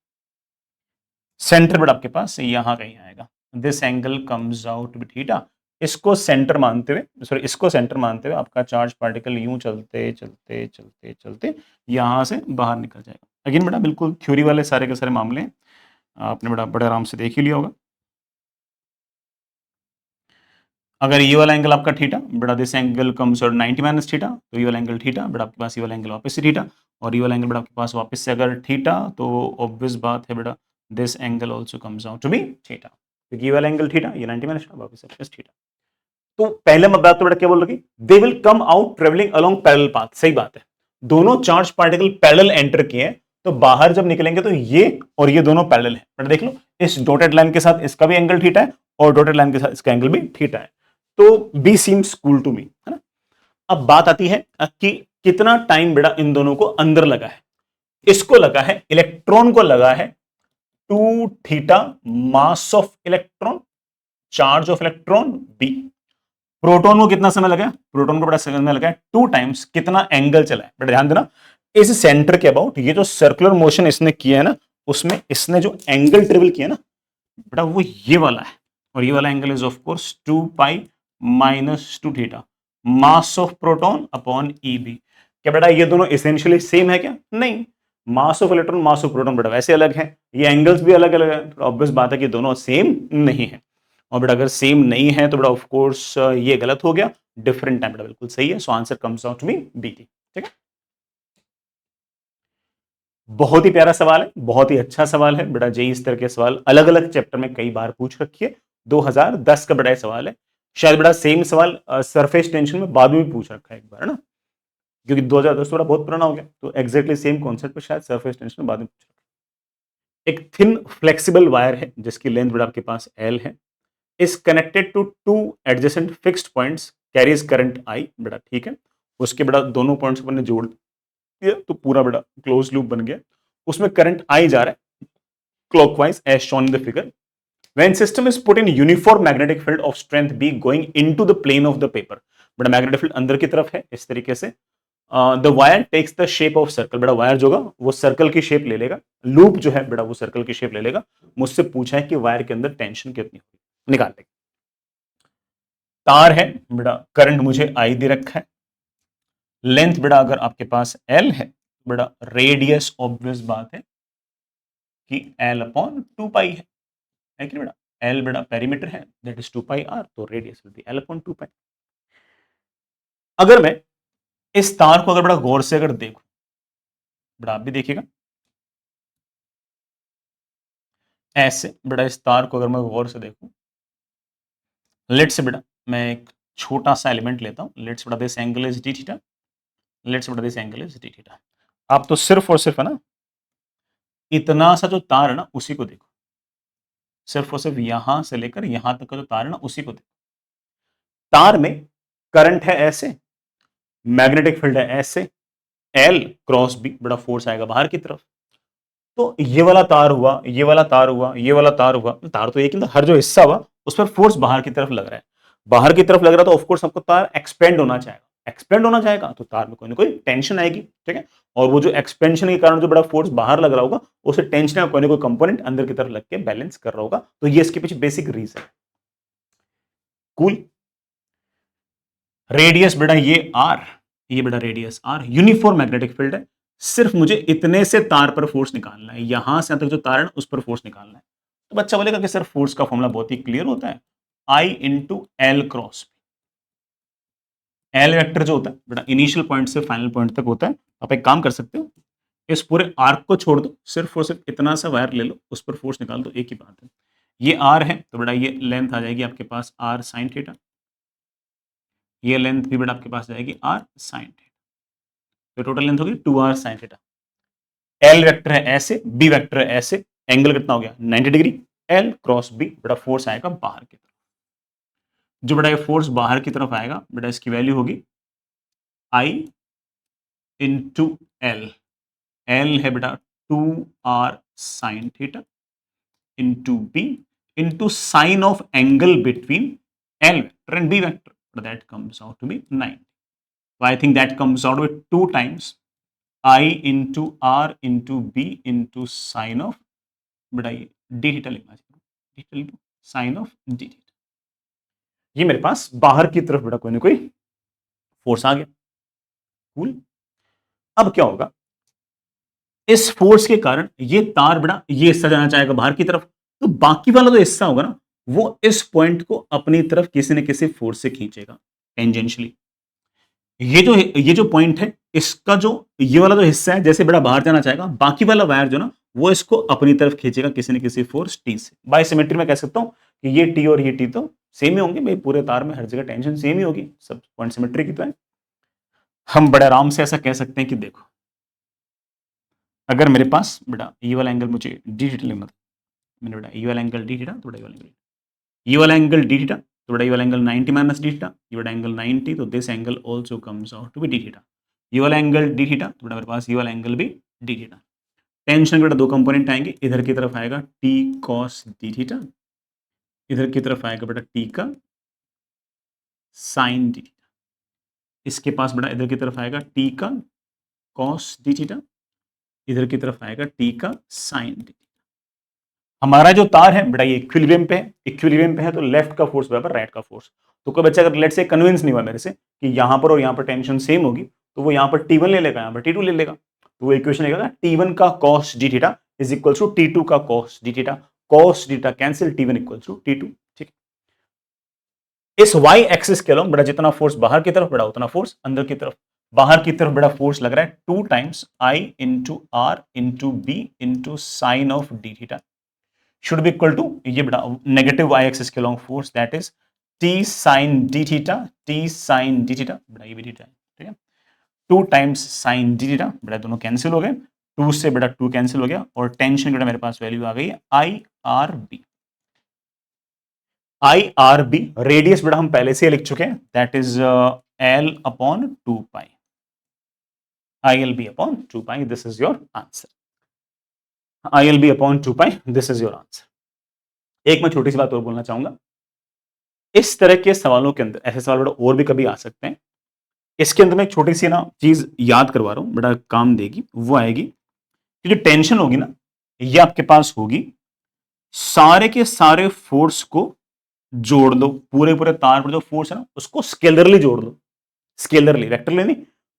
सेंटर बड़ा आपके पास यहां कहीं आएगा। This angle comes out with theta. इसको सेंटर मानते हुए, सॉरी इसको सेंटर मानते हुए आपका चार्ज पार्टिकल यूं चलते चलते चलते चलते यहां से बाहर निकल जाएगा। अगेन बेटा बिल्कुल थ्योरी वाले सारे के सारे मामले हैं, आपने बड़ा बड़े आराम से देख ही लिया होगा। अगर ये वाला एंगल आपका थीटा, बेटा this angle comes out 90 minus theta, तो ये वाला एंगल थीटा, बेटा आपके पास ये वाला एंगल वापस से थीटा, और ये वाला एंगल बेटा आपके पास वापस से अगर थीटा, तो ऑब्वियस बात है बेटा this angle also comes out to be theta, क्योंकि ये वाला एंगल थीटा, ये 90 माइनस थीटा, वापस से प्लस थीटा। तो पहले मैं बात तो बेटा क्या बोल रही, they will come out travelling along parallel path, सही बात है, दोनों चार्ज पार्टिकल पैरेलल एंटर किए हैं, तो बाहर जब निकलेंगे तो ये और ये दोनों पैरेलल है, बेटा देख लो इस डॉटेड लाइन के साथ इसका भी एंगल थीटा है और डॉटेड लाइन के साथ इसका एंगल भी थीटा है, तो B seems cool to me, है ना। अब बात आती है कि कितना टाइम बेटा इन दोनों को अंदर लगा है, इसको लगा है, इलेक्ट्रॉन को लगा है 2 theta mass of electron, charge of electron B. Proton को कितना समय लगा, प्रोटॉन को बड़ा समय लगा 2 टाइम्स कितना एंगल चला है, बेटा ध्यान देना इस सेंटर के अबाउट ये जो सर्कुलर मोशन इसने किया है ना, उसमें इसने जो एंगल ट्रेवल किया ना बेटा वो ये वाला है, और ये वाला angle is of course 2 pi minus 2 theta, mass of proton upon E B. क्या बेटा ये दोनों एसेंशियली सेम है क्या, नहीं, mass of electron mass of proton बेटा वैसे अलग है, ये एंगल्स भी अलग अलग है, तो ऑब्वियस बात है कि दोनों सेम नहीं है, और बेटा अगर सेम नहीं है तो बेटा ऑफ कोर्स ये गलत हो गया, डिफरेंट है बेटा बिल्कुल सही है, so answer comes out to be B, ठीक है। बहुत ही प्यारा सवाल है, बहुत ही अच्छा सवाल है बेटा, जेई इस तरह के सवाल अलग अलग चैप्टर में कई बार पूछ रखी है, 2010 का बड़ा सवाल है, शायद बड़ा सेम सवाल सरफेस टेंशन में बाद में भी पूछ रखा है एक बार, है ना, क्योंकि 2010 थोड़ा बहुत पुराना हो गया, तो एग्जैक्टली सेम कॉन्सेप्ट पर शायद सरफेस टेंशन में बाद में पूछ रखा है। एक थिन फ्लेक्सिबल वायर है जिसकी लेंथ बेटा आपके पास एल है, is connected to 2 adjacent fixed points, carries current I, बेटा ठीक है, उसके बेटा दोनों पॉइंट्स को जोड़ दिया तो पूरा बेटा क्लोज लूप बन गया, उसमें करंट आई जा रहा है clockwise as shown in the figure, when system is put in uniform magnetic field of strength B going into the plane of the paper, बेटा मैग्नेटिक फील्ड अंदर की तरफ है इस तरीके से, the wire takes the shape of circle, बेटा वायर जो होगा वो सर्कल की शेप ले लेगा, लूप जो है बेटा वो सर्कल की शेप ले लेगा, मुझसे पूछा है कि वायर के अंदर टेंशन कितनी होगी, निकाल लेंगे। तार है बेटा, करंट मुझे आई दे रखा है, लेंथ बेटा अगर आपके पास एल है, बेटा रेडियस ऑब्वियस बात है कि एल अपॉन 2 पाई है कि बेटा, एल बेटा पेरीमीटर है दैट इज 2 पाई आर, तो radius will be L upon 2 पाई। अगर मैं इस तार को अगर बड़ा गौर से अगर देखूं, बेटा आप भी देखिएगा ऐसे, बेटा इस तार को अगर मैं गौर से देखूं, लेट्स से बेटा मैं एक छोटा सा एलिमेंट लेता हूं, लेट्स बेटा this angle is D theta, let's बेटा this angle is D theta, आप तो सिर्फ और सिर्फ है ना इतना सा जो तार है ना उसी को देखो, सिर्फ और सिर्फ यहां से लेकर यहां तक का जो तार है ना उसी को देखो, तार में करंट है ऐसे, मैग्नेटिक फील्ड है ऐसे, एल क्रॉस बी बड़ा फोर्स आएगा बाहर की तरफ, तो ये वाला तार हुआ, ये वाला तार हुआ, ये वाला तार हुआ, तार तो एक ही था, हर जो हिस्सा हुआ उस पर फोर्स बाहर की तरफ लग रहा है, बाहर की तरफ लग रहा तो ऑफकोर्स आपको तार एक्सपेंड होना चाहेगा, एक्सपेंड होना चाहेगा तो तार में कोई ना कोई टेंशन आएगी, ठीक है, और वो जो एक्सपेंशन के कारण जो बड़ा फोर्स बाहर लग रहा होगा उसे टेंशन का कोई ना कोई कंपोनेंट अंदर की तरफ लग के बैलेंस कर रहा होगा, तो ये इसके पीछे बेसिक रीजन है। कूल। रेडियस बेटा ये आर, ये बेटा radius R, uniform magnetic field है, सिर्फ मुझे इतने से तार पर फोर्स निकालना है, यहां से तक जो तार है उस पर फोर्स निकालना है, तो बच्चा बोलेगा कि सर फोर्स का फॉर्मूला बहुत ही क्लियर होता है, I into L cross, L vector जो होता है बेटा इनिशियल पॉइंट से फाइनल पॉइंट तक होता है, आप एक काम कर सकते हो, इस पूरे आर्क को छोड़ दो, सिर्फ और सिर्फ इतना सा वायर ले लो, उस पर फोर्स निकाल दो, एक ही बात है, ये आर है तो बेटा ये लेंथ आ जाएगी आपके पास आर साइन थीटा, ये लेंथ भी बेटा आपके पास जाएगी आर साइन थीटा, तो टोटल लेंथ होगी 2r sine theta, L vector है ऐसे, बी वेक्टर है ऐसे, एंगल कितना हो गया 90 डिग्री, एल क्रॉस बी बेटा फोर्स आएगा बाहर की तरफ, जो बेटा ये फोर्स बाहर की तरफ आएगा बेटा इसकी वैल्यू होगी आई इंटू एल, एल है बेटा 2r sine theta into B into sine of angle between L vector and B vector, that comes out to be 90, so I think that comes out with 2 times I into R into B into sin of बेटा ये डी थीटा लिखना चाहिए, D theta sine of d theta, ये मेरे पास बाहर की तरफ बेटा कोई ना कोई फोर्स आ गया, कूल। अब क्या होगा, इस फोर्स के कारण ये तार बेटा ये हिस्सा जाना चाहेगा बाहर की तरफ, तो बाकी वाला जो हिस्सा होगा ना वो इस पॉइंट को अपनी तरफ किसी न किसी फोर्स से खींचेगा टेंजेंशियली। ये जो पॉइंट है, इसका जो ये वाला जो हिस्सा है जैसे बड़ा बाहर जाना चाहेगा, बाकी वाला वायर जो ना वो इसको अपनी तरफ खींचेगा किसी न किसी फोर्स टी से। बाय सिमेट्री में कह सकता हूं कि ये टी और ये टी तो सेम ही होंगे भाई, पूरे तार में हर जगह टेंशन सेम ही होगी, सब पॉइंट सिमेट्री की तो है। हम बड़े आराम से ऐसा कह सकते हैं कि देखो, अगर मेरे पास बेटा ये वाला एंगल मुझे डी थीटा लेना था, मैंने बेटा ये वाला एंगल डी थीटा, तो बेटा ये वाला एंगल डी थीटा, तो बेटा ये वाला एंगल 90 माइनस डी थीटा, ये वाला एंगल 90, तो this angle also comes out to be d theta. ये वाला एंगल डी थीटा, तो बेटा मेरे पास ये वाला एंगल भी डी थीटा। टेंशन के बेटा दो कंपोनेंट आएंगे, इधर की तरफ आएगा टी कॉस डी थीटा, इधर की तरफ आएगा बेटा टी का साइन डी थीटा। इसके पास बेटा इधर की तरफ आएगा टी का कॉस डी थीटा, इधर की तरफ आएगा टी का साइन डी थीटा। हमारा जो तार है बेटा ये इक्विलिब्रियम पे है, इक्विलिब्रियम पे है तो लेफ्ट का फोर्स बराबर राइट का फोर्स। तो कोई बच्चा अगर लेट से कन्विंस नहीं हुआ मेरे से कि यहां पर और यहां पर टेंशन सेम होगी, तो वो यहां पर T1 ले लेगा, यहां पर T2 ले लेगा। तो वो इक्वेशन लिखेगा T1 का cos d theta is equal to T2 का cos d theta, cos d theta cancel, T1 equal to T2। ठीक है, इस y एक्सिस के अलोंग बेटा जितना फोर्स बाहर की तरफ बेटा उतना फोर्स अंदर की तरफ। बाहर की तरफ बेटा फोर्स लग रहा है 2 times I into R into B into sine of d theta should be equal to ये बेटा नेगेटिव y एक्सिस के long force that is t sin d theta, t sin d theta बेटा ये भी थीटा है, ठीक है। 2 टाइम्स sin d थीटा बेटा दोनों कैंसिल हो गए, 2 से बेटा 2 कैंसिल हो गया और टेंशन बेटा मेरे पास वैल्यू आ गई है IRB। IRB रेडियस बेटा हम पहले से लिख चुके हैं, that is L upon 2 pi, ILB upon 2 pi, this is your answer. ILB upon 2 pi, this is your answer. एक मैं छोटी सी बात और बोलना चाहूंगा, इस तरह के सवालों के अंदर ऐसे सवाल बेटा और भी कभी आ सकते हैं। इसके अंदर मैं एक छोटी सी ना चीज याद करवा रहा हूं बेटा, काम देगी, वो आएगी कि जो टेंशन होगी ना ये आपके पास होगी, सारे के सारे फोर्स को जोड़ दो, पूरे पूरे तार पर जो फोर्स है ना उसको स्केलरली जोड़ दो, स्केलरली, वेक्टरली नहीं।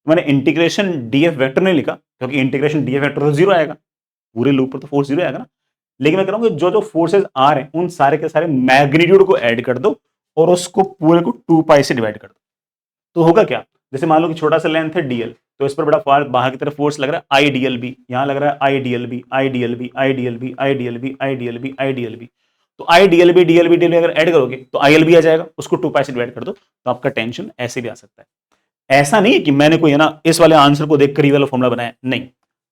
मैंने इंटीग्रेशन डीएफ वेक्टर नहीं लिखा क्योंकि इंटीग्रेशन डीएफ वेक्टर तो जीरो आएगा, पूरे लूप पर तो फोर्स जीरो आएगा ना। लेकिन मैं कह रहा हूं कि जो जो फोर्सेस आ रहे हैं उन सारे के सारे मैग्नीट्यूड को ऐड कर दो और उसको पूरे को 2 पाई से डिवाइड कर दो। तो होगा क्या, जैसे मान लो कि छोटा सा लेंथ है डीएल, तो इस पर बड़ा बाहर की तरफ फोर्स लग रहा है IDLB, यहां लग रहा है IDLB IDLB IDLB IDLB IDLB IDLB। तो IDLB DLB DLB अगर ऐड करोगे तो ILB आ जाएगा, उसको 2 पाई से डिवाइड कर दो, तो आपका टेंशन ऐसे भी आ सकता है। ऐसा नहीं कि मैंने कोई है ना इस वाले आंसर को देखकर ये वाला फॉर्मूला बनाया, नहीं,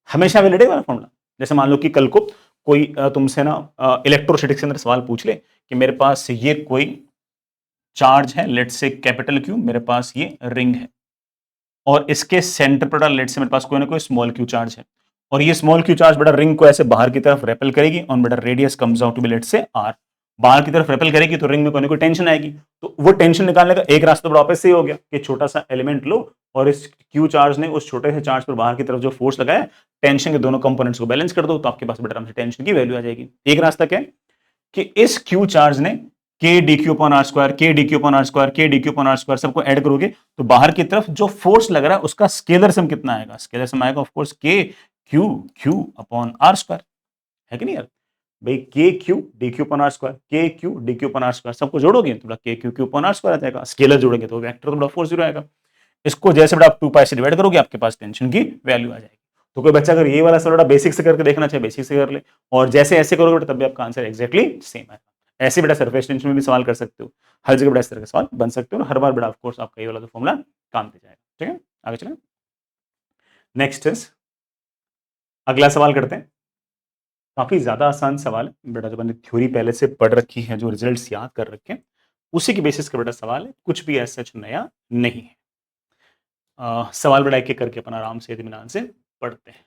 हमेशा वैलिड है वाला फॉर्मूला। जैसे मान लो कि कल को कोई तुमसे ना इलेक्ट्रोस्टैटिक्स के अंदर सवाल पूछ ले कि मेरे पास ये कोई चार्ज है, लेट से कैपिटल क्यू, मेरे पास ये रिंग है और इसके सेंटर पर लेट से मेरे पास कोई ना कोई स्मॉल क्यू चार्ज है, और ये स्मॉल क्यू चार्ज बेटा रिंग को ऐसे बाहर की तरफ रेपेल करेगी और बेटा radius comes out to be let say r, बाहर की तरफ रेपेल करेगी तो रिंग में कोई ना कोई टेंशन आएगी। तो वो टेंशन निकालने का एक रास्ता बड़ा वापस से हो गया कि छोटा सा एलिमेंट लो और इस क्यू चार्ज ने उस छोटे से चार्ज पर बाहर की तरफ जो फोर्स लगाया टेंशन के दोनों कंपोनेंट्स को बैलेंस कर दो, तो आपके पास बेटा टेंशन की वैल्यू आ जाएगी। एक रास्ता क्या है कि इस क्यू चार्ज ने K D Q upon R square, K D Q upon R square, K D Q upon R square सबको ऐड करोगे तो बाहर की तरफ जो फोर्स लग रहा है उसका स्केलर सम कितना आएगा, स्केलर सम आएगा of course K Q Q upon R square, है कि नहीं यार भाई, K Q D Q upon R square, K Q D Q upon R square सबको जोड़ोगे तो K Q Q upon R square आ जाएगा, स्केलर जोड़ेंगे तो वेक्टर तो बड़ा 4 आएगा। इसको जैसे बड़ा आप 2 पाई से डिवाइड करोगे आपके पास टेंशन की वैल्यू आ जाएगी। तो कोई बच्चा अगर ये वाला सवाल बेसिक से करके देखना चाहे बेसिक से कर ले, और जैसे ऐसे करोगे तब भी आपका आंसर एक्जैक्टली सेम है। ऐसे बेटा सरफेस टेंशन में भी सवाल कर सकते हो, हर जगह बेटा इस तरह के सवाल बन सकते हो और हर बार बेटा ऑफ कोर्स आपका ये वाला जो फॉर्मूला काम दे जाएगा। ठीक है, आगे चलें। नेक्स्ट इज, अगला सवाल करते हैं। काफी ज्यादा आसान सवाल है बेटा, जो मैंने थ्योरी पहले से पढ़ रखी है, जो रिजल्ट्स याद कर रखे हैं उसी के बेसिस का बेटा सवाल है, कुछ भी ऐसा नया नहीं है। सवाल बेटा एक एक करके अपना आराम से इत्मीनान से पढ़ते हैं।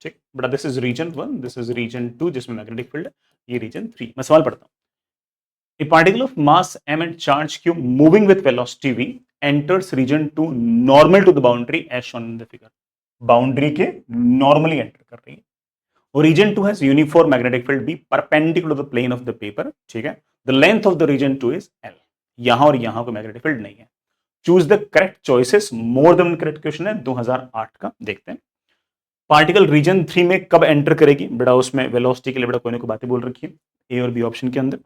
ठीक बेटा, this is region 1, this is region 2 जिसमें मैग्नेटिक फील्ड है, ये रीजन 3। मैं सवाल पढ़ता हूँ। A particle of mass m and charge q moving with velocity v enters region 2 normal to the boundary as shown in the figure। Boundary के नॉर्मली एंटर कर रही है और reason 2 has uniform magnetic field b perpendicular to the plane of the paper। ठीक है, the length of the region 2 is l। यहां और यहां कोई मैग्नेटिक फील्ड नहीं है। Choose the correct choices, more than correct question है 2008 का, देखते हैं। पार्टिकल रीजन 3 में कब एंटर करेगी बेटा, उसमें वेलोसिटी के लिए बेटा कोई ना कोई बातें बोल रखी है ए और बी ऑप्शन के अंदर।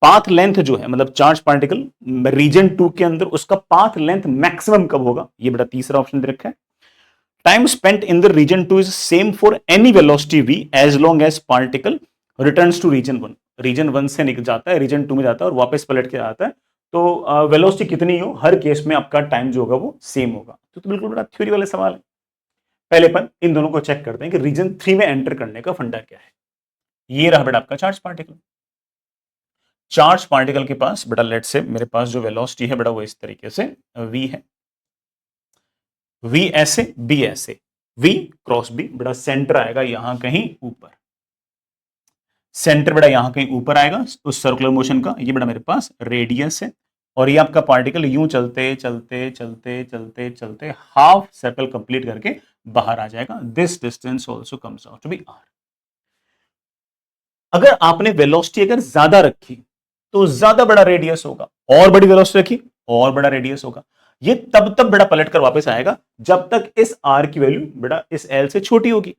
पाथ लेंथ जो है मतलब चार्ज पार्टिकल रीजन 2 के अंदर उसका पाथ लेंथ मैक्सिमम कब होगा, ये बड़ा तीसरा ऑप्शन दे रखा है। Time spent in the region 2 is same for any velocity v as long as particle returns to region 1। Region 1 से निकल जाता है, रीजन 2 में जाता है और वापस पलट के आता है, तो वेलोसिटी कितनी हो हर केस में आपका टाइम जो होगा वो सेम होगा। तो बिल्कुल बड़ा थ्योरी वाले सवाल है। पहले अपन इन दोनों को चेक करते हैं कि रीजन 3 में एंटर करने का फंडा क्या है। ये रहा बेटा आपका चार्ज पार्टिकल। चार्ज पार्टिकल के पास बेटा लेट से मेरे पास जो वेलोसिटी है बेटा वो इस तरीके से v है, v ऐसे b ऐसे, v क्रॉस b बेटा सेंटर आएगा यहां कहीं ऊपर, सेंटर बेटा यहां कहीं ऊपर आएगा उस सर्कुलर मोशन का, ये बेटा मेरे पास रेडियस है और ये आपका पार्टिकल यूं चलते चलते चलते चलते चलते हाफ सर्कल कंप्लीट करके बाहर आ जाएगा। This distance also comes out to be r। अगर आपने वेलोसिटी अगर ज्यादा रखी तो ज्यादा बड़ा रेडियस होगा, और बड़ी वेलोसिटी रखी और बड़ा रेडियस होगा। ये तब तक बेटा पलट कर वापस आएगा जब तक इस r की वैल्यू बेटा इस l से छोटी होगी,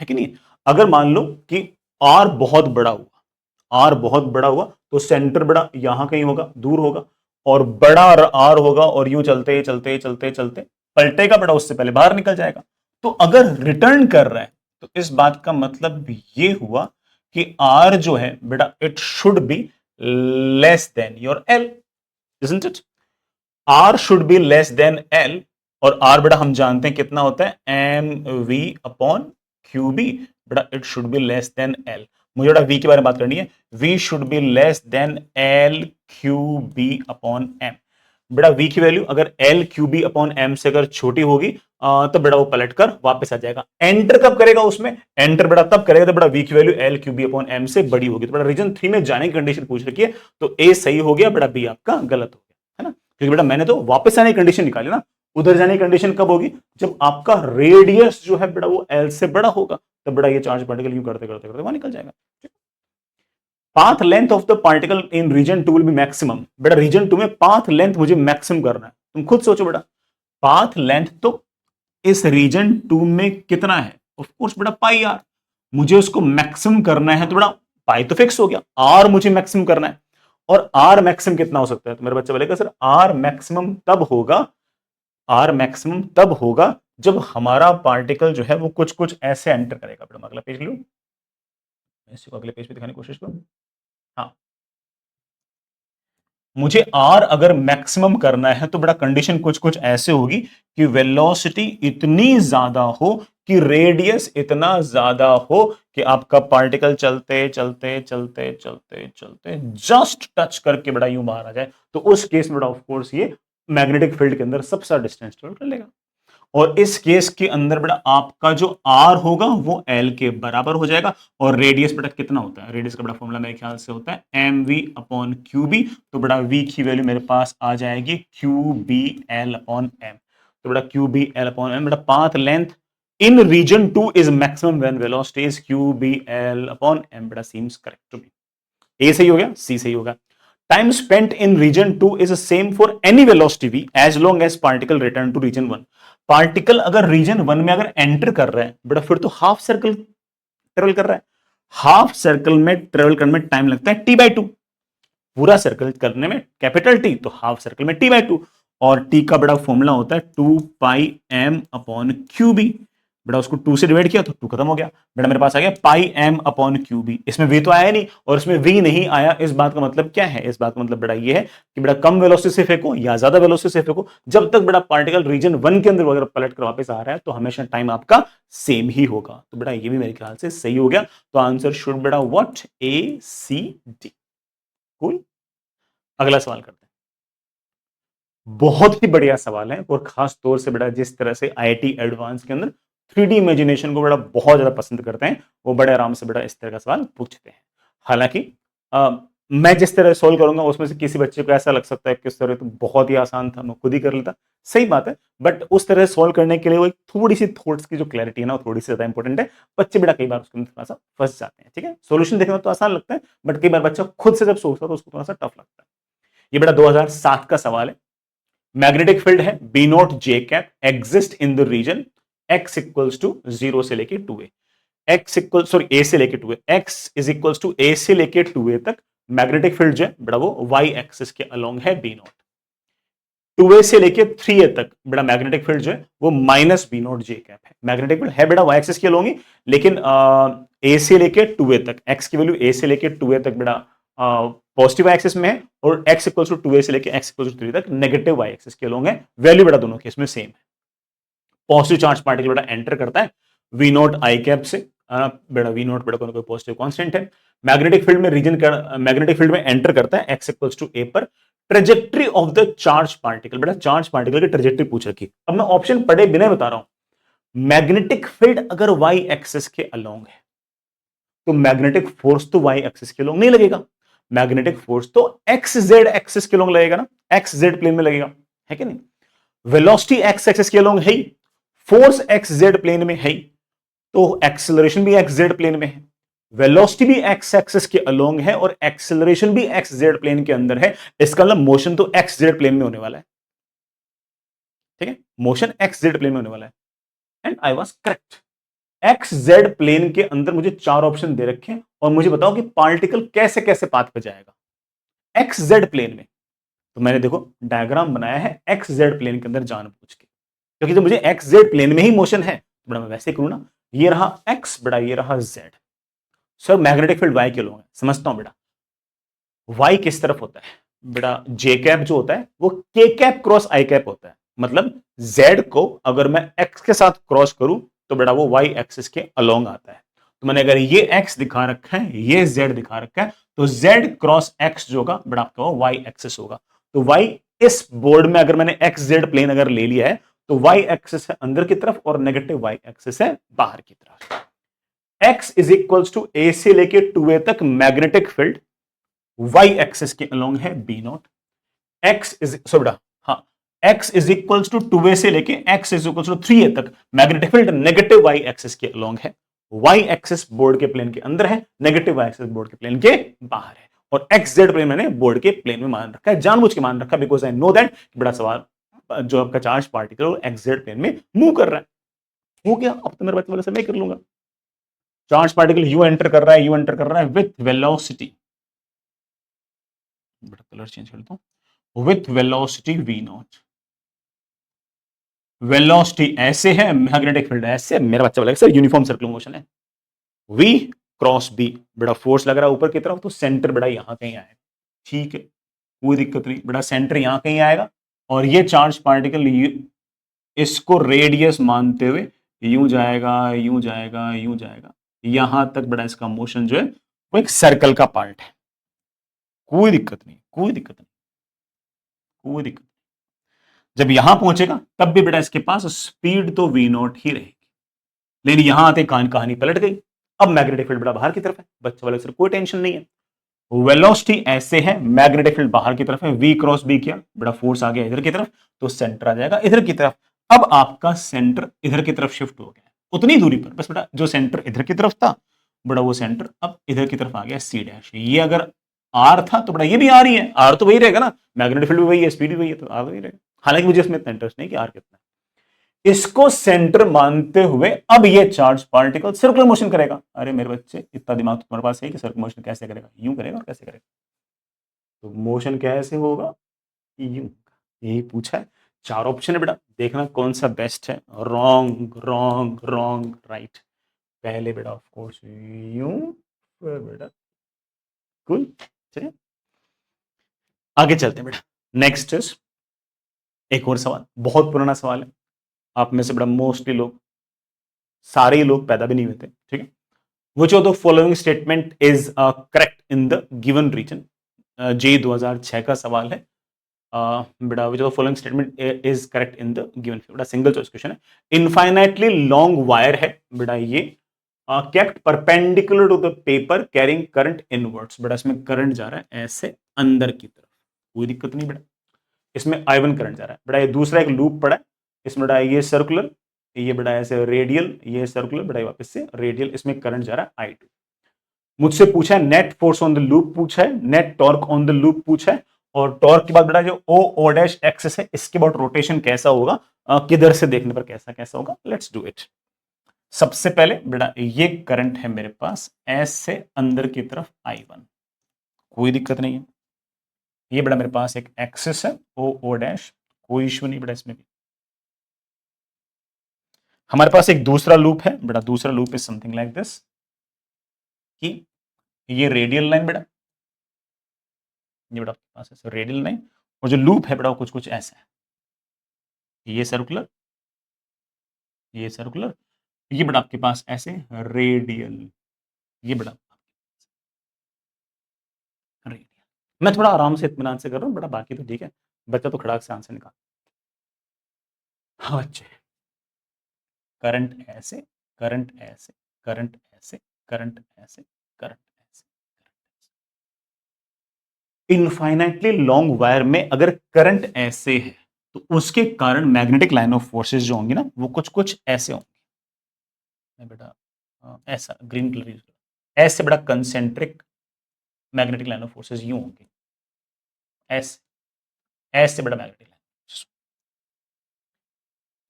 है कि नहीं। अगर मान लो कि r बहुत बड़ा हुआ, r बहुत बड़ा हुआ तो सेंटर बड़ा यहां कहीं होगा, दूर होगा, और बड़ा r होगा और यूं चलते चलते चलते चलते पलटेगा बेटा, उससे पहले बाहर निकल जाएगा। तो अगर रिटर्न कर रहा है तो इस बात का मतलब ये हुआ कि r जो है बेटा it should be less than your l, isn't it? r should be less than l, और r बेटा हम जानते हैं कितना होता है mv अपॉन qb, बेटा it should be less than l। मुझे बेटा v के बारे में बात करनी है, v should be less than l qb upon m। बेटा v की वैल्यू अगर l qb अपॉन m से अगर छोटी होगी तो बेटा वो पलट कर वापस आ जाएगा। एंटर कब करेगा उसमें, एंटर बेटा तब करेगा तो बेटा v की value l qb upon m से बड़ी होगी। तो बेटा रीजन 3 में जाने की कंडीशन पूछ रखी है, तो a सही हो गया बेटा, b आपका गलत हो गया, है ना। क्योंकि बेटा मैंने तो वापस आने की कंडीशन निकाली ना, उधर जाने की कंडीशन कब होगी जब आपका रेडियस जो है बेटा वो l से बड़ा होगा, तब बेटा ये चार्ज पार्टिकल यूं करते करते करते वहां निकल जाएगा। Path length of the particle in region 2 will be maximum. बेटा रीजन 2 में पाथ लेंथ मुझे मैक्सिमम करना है, तुम खुद सोचो बेटा पाथ लेंथ तो इस रीजन 2 में कितना है, ऑफ कोर्स बेटा पाई आर, मुझे उसको मैक्सिमम करना है तो बेटा पाई तो फिक्स हो गया, आर मुझे मैक्सिमम करना है। और आर मैक्सिमम कितना हो सकता है, तो मेरा बच्चा बोलेगा सर आर मैक्सिमम तब होगा, आर मैक्सिमम तब होगा जब हमारा पार्टिकल जो है वो कुछ कुछ ऐसे एंटर करेगा। बेटा अगला पेज लो, इसको अगले पेज पे दिखाने की कोशिश करो। हाँ, मुझे आर अगर मैक्सिमम करना है तो बड़ा कंडीशन कुछ कुछ ऐसे होगी कि वेलोसिटी इतनी ज्यादा हो कि रेडियस इतना ज्यादा हो कि आपका पार्टिकल चलते चलते चलते चलते चलते जस्ट टच करके बड़ा यूं बाहर आ जाए, तो उस केस में बड़ा ऑफ कोर्स ये मैग्नेटिक फील्ड के अंदर सबसे ज्यादा डिस्टेंस ट्रेवल कर लेगा। और इस केस के अंदर बेटा आपका जो आर होगा वो एल के बराबर हो जाएगा। और रेडियस बेटा कितना होता है, रेडियस का बड़ा फॉर्मूला मेरे ख्याल से होता है M we upon Q B. तो बेटा वी की वैल्यू मेरे पास आ जाएगी Q B L upon M. तो बेटा Q B L upon M, बेटा path length in region 2 is maximum when velocity is Q B L upon M. बेटा seems correct to be. A सही हो गया, सी सही होगा। Time spent in region 2 is same for any velocity v as long as particle return to region 1। Particle अगर रीजन 1 में अगर एंटर कर रहा है बेटा फिर तो हाफ सर्कल ट्रेवल कर रहा है, हाफ सर्कल में ट्रेवल करने में टाइम लगता है t/2, पूरा सर्कल करने में कैपिटल टी, तो हाफ सर्कल में t/2, और t का बड़ा फॉर्मूला होता है 2 पाई m अपॉन क्यू बी। बेटा उसको 2 से डिवाइड किया तो 2 खत्म हो गया, बेटा मेरे पास आ गया पाई m अपॉन क्यू बी। इसमें v तो आया नहीं और इसमें v नहीं आया, इस बात का मतलब क्या है, इस बात का मतलब बेटा ये है कि बेटा कम वेलोसिटी से फेंको या ज्यादा वेलोसिटी से फेंको, जब तक बेटा पार्टिकल रीजन 1 के अंदर अगर पलट कर वापस आ रहा है तो हमेशा टाइम आपका सेम ही होगा। तो बेटा ये भी मेरे ख्याल से सही हो गया। तो आंसर शुड बेटा what, A C D. Cool, अगला सवाल करते हैं। बहुत ही बढ़िया सवाल है और खास तौर से बेटा जिस तरह से आईआईटी एडवांस के अंदर 3D इमेजिनेशन को बेटा बहुत ज्यादा पसंद करते हैं, वो बड़े आराम से बेटा इस तरह का सवाल पूछते हैं। हालांकि मैं जिस तरह सोल्व करूंगा उसमें से किसी बच्चे को ऐसा लग सकता है कि उस तरह तो बहुत ही आसान था, मैं खुद ही कर लेता, सही बात है, बट उस तरह सोल्व करने के लिए वो थोड़ी सी थॉट्स की जो क्लैरिटी है ना वो थोड़ी सी ज्यादा इंपॉर्टेंट है। बच्चे बेटा कई बार उसके अंदर थोड़ा सा फंस जाते हैं, ठीक है। सोल्यूशन देखना तो आसान लगता है बट कई बार बच्चा खुद से जब सोचता है तो उसको थोड़ा सा टफ लगता है। ये बेटा 2007 का सवाल है। मैग्नेटिक फील्ड है B naught J cap exist in the region x equals to 0 से लेके 2a, x equal sorry a से लेके 2a, x is equals to a से लेके 2a तक मैग्नेटिक फील्ड जो है बेटा वो वाई एक्सिस के अलोंग है बी नॉट। 2a से लेके 3a तक बेटा मैग्नेटिक फील्ड जो है वो minus B naught J cap है। मैग्नेटिक फील्ड है बेटा वाई एक्सिस की अलोंग ही, लेकिन ए से लेके 2a तक, एक्स की वैल्यू ए से लेके 2a तक बेटा पॉजिटिव वाई एक्सिस में है, और x इक्वल्स टू 2a से लेके x इक्वल्स टू 3 तक नेगेटिव वाई एक्सिस के अलोंग है। वैल्यू बेटा दोनों केस में सेम है। पॉजिटिव चार्ज पार्टिकल बेटा एंटर करता है वी नॉट आई कैप से, बेटा वी नॉट बेटा कोई पॉजिटिव कांस्टेंट है। मैग्नेटिक फील्ड में रीजन मैग्नेटिक फील्ड में एंटर करता है x इक्वल्स टू a पर। Trajectory of the charge particle, बेटा चार्ज पार्टिकल की ट्रेजेक्ट्री पूछ रखी। अब मैं ऑप्शन पढ़े बिना बता रहा हूं। मैग्नेटिक फील्ड अगर y एक्सिस के अलोंग है तो मैग्नेटिक फोर्स तो y एक्सिस के अलोंग नहीं लगेगा, मैग्नेटिक फोर्स तो एक्स जेड एक्सिस के अलोंग लगेगा ना, एक्स जेड प्लेन में लगेगा, है कि नहीं। वेलोसिटी एक्स एक्सिस के अलोंग है ही, फोर्स एक्स जेड प्लेन में है ही, तो एक्सेलरेशन भी एक्स जेड प्लेन में है, वेलोसिटी भी एक्स एक्सिस के अलोंग है, और एक्सेलरेशन भी एक्स जेड प्लेन के अंदर है। इसका मतलब मोशन तो एक्स जेड प्लेन में होने वाला है, ठीक है, मोशन एक्स जेड प्लेन में होने वाला है। And I was correct. X Z plane के अंदर मुझे 4 ऑप्शन दे रखे हैं, और मुझे बताओ कि पार्टिकल कैसे कैसे पाथ पे जाएगा एक्स जेड प्लेन में। तो मैंने देखो डायग्राम बनाया है एक्स जेड प्लेन के अंदर जानबूझ के, क्योंकि जब मुझे एक्स जेड प्लेन में ही मोशन है तो बड़ा मैं वैसे करूं ना। ये रहा एक्स, बड़ा ये रहा Z. Sir magnetic field Y के लोग हैं, समझता हूं बेटा। वाई किस तरफ होता है बेटा, जे कैप जो होता है वो के कैप क्रॉस आई कैप होता है। मतलब जेड को अगर मैं एक्स के साथ क्रॉस करूं तो बेटा वो वाई एक्सिस के अलोंग आता है। तो मैंने अगर ये एक्स दिखा रखा है, ये जेड दिखा रखा है, तो जेड क्रॉस एक्स जो होगा बेटा आपका वो वाई एक्सिस होगा। तो वाई इस बोर्ड में अगर मैंने एक्स जेड प्लेन अगर ले लिया है तो वाई एक्सिस है अंदर की तरफ और नेगेटिव वाई एक्सिस है बाहर की तरफ। x इज इक्वल्स टू ए से लेके 2a तक मैग्नेटिक फील्ड y एक्सिस के अलोंग है b not. x is so बेटा हाँ, x is equals to 2a से लेके x is equals to 3a तक magnetic field negative y axis के अलोंग है। y एक्सिस बोर्ड के प्लेन के अंदर है, नेगेटिव y एक्सिस बोर्ड के प्लेन के बाहर है, और x z प्लेन मैंने बोर्ड के प्लेन में मान रखा है, जानबूझ के मान रखा है, बिकॉज आई नो दैट बड़ा सवाल जो आपका charge particle X Z plane में मूव कर रहा है। हो गया, अब तो मेरे बच्चे वाले से मैं कर लूंगा। चार्ज पार्टिकल यू एंटर कर रहा है, यू एंटर कर रहा है विथ वेलोसिटी, बड़ा कलर चेंज कर देता हूं, with velocity V naught. Velocity ऐसे है, मैग्नेटिक फील्ड ऐसे, मेरा बच्चा बोलेगा सर यूनिफॉर्म सर्कुलर मोशन है। वी क्रॉस बी, बड़ा फोर्स लग रहा है ऊपर की तरफ, तो सेंटर बड़ा यहां कहीं आएगा, ठीक है, कोई दिक्कत नहीं, बड़ा सेंटर यहां कहीं आएगा। और ये चार्ज पार्टिकल इसको रेडियस मानते हुए यूं जाएगा, यूं जाएगा, यूं जाएगा, यहां तक बड़ा इसका मोशन जो है वो एक सर्कल का पार्ट है। कोई दिक्कत नहीं, कोई दिक्कत नहीं, कोई दिक्कत। जब यहां पहुंचेगा तब भी बेटा इसके पास स्पीड तो वी नॉट ही रहेगी, लेकिन यहां आते कहानी पलट गई। अब मैग्नेटिक फील्ड बड़ा बाहर की तरफ है, बच्चे वाले सर कोई टेंशन नहीं है, वेलोसिटी ऐसे है, मैग्नेटिक फील्ड बाहर की तरफ है, वी क्रॉस बी किया, बड़ा फोर्स आ गया इधर की तरफ, तो सेंटर आ जाएगा इधर की तरफ। अब आपका सेंटर इधर की तरफ शिफ्ट हो गया उतनी दूरी पर, बस बेटा जो सेंटर इधर की तरफ था बड़ा वो सेंटर अब इधर की तरफ आ गया सी डैश। ये अगर आर था तो बड़ा ये भी आर ही है, आर तो वही रहेगा ना, मैग्नेटिक फील्ड भी वही है, स्पीड भी वही है, तो आर वही रहेगा। हालांकि मुझे इसमें इतना इंटरेस्ट नहीं कि आर कितना है। इसको सेंटर मानते हुए अब ये चार्ज पार्टिकल सर्कुलर मोशन करेगा। अरे मेरे बच्चे इतना दिमाग तो तुम्हारे पास है कि सर्कुलर मोशन कैसे करेगा, यूं करेगा और कैसे करेगा, तो मोशन कैसे होगा, यूं। यही पूछा है, 4 ऑप्शन है बेटा, देखना कौन सा बेस्ट है। Wrong wrong wrong right. पहले बेटा ऑफ कोर्स यूं, फिर बेटा कुल। चलिए आगे चलते हैं बेटा। नेक्स्ट इज एक और सवाल, बहुत पुराना सवाल है, आप में से बड़ा मोस्टली लोग, सारे ही लोग पैदा भी नहीं हुए थे, ठीक है। Which of the following statement is correct in the given region? जे 2006 का सवाल है बेटा। which of the following statement is correct in the given? बेटा सिंगल चॉइस क्वेश्चन है। इनफाइनाइटली लॉन्ग वायर है बेटा ये, kept perpendicular to the paper carrying current inwards, बेटा इसमें करंट जा रहा है ऐसे अंदर की तरफ, कोई दिक्कत नहीं बेटा, इसमें I1 करंट जा रहा है बेटा। ये दूसरा एक लूप पड़ा है इसमें बेटा, ये सर्कुलर, ये बेटा ऐसे रेडियल, ये सर्कुलर बेटा वापस से रेडियल, इसमें करंट जा रहा है I2। मुझसे पूछा है net force on the loop पूछा है, net torque on the loop पूछा है, और टॉर्क के बाद बेटा जो ओ डैश एक्सिस है इसके बाद रोटेशन कैसा होगा, किधर से देखने पर कैसा कैसा होगा, लेट्स डू इट। सबसे पहले बेटा ये करंट है मेरे पास ऐसे अंदर की तरफ I1, कोई दिक्कत नहीं है। ये बड़ा मेरे पास एक एक्सिस है ओ ओ डैश, कोई इश्यू नहीं बड़ा इसमें भी। हमारे पास एक दूसरा लूप है बेटा, दूसरा loop is something like this कि ये रेडियल लाइन बेटा, ये बेटा आपके पास है रेडियल लाइन, और जो लूप है बेटा वो कुछ कुछ ऐसा है, ये सर्कुलर, ये सर्कुलर, ये बेटा आपके पास ऐसे रेडियल, ये बेटा रेडियल। मैं थोड़ा आराम से इत्मीनान से कर रहा हूं बेटा, बाकी तो ठीक है, बच्चा तो खड़ाक से आंसर निकाल। हाँ बच्चे, करंट ऐसे, करंट ऐसे, करंट ऐसे, करंट ऐसे, करंट ऐसे, इनफाइनाइटली लॉन्ग वायर में अगर करंट ऐसे है तो उसके कारण मैग्नेटिक लाइन ऑफ फोर्सेस जो होंगी ना वो कुछ कुछ ऐसे होंगे बेटा, ऐसा ग्रीन कलर यूज करो, ऐसे बड़ा concentric magnetic line of forces यूं होंगे, ऐसे ऐसे बड़ा मैग्नेटिक लाइन।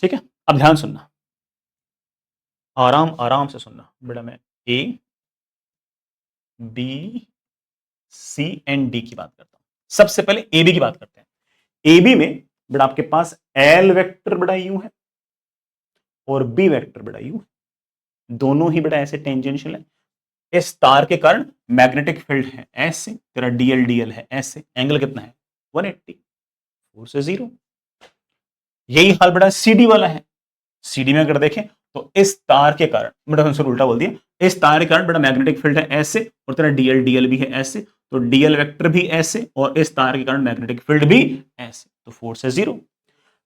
ठीक है, अब ध्यान सुनना, आराम आराम से सुनना बेटा, मैं A B C and D की बात करता हूं। सबसे पहले ए बी की बात करते हैं। ए बी में बेटा आपके पास एल वेक्टर बेटा यू है और बी वेक्टर बेटा यू है, दोनों ही बेटा ऐसे टेंजेंशियल है। इस तार के कारण मैग्नेटिक फील्ड है ऐसे, तेरा डीएल डीएल है ऐसे, एंगल कितना है 180, फोर्स से 0। यही हाल बेटा सीडी वाला है। सीडी में अगर देखें तो इस तार के कारण, बेटा आंसर उल्टा बोल दिया, इस तार के कारण बेटा मैग्नेटिक फील्ड है ऐसे और तेरा डीएल डीएल भी है ऐसे, तो डीएल वेक्टर भी ऐसे और इस तार के कारण मैग्नेटिक फील्ड भी ऐसे, तो फोर्स है 0।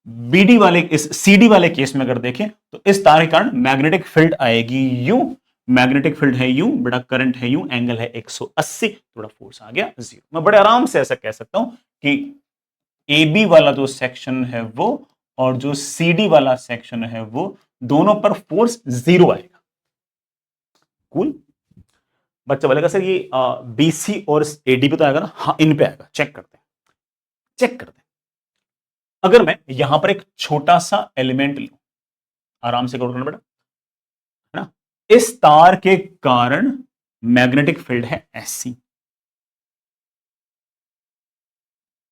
बीडी वाले, इस सीडी वाले केस में अगर देखें तो इस तार के कारण मैग्नेटिक फील्ड आएगी यू, मैग्नेटिक फील्ड है यू बेटा, करंट है यू, एंगल है 180, थोड़ा फोर्स आ गया 0। मैं बड़े आराम से ऐसा कह सकता हूं कि ए बी वाला जो सेक्शन है वो और जो सी डी वाला सेक्शन है वो दोनों पर फोर्स 0 आएगा। कूल। बच्चा बोलेगा सर ये बीसी और एडी पे तो आएगा ना, हाँ इन पे आएगा, चेक करते हैं, चेक करते हैं। अगर मैं यहां पर एक छोटा सा एलिमेंट लूं, आराम से गौर करना बेटा, है ना, इस तार के कारण मैग्नेटिक फील्ड है ऐसी,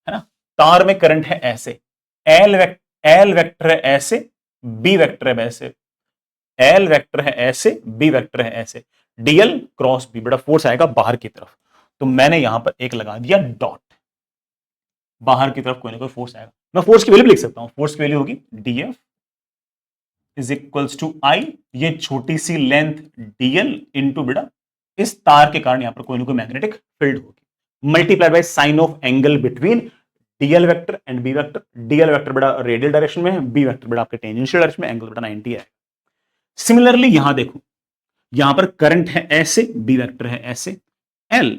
है ना, तार में करंट है ऐसे, एल वेक्टर है ऐसे, बी वेक्टर है ऐसे, एल वेक्टर है ऐसे, बी वेक्टर है ऐसे, डीएल क्रॉस बी बेटा फोर्स आएगा बाहर की तरफ, तो मैंने यहां पर एक लगा दिया डॉट, बाहर की तरफ कोई ना कोई फोर्स आएगा। मैं फोर्स की वैल्यू भी लिख सकता हूं, फोर्स की वैल्यू होगी डीएफ इज इक्वल्स टू आई, ये छोटी सी लेंथ डीएल इंटू बेटा इस तार के कारण यहां पर कोई ना कोई मैग्नेटिक फील्ड होगी, multiply by sine of angle between DL vector and B vector. DL vector बेटा रेडियल डायरेक्शन में है, बी वेक्टर बेटा आपके टेंजेंशियल डायरेक्शन में, एंगल बेटा 90 है। सिमिलरली यहां देखो, यहां पर करंट है ऐसे, बी वेक्टर है ऐसे, एल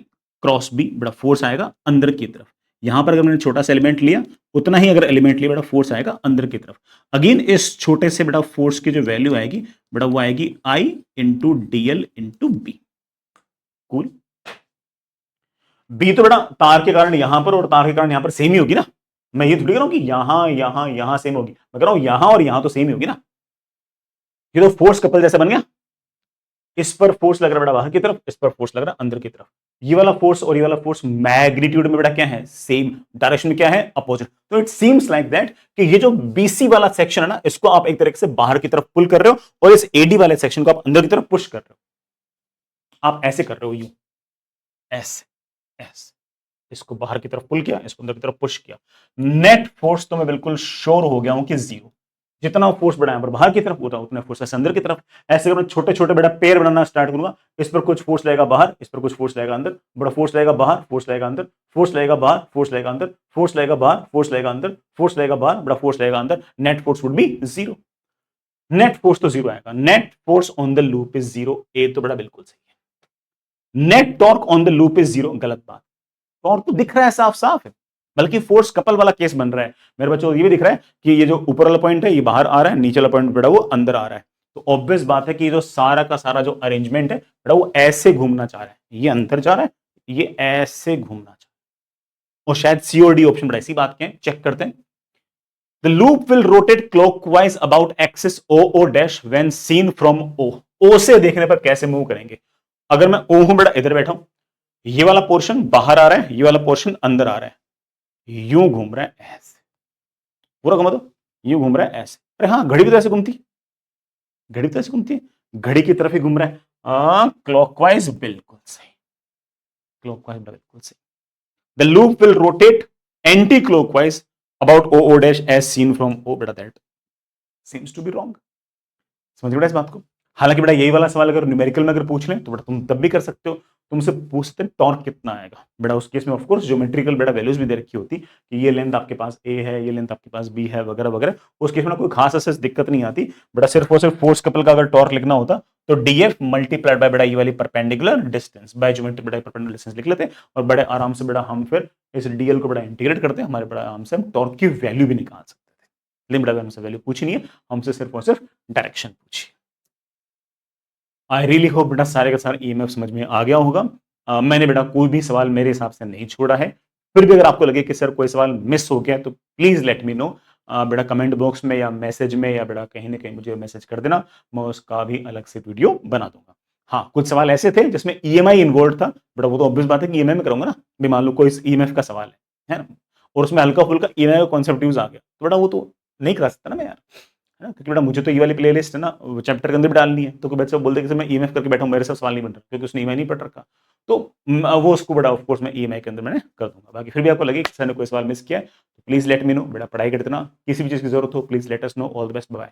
क्रॉस बी बेटा फोर्स आएगा अंदर की तरफ। यहां पर अगर मैंने छोटा सा एलिमेंट लिया, उतना ही अगर एलिमेंट लिया बेटा फोर्स आएगा अंदर की तरफ। अगेन इस छोटे से बेटा फोर्स की जो वैल्यू आएगी बेटा वो आएगी I into DL into B. Cool. B तो बेटा तार के कारण यहां पर और तार के कारण यहां पर सेम ही होगी ना, मैं ये थोड़ी कह रहा हूं कि यहां यहां यहां सेम होगी, मैं कह रहा हूं यहां और यहां तो सेम ही होगी ना, ये तो फोर्स कपल जैसा बन गया। इस पर फोर्स लग रहा है बेटा बाहर की तरफ, इस पर फोर्स लग रहा है अंदर की तरफ, ये वाला फोर्स और ये वाला फोर्स मैग्नीट्यूड में बेटा क्या है सेम, डायरेक्शन में क्या है अपोजिट। तो इट सीम्स लाइक दैट कि ये जो बीसी वाला सेक्शन है ना, इसको आप एक तरीके से बाहर की तरफ पुल कर रहे हो और इस एडी वाले सेक्शन को आप अंदर की तरफ पुश कर रहे हो। आप ऐसे कर रहे हो, यूं ऐसे ऐसे, इसको बाहर की तरफ पुल किया, इसको अंदर की तरफ पुश किया। नेट फोर्स तो मैं बिल्कुल श्योर हो गया हूं कि 0, जितना फोर्स बढ़ाया पर बाहर की तरफ होता है उतना फोर्स ऐसे अंदर की तरफ। ऐसे अगर मैं छोटे छोटे बड़ा पेयर बनाना स्टार्ट करूंगा, इस पर कुछ फोर्स लगेगा बाहर, इस पर कुछ फोर्स लगेगा अंदर, बड़ा फोर्स लगेगा बाहर, फोर्स लगेगा अंदर, फोर्स लगेगा बाहर, फोर्स लगेगा अंदर, फोर्स लगेगा बाहर, फोर्स लगेगा अंदर, फोर्स लगेगा बाहर, बड़ा फोर्स लगेगा अंदर, net force would be 0। Net force तो 0 आएगा, net force on the loop is 0, ए तो बड़ा बिल्कुल सही है। Net torque on the loop is 0, गलत बात, टॉर्क तो दिख रहा है साफ साफ है, बल्कि फोर्स कपल वाला केस बन रहा है मेरे बच्चों। ये भी दिख रहा है कि ये जो ऊपर वाला पॉइंट है ये बाहर आ रहा है, नीचे वाला पॉइंट बेटा वो अंदर आ रहा है, तो ऑब्वियस बात है कि जो सारा का सारा जो अरेंजमेंट है बेटा वो ऐसे घूमना चाह रहा है, ये अंदर जा रहा है, ये ऐसे घूमना चाह रहा है, और शायद सी और डी ऑप्शन बड़ा ऐसी बात के हैं, चेक करते हैं। The loop will rotate clockwise about axis O O dash when seen from O, O से देखने पर कैसे मूव करेंगे। अगर मैं ओ हूं बेटा इधर बैठा हूं, ये वाला पोर्शन बाहर आ रहा है, ये वाला पोर्शन अंदर आ रहा है, यूं घूम रहा है ऐसे, पूरा घुमा दो, यूं घूम रहा है ऐसे। अरे हाँ, घड़ी भी तो ऐसे घूमती, घड़ी तो ऐसे घूमती है, घड़ी की तरफ ही घूम रहा है, क्लॉकवाइज, बिल्कुल सही, क्लॉकवाइज बिल्कुल सही। The loop will rotate anti clockwise about O O dash as seen from O, बेटा that seems to be wrong. समझ बेटा इस बात को। हालांकि बेटा यही वाला सवाल अगर न्यूमेरिकल में अगर पूछ लें तो बेटा तुम तब भी कर सकते हो, तुमसे पूछते हैं टॉर्क कितना आएगा, बेटा उस केस में ऑफ कोर्स ज्योमेट्रिकल बेटा वैल्यूज भी दे रखी होती कि ये लेंथ आपके पास ए है, ये लेंथ आपके पास बी है, वगैरह वगैरह। उस केस में कोई खास ऐसे दिक्कत नहीं आती बेटा, सिर्फ और सिर्फ फोर्स कपल का अगर टॉर्क लिखना होता तो डीएफ मल्टीप्लाइड बाय बेटा ये वाली परपेंडिकुलर डिस्टेंस बाय ज्योमेट्री बेटा परपेंडिकुलर डिस्टेंस लिख लेते और बड़े आराम से बेटा हम फिर इस डीएल को बड़ा इंटीग्रेट करते हैं, हमारे बड़ा आराम से हम टॉर्क की वैल्यू भी निकाल सकते थे। लेकिन बेटा हमसे वैल्यू पूछी नहीं है, हमसे सिर्फ और सिर्फ डायरेक्शन पूछी। आई रियली होप बेटा सारे का सारा ईएमएफ समझ में आ गया होगा। मैंने बेटा कोई भी सवाल मेरे हिसाब से नहीं छोड़ा है। फिर भी अगर आपको लगे कि सर कोई सवाल मिस हो गया तो प्लीज लेट मी नो, बेटा कमेंट बॉक्स में या मैसेज में या बेटा कहीं ना कहीं मुझे मैसेज कर देना, मैं उसका भी अलग से वीडियो बना दूंगा। हाँ, कुछ सवाल ऐसे थे जिसमें ईएमआई इन्वॉल्व था, बेटा वो तो ऑब्वियस बात है कि ईएमआई में करूंगा ना, भी मान लो कोई ईएमएफ का सवाल है ना, और उसमें हल्का फुल्का ईएमआई का कॉन्सेप्ट यूज आ गया तो बेटा वो तो नहीं करा सकता ना मैं यार, है ना, क्योंकि बेटा मुझे तो ये वाली प्लेलिस्ट है ना चैप्टर के अंदर भी डालनी है, तो कोई बच्चा बोल दे कि सर मैं ईएमएफ करके बैठा हूं, मेरे साथ सवाल नहीं बन रहा क्योंकि उसने ईएमआई नहीं पढ़ रखा, तो वो उसको बेटा ऑफ कोर्स मैं ईएमआई के अंदर मैंने कर दूंगा। बाकी फिर भी आपको लगे कि सर ने कोई सवाल मिस किया है तो प्लीज लेट मी नो, बेटा पढ़ाई करते ना, किसी भी चीज की जरूरत हो please let us know. All the best, bye.